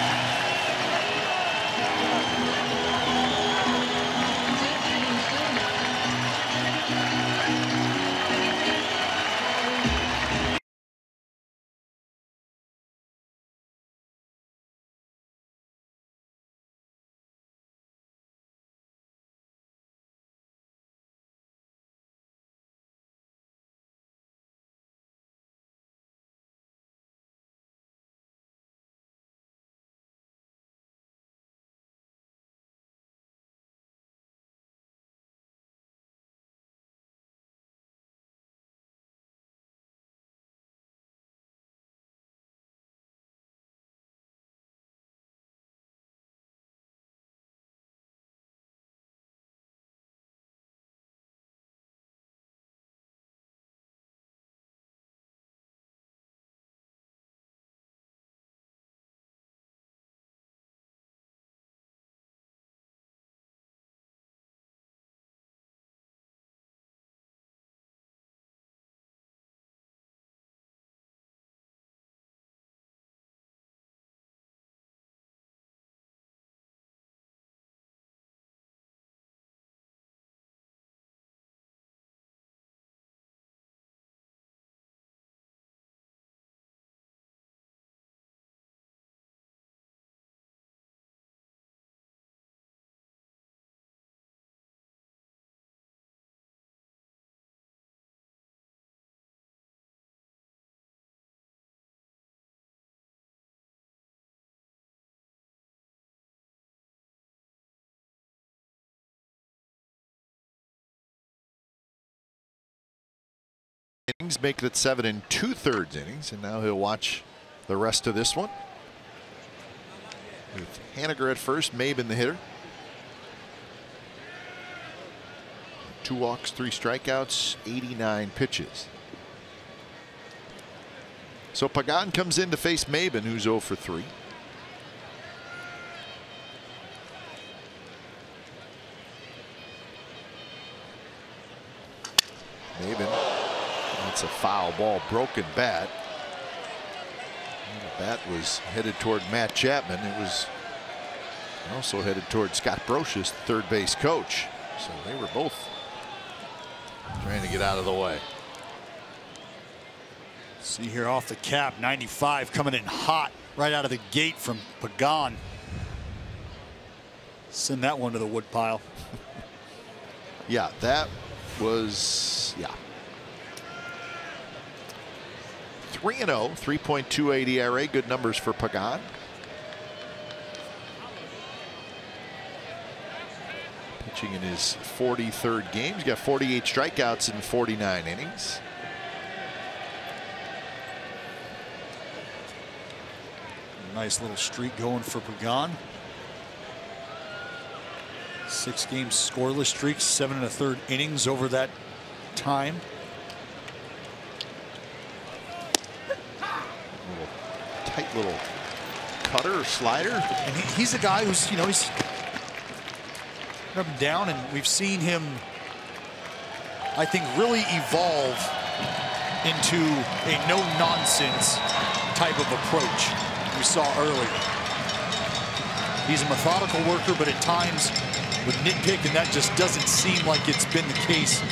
Innings, make it 7 2/3 innings, and now he'll watch the rest of this one with Haniger at first, Maben the hitter. 2 walks, 3 strikeouts, 89 pitches. So Pagan comes in to face Maben, who's 0 for 3. Maben, that's a foul ball, broken bat. The bat was headed toward Matt Chapman. It was also headed toward Scott Brocious, the third base coach. So they were both trying to get out of the way. See here off the cap, 95 coming in hot right out of the gate from Pagan. Send that one to the wood pile. Yeah, that was, yeah. 3-0, 3.28 ERA. Good numbers for Pagan. Pitching in his 43rd game. He's got 48 strikeouts in 49 innings. Nice little streak going for Pagan. 6 game scoreless streak, 7 1/3 innings over that time. Tight little cutter or slider. And he's a guy who's, you know, he's up and down, and we've seen him, I think, really evolve into a no-nonsense type of approach we saw earlier. He's a methodical worker, but at times with nitpick, and that just doesn't seem like it's been the case.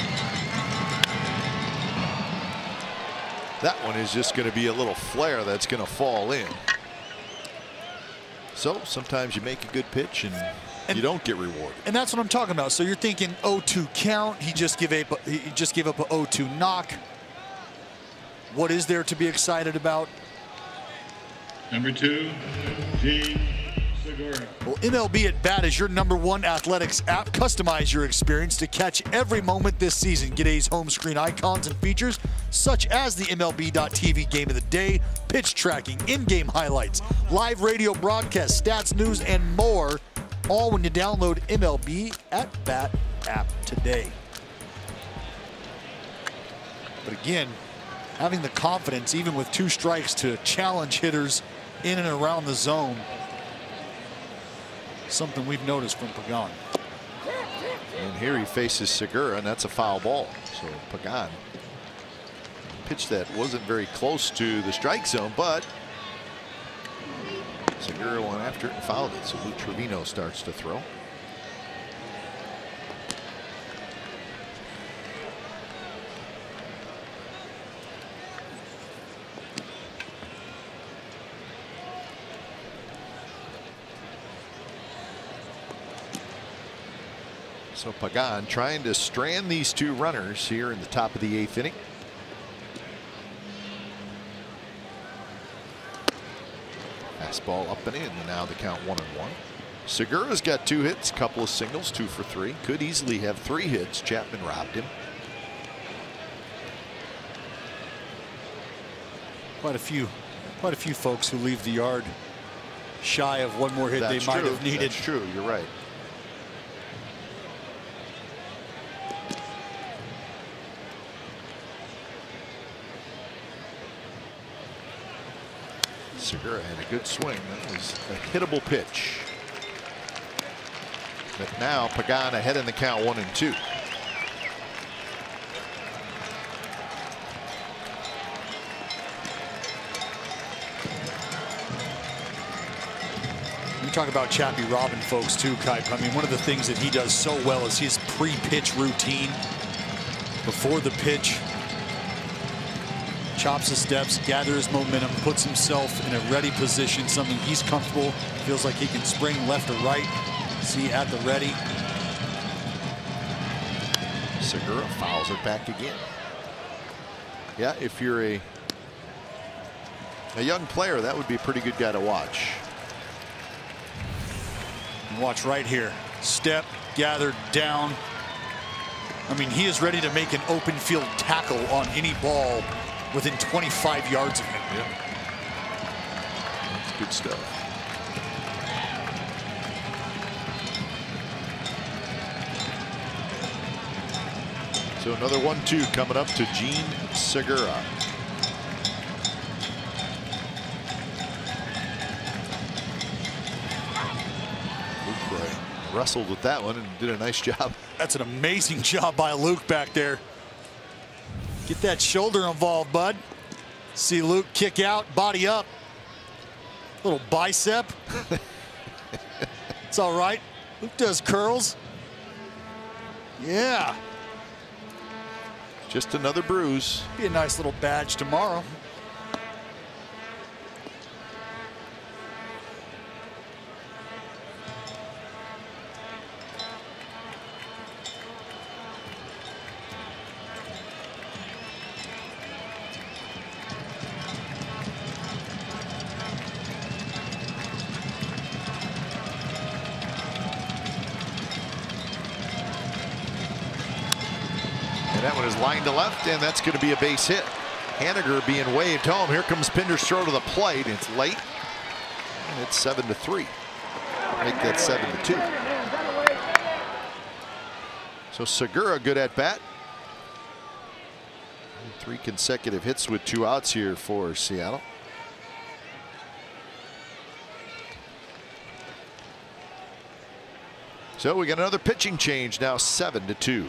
That one is just going to be a little flare that's going to fall in. So sometimes you make a good pitch and you don't get rewarded. And that's what I'm talking about. So you're thinking 0-2 count. He just gave up a 0-2 knock. What is there to be excited about? Number 2, Gene Segura. Well, MLB at Bat is your #1 athletics app. Customize your experience to catch every moment this season. Get A's home screen icons and features such as the MLB.TV Game of the Day, pitch tracking, in-game highlights, live radio broadcasts, stats, news, and more. All when you download MLB at Bat app today. But again, having the confidence, even with 2 strikes, to challenge hitters in and around the zone, something we've noticed from Pagan. And here he faces Segura, and that's a foul ball. So Pagan, pitch that wasn't very close to the strike zone, but Segura went after it and fouled it. So Luke Trevino starts to throw. So Pagan trying to strand these 2 runners here in the top of the 8th inning. Fastball up and in, and now the count 1-1. Segura's got 2 hits, couple of singles, 2 for 3. Could easily have 3 hits. Chapman robbed him. Quite a few folks who leave the yard shy of one more hit they might have needed. That's true. You're right. Segura had a good swing. That was a hittable pitch. But now Pagan ahead in the count 1-2. You talk about Chappie robbing folks too, Kuip. I mean, one of the things that he does so well is his pre-pitch routine. Before the pitch, chops his steps, gathers momentum, puts himself in a ready position, something he's comfortable, feels like he can spring left or right, see at the ready. Segura fouls it back again. Yeah, if you're a young player, that would be a pretty good guy to watch. Watch right here. Step, gathered, down. I mean, he is ready to make an open field tackle on any ball within 25 yards of him. Yeah. That's good stuff. So another 1-2 coming up to Gene Segura. Luke wrestled with that one and did a nice job. That's an amazing job by Luke back there. Get that shoulder involved, bud. See Luke kick out, body up. Little bicep. It's all right. Luke does curls. Yeah. Just another bruise. Be a nice little badge tomorrow. And that one is lined to left, and that's going to be a base hit. Haniger being waved home. Here comes Pinder's throw to the plate. It's late, and it's 7-3. Make that 7-2. So Segura good at bat. 3 consecutive hits with 2 outs here for Seattle. So we got another pitching change now, 7-2.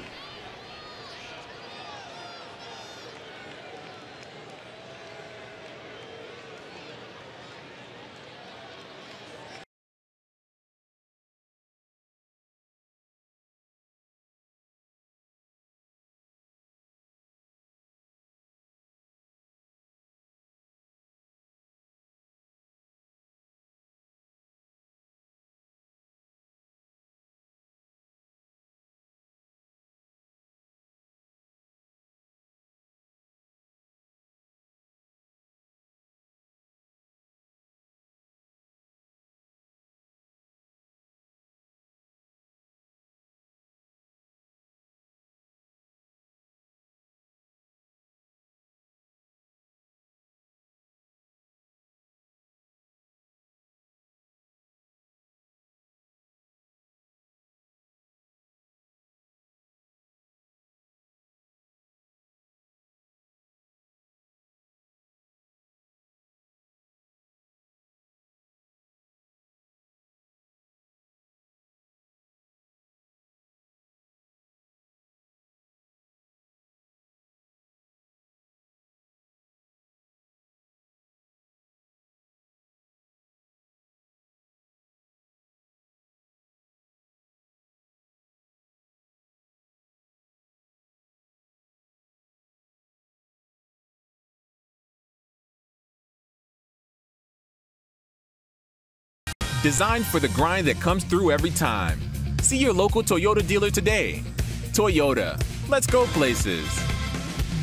Designed for the grind that comes through every time. See your local Toyota dealer today. Toyota, let's go places.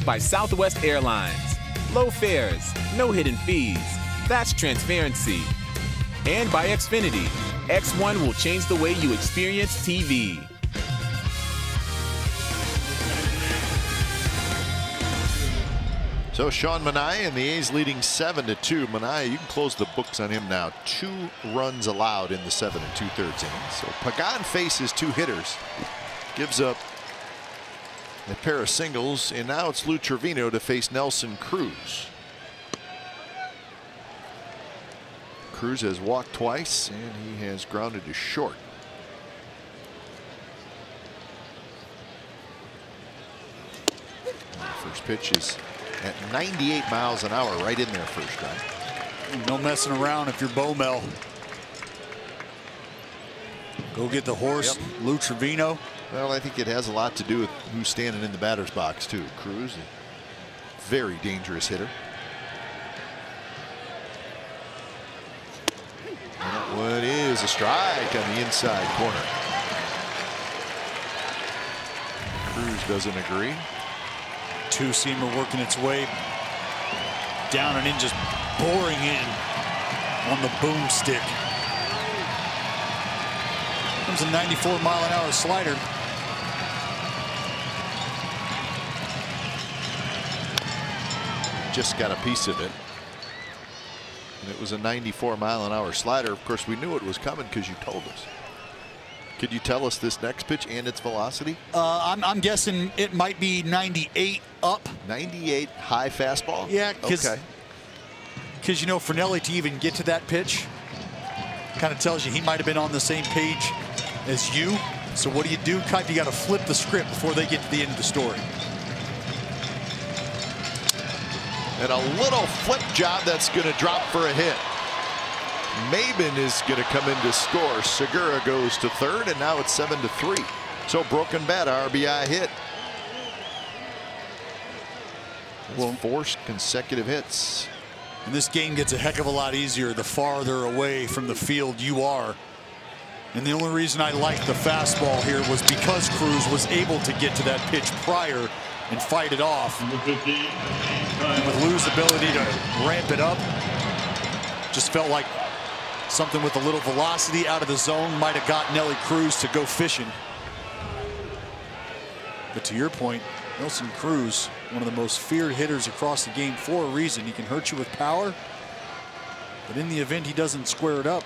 By Southwest Airlines. Low fares, no hidden fees. That's transparency. And by Xfinity. X1 will change the way you experience TV. So Sean Manaea and the A's leading 7-2. Manaea, you can close the books on him now. 2 runs allowed in the 7 2/3 innings. So Pagan faces 2 hitters, gives up a pair of singles, and now it's Lou Trevino to face Nelson Cruz. Cruz has walked twice, and he has grounded to short. First pitch is at 98 miles an hour, right in there first drive. No messing around if you're Bomel. Go get the horse. Yep. Lou Trevino. Well, I think it has a lot to do with who's standing in the batter's box too. Cruz, a very dangerous hitter. And that one is a strike on the inside corner. Cruz doesn't agree. 2-seamer working its way down and in, just boring in on the boomstick. Comes a 94-mile-an-hour slider. Just got a piece of it. And it was a 94-mile-an-hour slider. Of course, we knew it was coming because you told us. Could you tell us this next pitch and its velocity? I'm guessing it might be 98 up. 98 high fastball? Yeah, because you know, Fornelli, to even get to that pitch kind of tells you he might have been on the same page as you. So what do? You got to flip the script before they get to the end of the story. And a little flip job that's going to drop for a hit. Maben is going to come in to score. Segura goes to third, and now it's 7-3. So broken bat, RBI hit. Well, 4 consecutive hits. And this game gets a heck of a lot easier the farther away from the field you are. And the only reason I liked the fastball here was because Cruz was able to get to that pitch prior and fight it off. And with Lou's ability to ramp it up, just felt like something with a little velocity out of the zone might have got Nelly Cruz to go fishing. But to your point, Nelson Cruz, one of the most feared hitters across the game for a reason. He can hurt you with power, but in the event he doesn't square it up,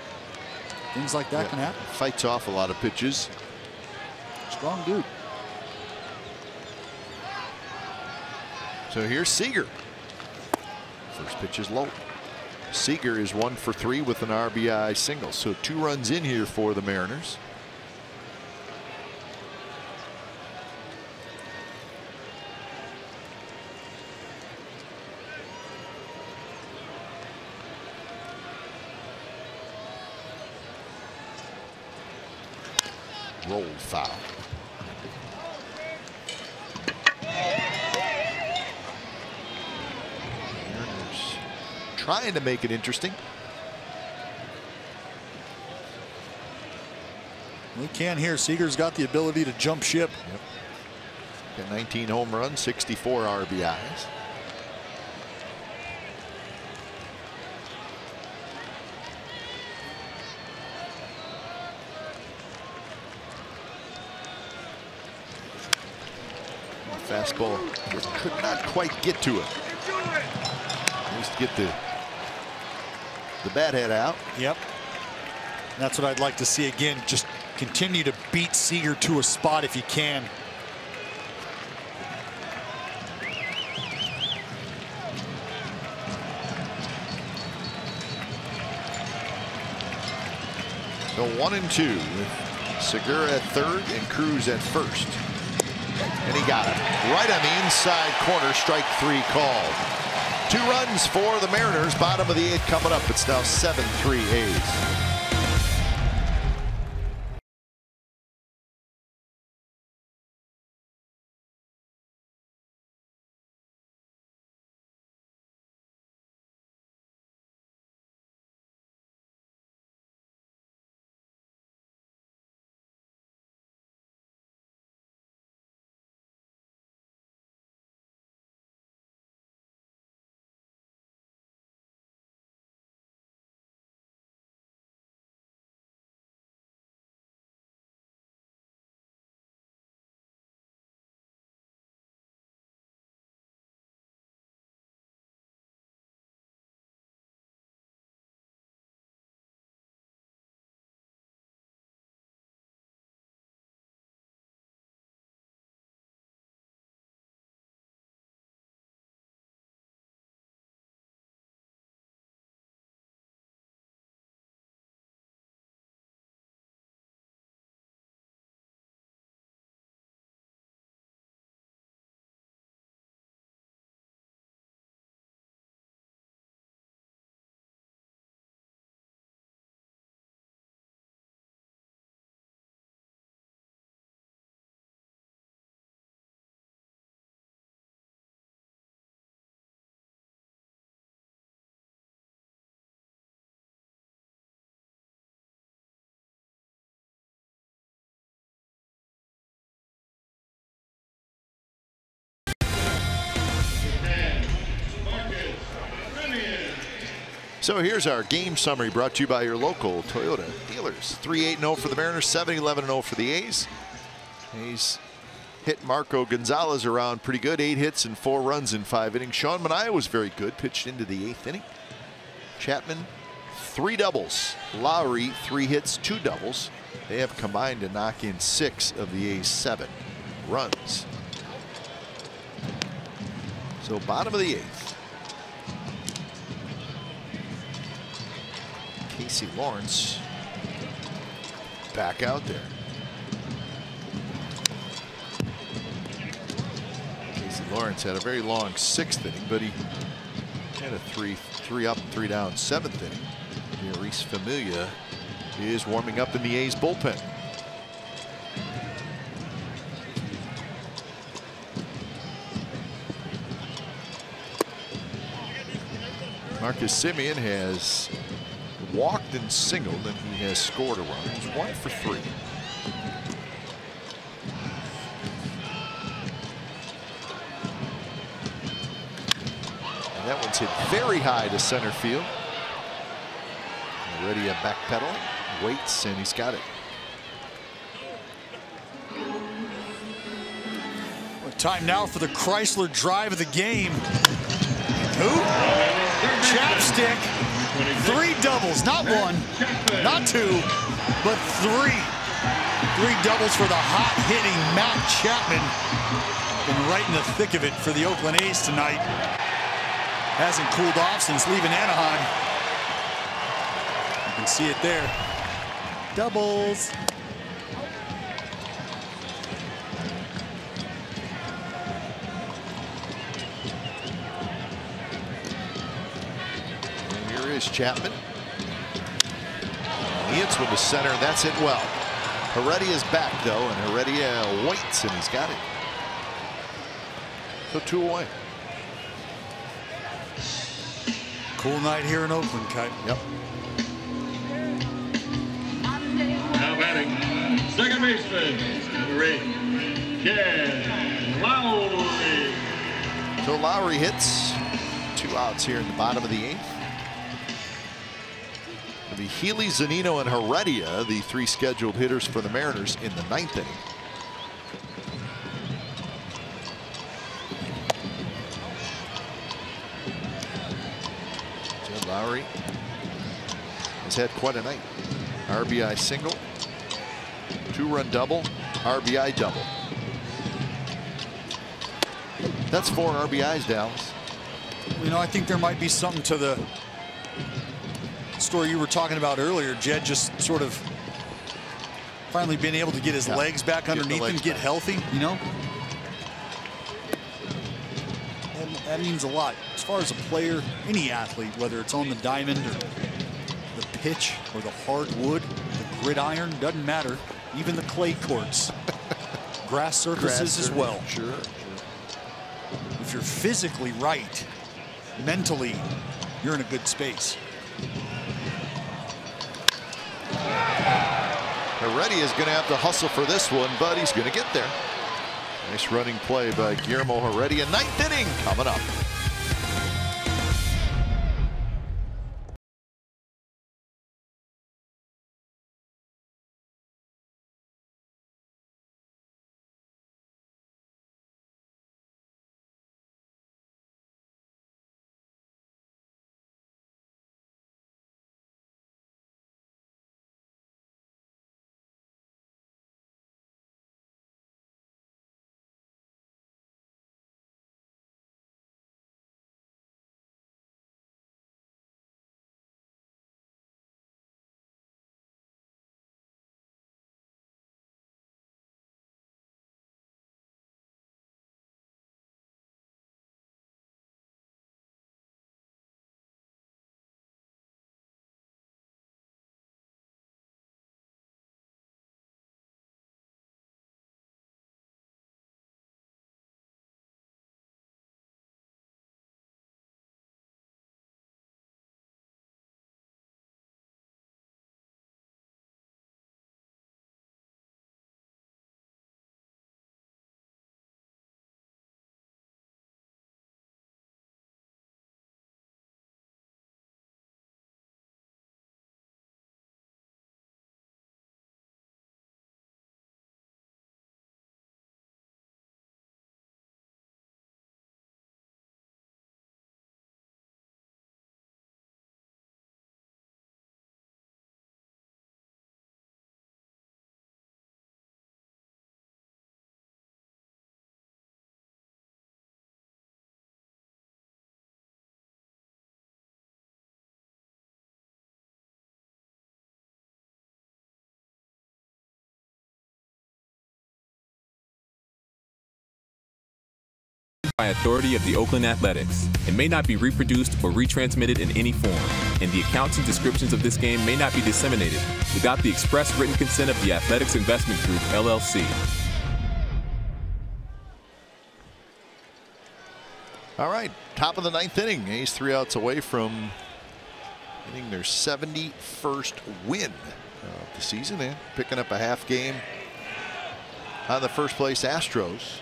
things like that can happen. Fights off a lot of pitches. Strong dude. So here's Seager. First pitch is low. Seager is 1 for 3 with an RBI single. So 2 runs in here for the Mariners. Rolled foul. Mariners trying to make it interesting. We can here. Seager's got the ability to jump ship. Got 19 home runs, 64 RBIs. Fastball just could not quite get to it. At least get the bat head out. Yep. That's what I'd like to see again. Just continue to beat Seager to a spot if you can. So 1-2 with Segura at third and Cruz at first. And he got it right on the inside corner. Strike 3 called. 2 runs for the Mariners. Bottom of the 8th coming up. It's now 7-3 A's. So here's our game summary brought to you by your local Toyota dealers. 3-8-0 for the Mariners, 7-11-0 for the A's. A's hit Marco Gonzalez around pretty good. 8 hits and 4 runs in 5 innings. Sean Manaea was very good, pitched into the 8th inning. Chapman, 3 doubles. Lowry, 3 hits, 2 doubles. They have combined to knock in 6 of the A's 7 runs. So bottom of the 8th. Casey Lawrence back out there. Casey Lawrence had a very long 6th inning, but he had a 3 up and 3 down 7th inning. Maurice Familia is warming up in the A's bullpen. Marcus Semien has walked and singled, and he has scored a run. He's 1 for 3. And that one's hit very high to center field. Already a backpedaling, waits, and he's got it. Time now for the Chrysler drive of the game. Who? Chapstick. 3 doubles, not 1, not 2, but 3. 3 doubles for the hot-hitting Matt Chapman. Been right in the thick of it for the Oakland A's tonight. Hasn't cooled off since leaving Anaheim. You can see it there. Doubles. Is Chapman. He hits with the center. That's it well. Heredia's back though, and Heredia waits, and he's got it. So 2 away. Cool night here in Oakland, Kite. Yep. Now batting, second baseman, number 8, Ken Lowry. So Lowry hits. 2 outs here in the bottom of the 8th. It'll be Healy, Zunino, and Heredia, the 3 scheduled hitters for the Mariners in the 9th inning. Jed Lowry has had quite a night. RBI single, 2-run double, RBI double. That's 4 RBIs, Dallas. You know, I think there might be something to the story you were talking about earlier. Jed just sort of finally being able to get his legs back underneath him, get healthy, you know. And that means a lot. As far as a player, any athlete, whether it's on the diamond or the pitch or the hardwood, the gridiron, doesn't matter. Even the clay courts, grass surfaces as well. Sure. If you're physically right, mentally, you're in a good space. Heredia is going to have to hustle for this one, but he's going to get there. Nice running play by Guillermo Heredia. 9th inning coming up. By authority of the Oakland Athletics. It may not be reproduced or retransmitted in any form, and the accounts and descriptions of this game may not be disseminated without the express written consent of the Athletics Investment Group, LLC. All right, top of the 9th inning. A's 3 outs away from getting their 71st win of the season and picking up a half game on the first place Astros.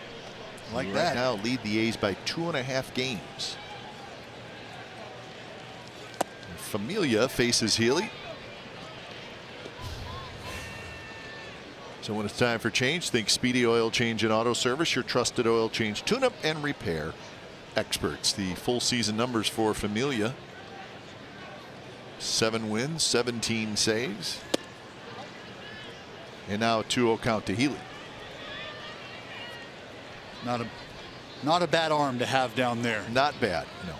Like right that. Now lead the A's by 2.5 games. Familia faces Healy. So when it's time for change, think Speedy Oil Change and Auto Service, your trusted oil change, tune-up, and repair experts. The full season numbers for Familia: 7 wins, 17 saves, and now a 2-0 count to Healy. Not a bad arm to have down there. Not bad, no.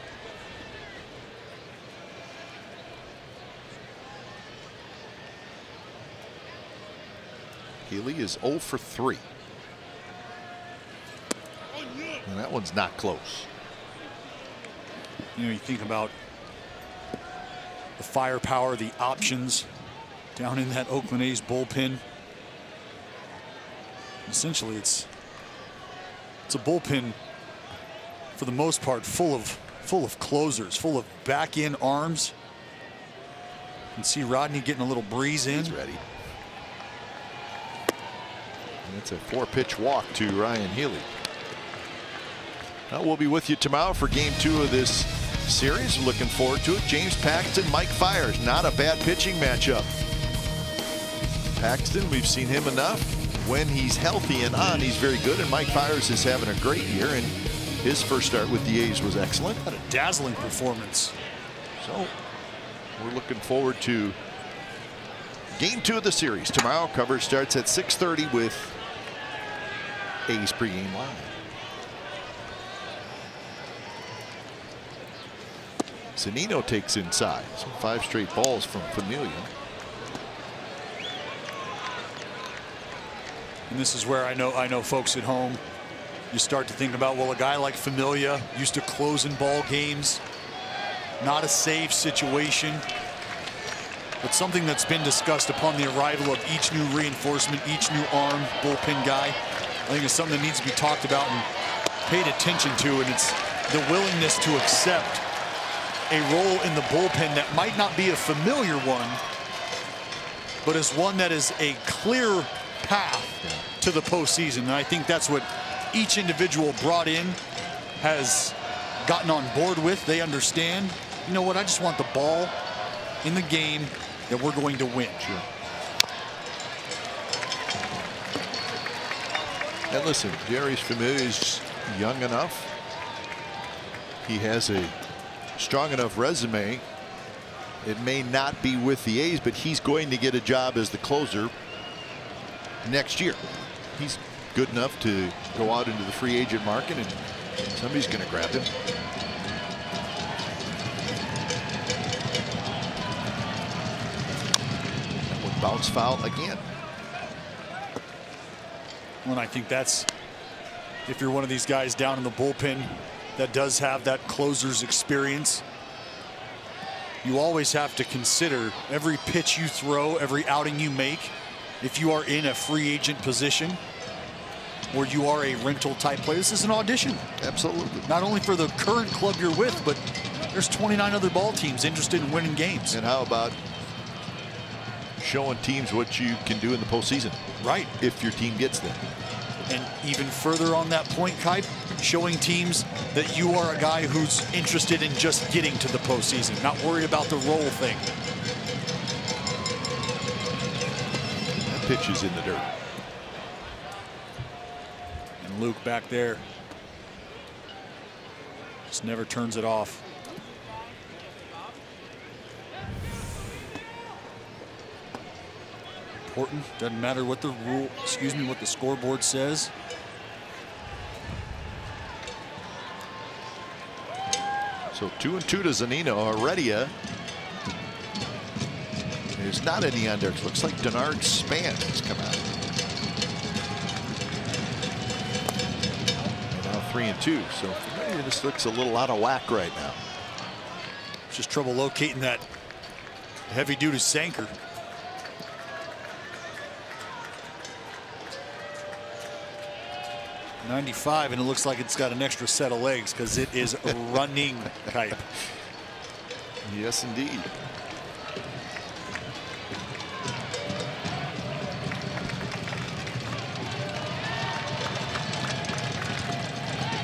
Healy is 0 for 3. And that one's not close. You know, you think about the firepower, the options down in that Oakland A's bullpen. Essentially, it's a bullpen for the most part full of closers, full of back-end arms. You can see Rodney getting a little breeze in. He's ready. And it's a 4-pitch walk to Ryan Healy. Now we'll be with you tomorrow for game 2 of this series. Looking forward to it. James Paxton, Mike Fiers. Not a bad pitching matchup. Paxton, we've seen him enough. When he's healthy and on, he's very good. And Mike Fiers is having a great year. And his first start with the A's was excellent. What a dazzling performance. So we're looking forward to game 2 of the series. Tomorrow, coverage starts at 6:30 with A's pregame live. Zunino takes inside. So 5 straight balls from Familia. And this is where I know folks at home, you start to think about, well, a guy like Familia used to close in ball games, not a save situation, but something that's been discussed upon the arrival of each new reinforcement, each new arm, bullpen guy. I think it's something that needs to be talked about and paid attention to, and it's the willingness to accept a role in the bullpen that might not be a familiar one, but is one that is a clear path to the postseason. And I think that's what each individual brought in has gotten on board with. They understand, you know what, I just want the ball in the game that we're going to win. Sure. And listen, Darius Familia is young enough. He has a strong enough resume. It may not be with the A's, but he's going to get a job as the closer next year. He's good enough to go out into the free agent market, and somebody's going to grab him. That would bounce foul again. Well, I think that's, if you're one of these guys down in the bullpen that does have that closer's experience, you always have to consider every pitch you throw, every outing you make. If you are in a free agent position or you are a rental type player, this is an audition. Absolutely. Not only for the current club you're with, but there's 29 other ball teams interested in winning games. And how about showing teams what you can do in the postseason? Right. If your team gets there. And even further on that point, Kipe, showing teams that you are a guy who's interested in just getting to the postseason, not worried about the role thing. That pitch is in the dirt. And Luke back there just never turns it off. Important. Doesn't matter what the what the scoreboard says. So 2-2 to Zunino. Heredia. There's not any on there. It looks like Denard Span has come out. And now 3-2. So Heredia just looks a little out of whack right now. Just trouble locating that heavy duty sinker. 95, and it looks like it's got an extra set of legs because it is running. Kipe. Yes, indeed.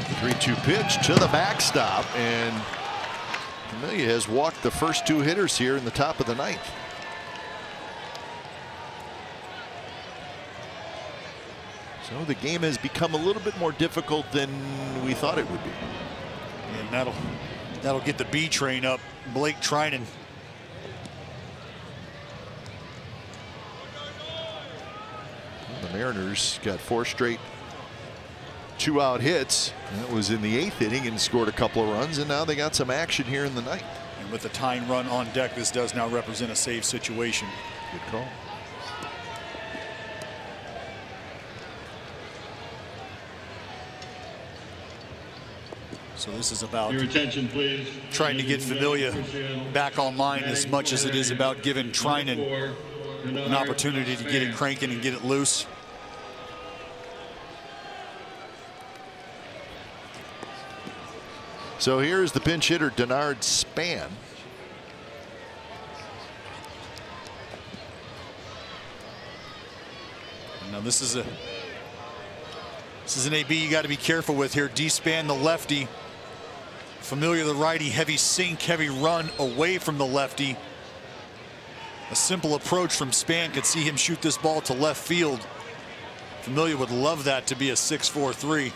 The 3-2 pitch to the backstop, and Familia has walked the first 2 hitters here in the top of the 9th. So the game has become a little bit more difficult than we thought it would be. And that'll get the B train up. Blake Trinan. The Mariners got 4 straight 2-out hits. That was in the 8th inning and scored a couple of runs, and now they got some action here in the 9th. And with the tying run on deck, this does now represent a save situation. Good call. So this is about Your attention, please. trying to get Familia back online as much as it is about giving Trinan an opportunity to get it cranking and get it loose. So here's the pinch hitter, Denard Span. Now this is an AB you got to be careful with here. D-Span, the lefty. Familia, the righty. Heavy sink, heavy run away from the lefty. A simple approach from Span could see him shoot this ball to left field. Familia would love that to be a 6-4-3.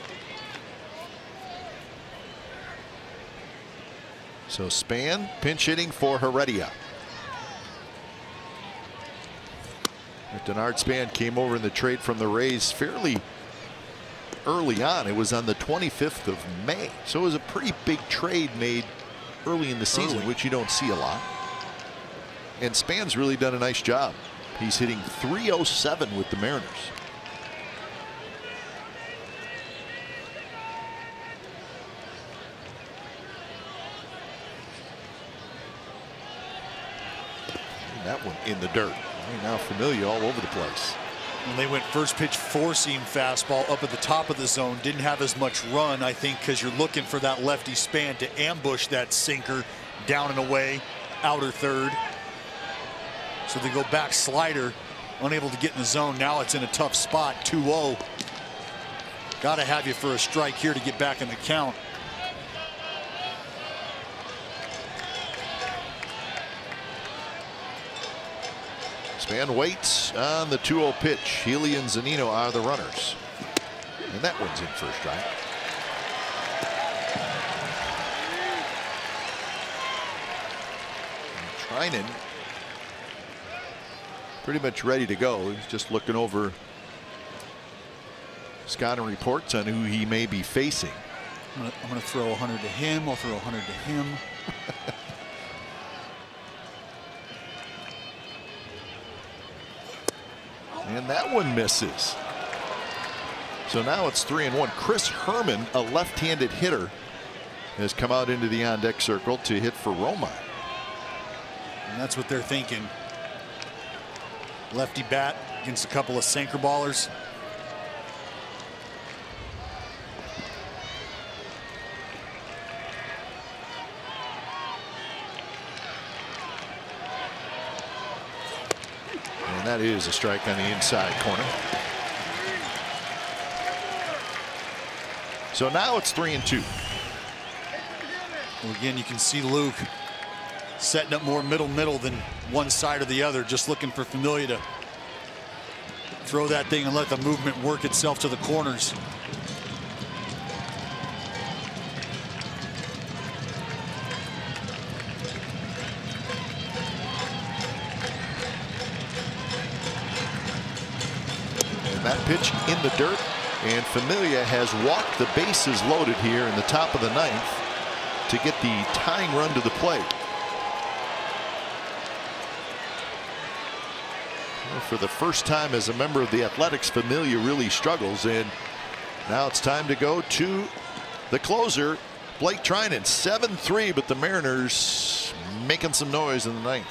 So Span pinch hitting for Heredia. Denard Span came over in the trade from the Rays fairly early on. It was on the 25th of May. So it was a pretty big trade made early in the season, which you don't see a lot. And Span's really done a nice job. He's hitting .307 with the Mariners. And that one in the dirt. Now Familia all over the place. And they went first pitch 4-seam fastball up at the top of the zone. Didn't have as much run, I think, because you're looking for that lefty Span to ambush that sinker down and away, outer third. So they go back slider, unable to get in the zone. Now it's in a tough spot, 2-0. Got to have you for a strike here to get back in the count. Span waits on the 2-0 pitch. Healy and Zunino are the runners. And that one's in for a strike. Trinan pretty much ready to go. He's just looking over scouting reports on who he may be facing. I'm going to throw 100 to him. I'll throw 100 to him. And that one misses. So now it's 3-1. Chris Herman, a left-handed hitter, has come out into the on-deck circle to hit for Roma. And that's what they're thinking. Lefty bat against a couple of sinker ballers. And that is a strike on the inside corner. So now it's 3-2. Well, again, you can see Luke setting up more middle than one side or the other, just looking for Familia to throw that thing and let the movement work itself to the corners. And that pitch in the dirt, and Familia has walked the bases loaded here in the top of the 9th to get the tying run to the plate. For the first time as a member of the Athletics, Familia really struggles, and now it's time to go to the closer, Blake Trinan. 7-3, but the Mariners making some noise in the 9th.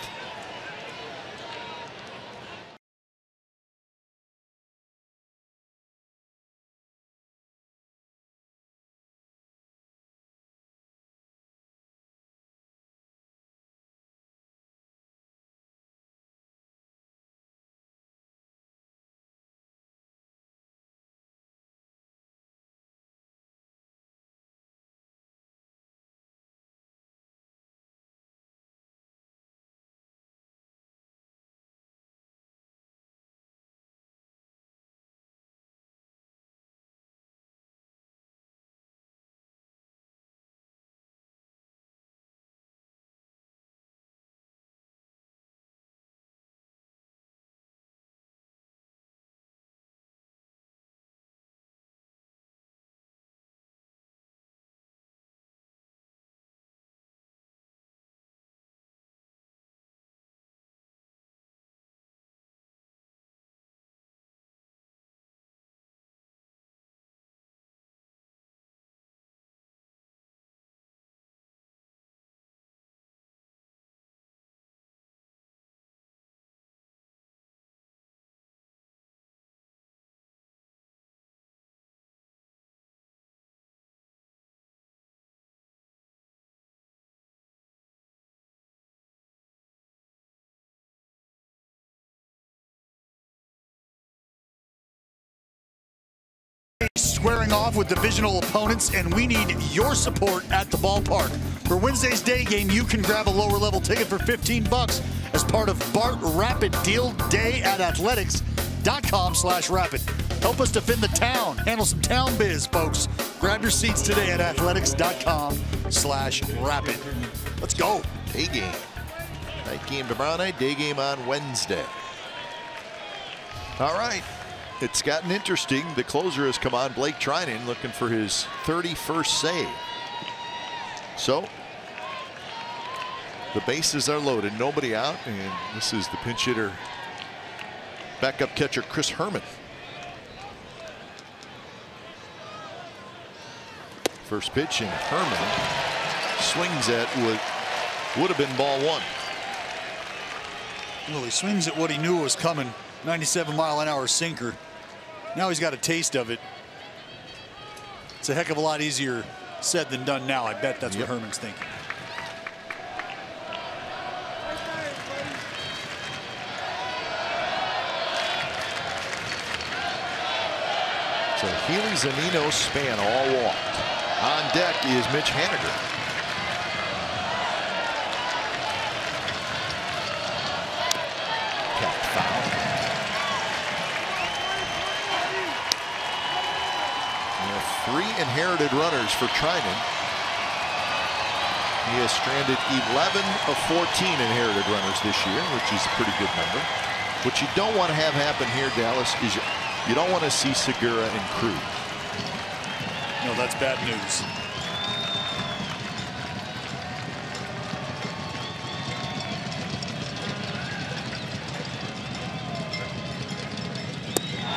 squaring off with divisional opponents, and we need your support at the ballpark. For Wednesday's day game, you can grab a lower level ticket for $15 as part of Bart Rapid Deal Day at athletics.com/rapid. Help us defend the town. Handle some town biz, folks. Grab your seats today at athletics.com/rapid. Let's go. Day game. Night game tomorrow night, day game on Wednesday. All right. It's gotten interesting. The closer has come on, Blake Trinan, looking for his 31st save. So the bases are loaded, nobody out, and this is the pinch hitter, backup catcher Chris Herman. First pitch, and Herman swings at what would have been ball one. Well, he swings at what he knew was coming. 97-mile-an-hour sinker. Now he's got a taste of it. It's a heck of a lot easier said than done now. I bet that's what Herman's thinking. So Healy, Zunino, Span all walked. On deck is Mitch Haniger. Cat foul. Three inherited runners for Trinan. He has stranded 11 of 14 inherited runners this year, which is a pretty good number. What you don't want to have happen here, Dallas, is you don't want to see Segura and Krug. No, that's bad news.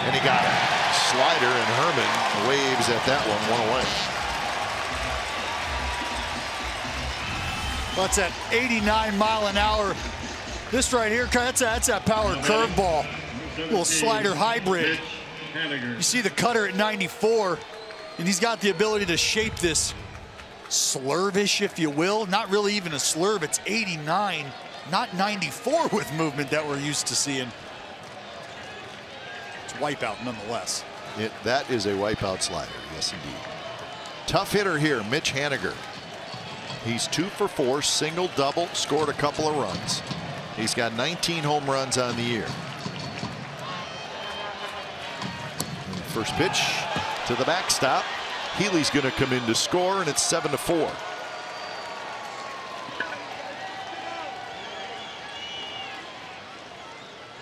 And he got it. Slider, and Herman waves at that one away. That's at 89-mile-an-hour. This right here, that's that power curveball. Little slider hybrid. You see the cutter at 94, and he's got the ability to shape this slurvish, if you will. Not really even a slurve. It's 89, not 94 with movement that we're used to seeing. It's wipeout nonetheless. That is a wipeout slider, yes indeed. Tough hitter here, Mitch Haniger. He's 2 for 4, single, double, scored a couple of runs. He's got 19 home runs on the year. And the first pitch to the backstop. Healy's going to come in to score, and it's 7-4.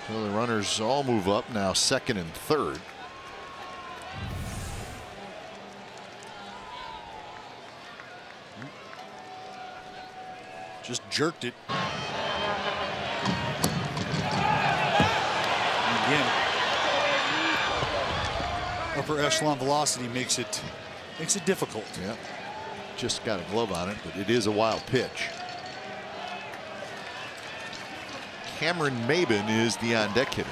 So the runners all move up now, second and third. Just jerked it. And again, upper echelon velocity makes it difficult. Yeah, just got a glove on it, but it is a wild pitch. Cameron Maben is the on-deck hitter.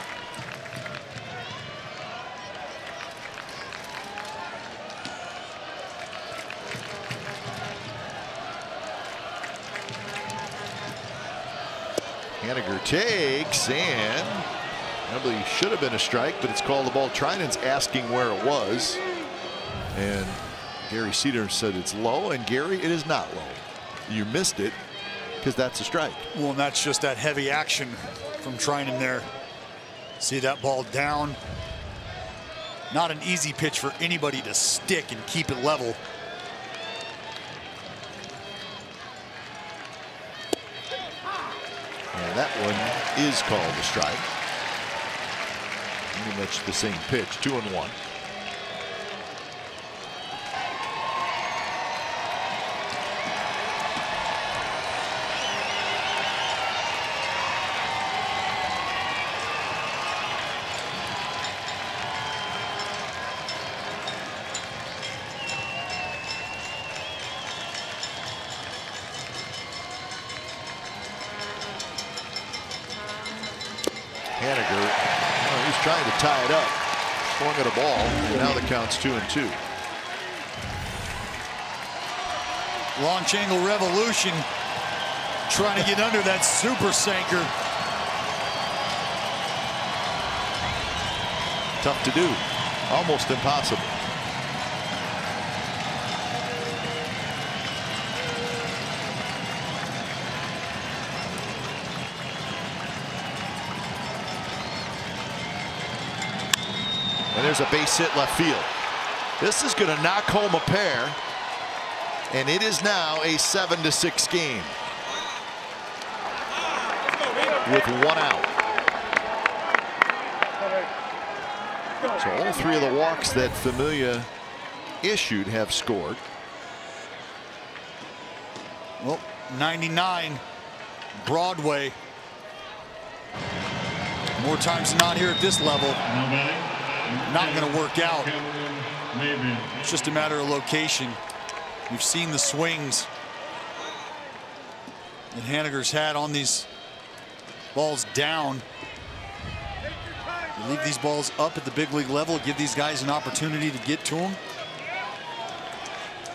Haniger takes, and probably should have been a strike, but it's called the ball. Trinan's asking where it was, and Gary Cedar said it's low, and Gary, it is not low. You missed it because that's a strike. Well, and that's just that heavy action from Trinan there. See that ball down. Not an easy pitch for anybody to stick and keep it level. And that one is called a strike. Pretty much the same pitch, 2-1. Haniger, well, he's trying to tie it up. Swung at a ball, and now the count's 2-2. Launch angle revolution. Trying to get under that super sinker. Tough to do. Almost impossible. there's a base hit left field. This is going to knock home a pair, and it is now a 7-6 game with 1 out. So all 3 of the walks that Familia issued have scored. Well, 99 Broadway. More times than not here at this level. Not going to work out. It's just a matter of location. We've seen the swings that Haniger's had on these balls down. You leave these balls up at the big league level, give these guys an opportunity to get to them.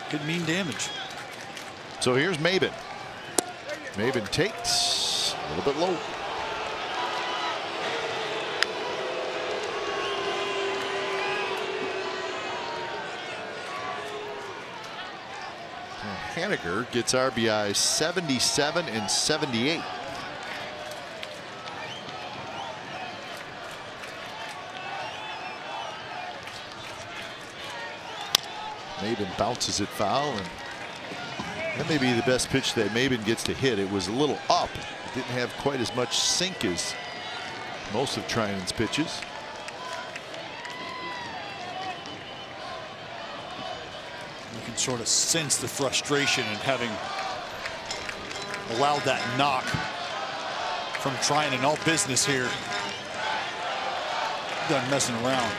Could mean damage. So here's Maben. Maben takes a little bit low. Haniger gets RBIs 77 and 78. Maben bounces it foul, and that may be the best pitch that Maben gets to hit. It was a little up. It didn't have quite as much sink as most of Trinan's pitches. You can sort of sense the frustration in having allowed that knock from Trinan. All business here. Done messing around.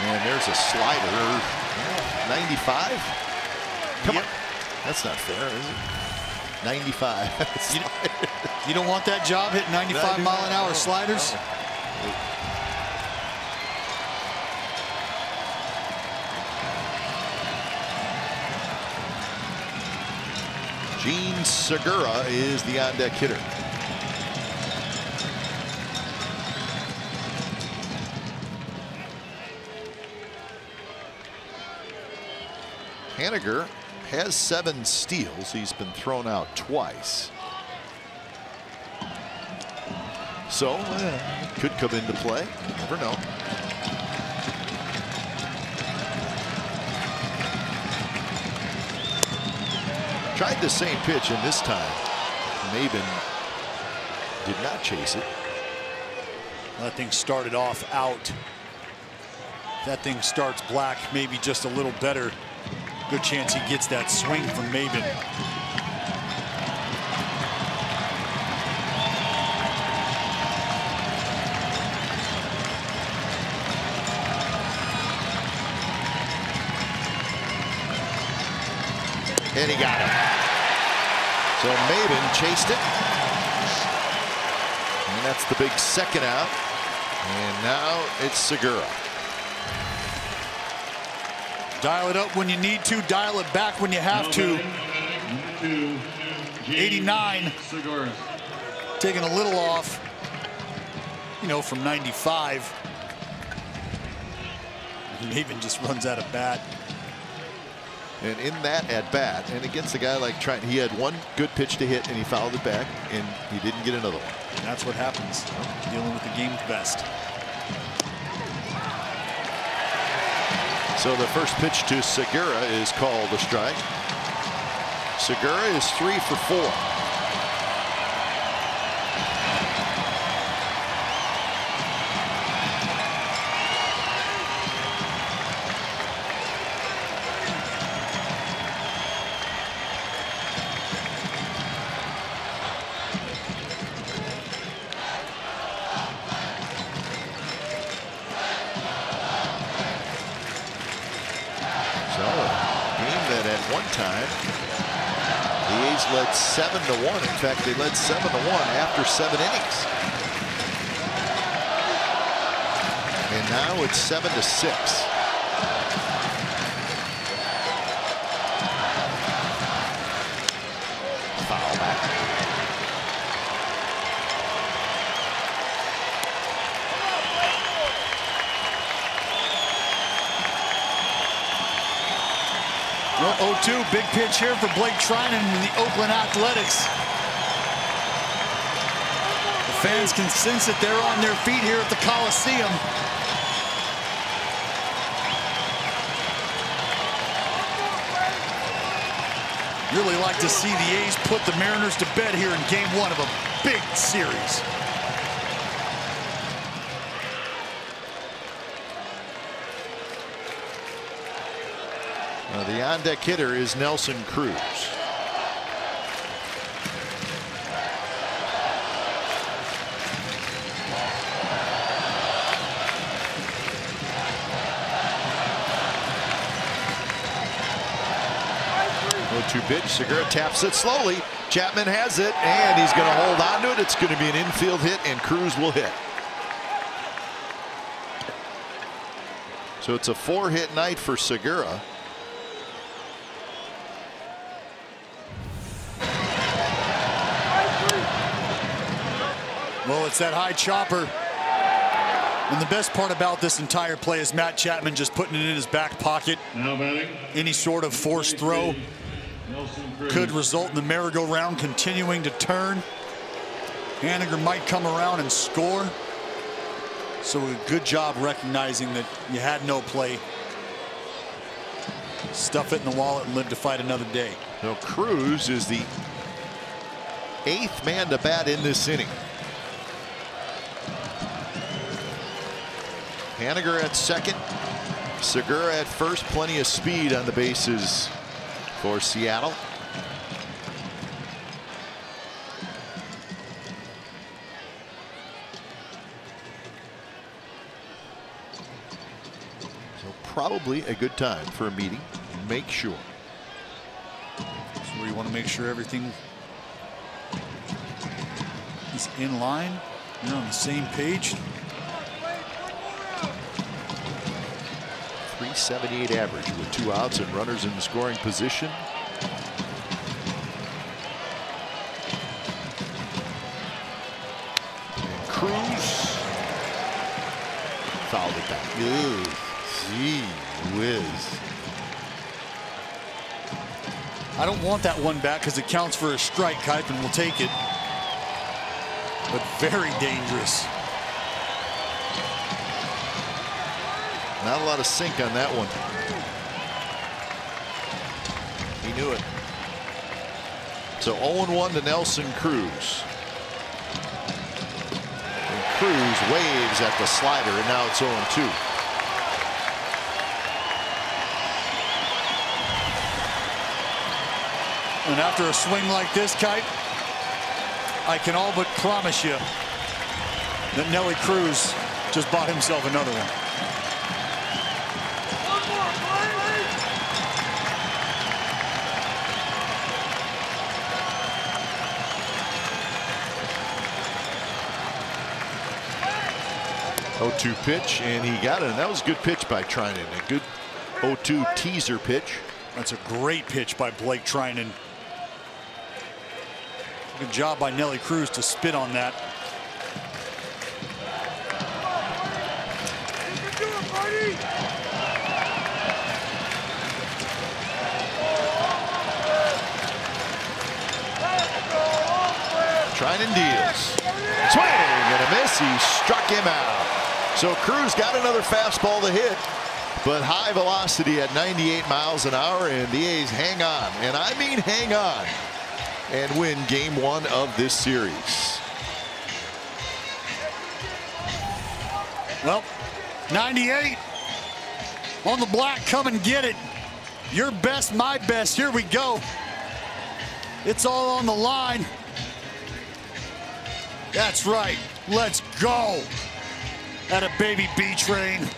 And there's a slider. 95? Come on. That's not fair, is it? 95. You don't want that job hitting 95-mile-an-hour sliders? Gene Segura is the on-deck hitter. Haniger has 7 steals. He's been thrown out twice. So could come into play. You never know. Tried the same pitch, and this time Maben did not chase it. That thing started off out. That thing starts black, maybe just a little better. Good chance he gets that swing from Maben. And he got him. So Maben chased it. And that's the big second out. And now it's Segura. Dial it up when you need to, dial it back when you have to. 89. Taking a little off, you know, from 95. Maben just runs out of bat. And in that at bat, and against a guy like Trinan, he had 1 good pitch to hit and he fouled it back, and he didn't get another one. And that's what happens dealing with the game's best. So the first pitch to Segura is called a strike. Segura is 3 for 4. Led 7-1. In fact, they led 7-1 after 7 innings. And now it's 7-6. Foul back. Well, 0-2, big pitch here for Blake Trinan in the Oakland Athletics. The fans can sense that they're on their feet here at the Coliseum. Really like to see the A's put the Mariners to bed here in game one of a big series. The on-deck hitter is Nelson Cruz. Two pitch. Segura taps it slowly. Chapman has it, and he's going to hold on to it. It's going to be an infield hit, and Cruz will hit. So it's a 4-hit night for Segura. Well, it's that high chopper. And the best part about this entire play is Matt Chapman just putting it in his back pocket. Now batting. Any sort of forced throw could result in the merry-go-round continuing to turn. Haniger might come around and score. So a good job recognizing that you had no play. Stuff it in the wallet and live to fight another day. Now Cruz is the 8th man to bat in this inning. Haniger at second. Segura at first. Plenty of speed on the bases for Seattle. So probably a good time for a meeting. Make sure. That's where you want to make sure everything is in line. You're on the same page. 378 average with 2 outs and runners in the scoring position. And Cruz fouled it back. Ooh, gee whiz. I don't want that one back because it counts for a strike. Kuipen will take it. But very dangerous. Not a lot of sink on that one. He knew it. So 0-1 to Nelson Cruz. And Cruz waves at the slider, and now it's 0-2. And after a swing like this, Kite, I can all but promise you that Nelly Cruz just bought himself another one. Oh-2 pitch, and he got it. And that was a good pitch by Treinen. A good 0-2 teaser pitch. That's a great pitch by Blake Treinen. Good job by Nelly Cruz to spit on that. Treinen deals. Swing and a miss. He struck him out. So Cruz got another fastball to hit, but high velocity at 98 miles an hour, and the A's hang on, and I mean hang on, and win game one of this series. Well, 98 on the block. Come and get it. Your best, my best. Here we go. It's all on the line. That's right. Let's go. At a baby B train.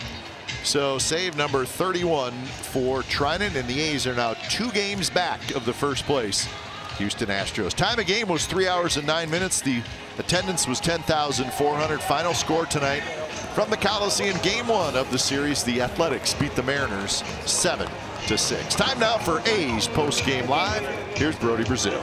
So save number 31 for Treinen, and the A's are now 2 games back of the first place Houston Astros. Time of game was 3 hours and 9 minutes. The attendance was 10,400. Final score tonight from the Coliseum. Game one of the series. The Athletics beat the Mariners 7-6. Time now for A's post-game live. Here's Brody Brazil.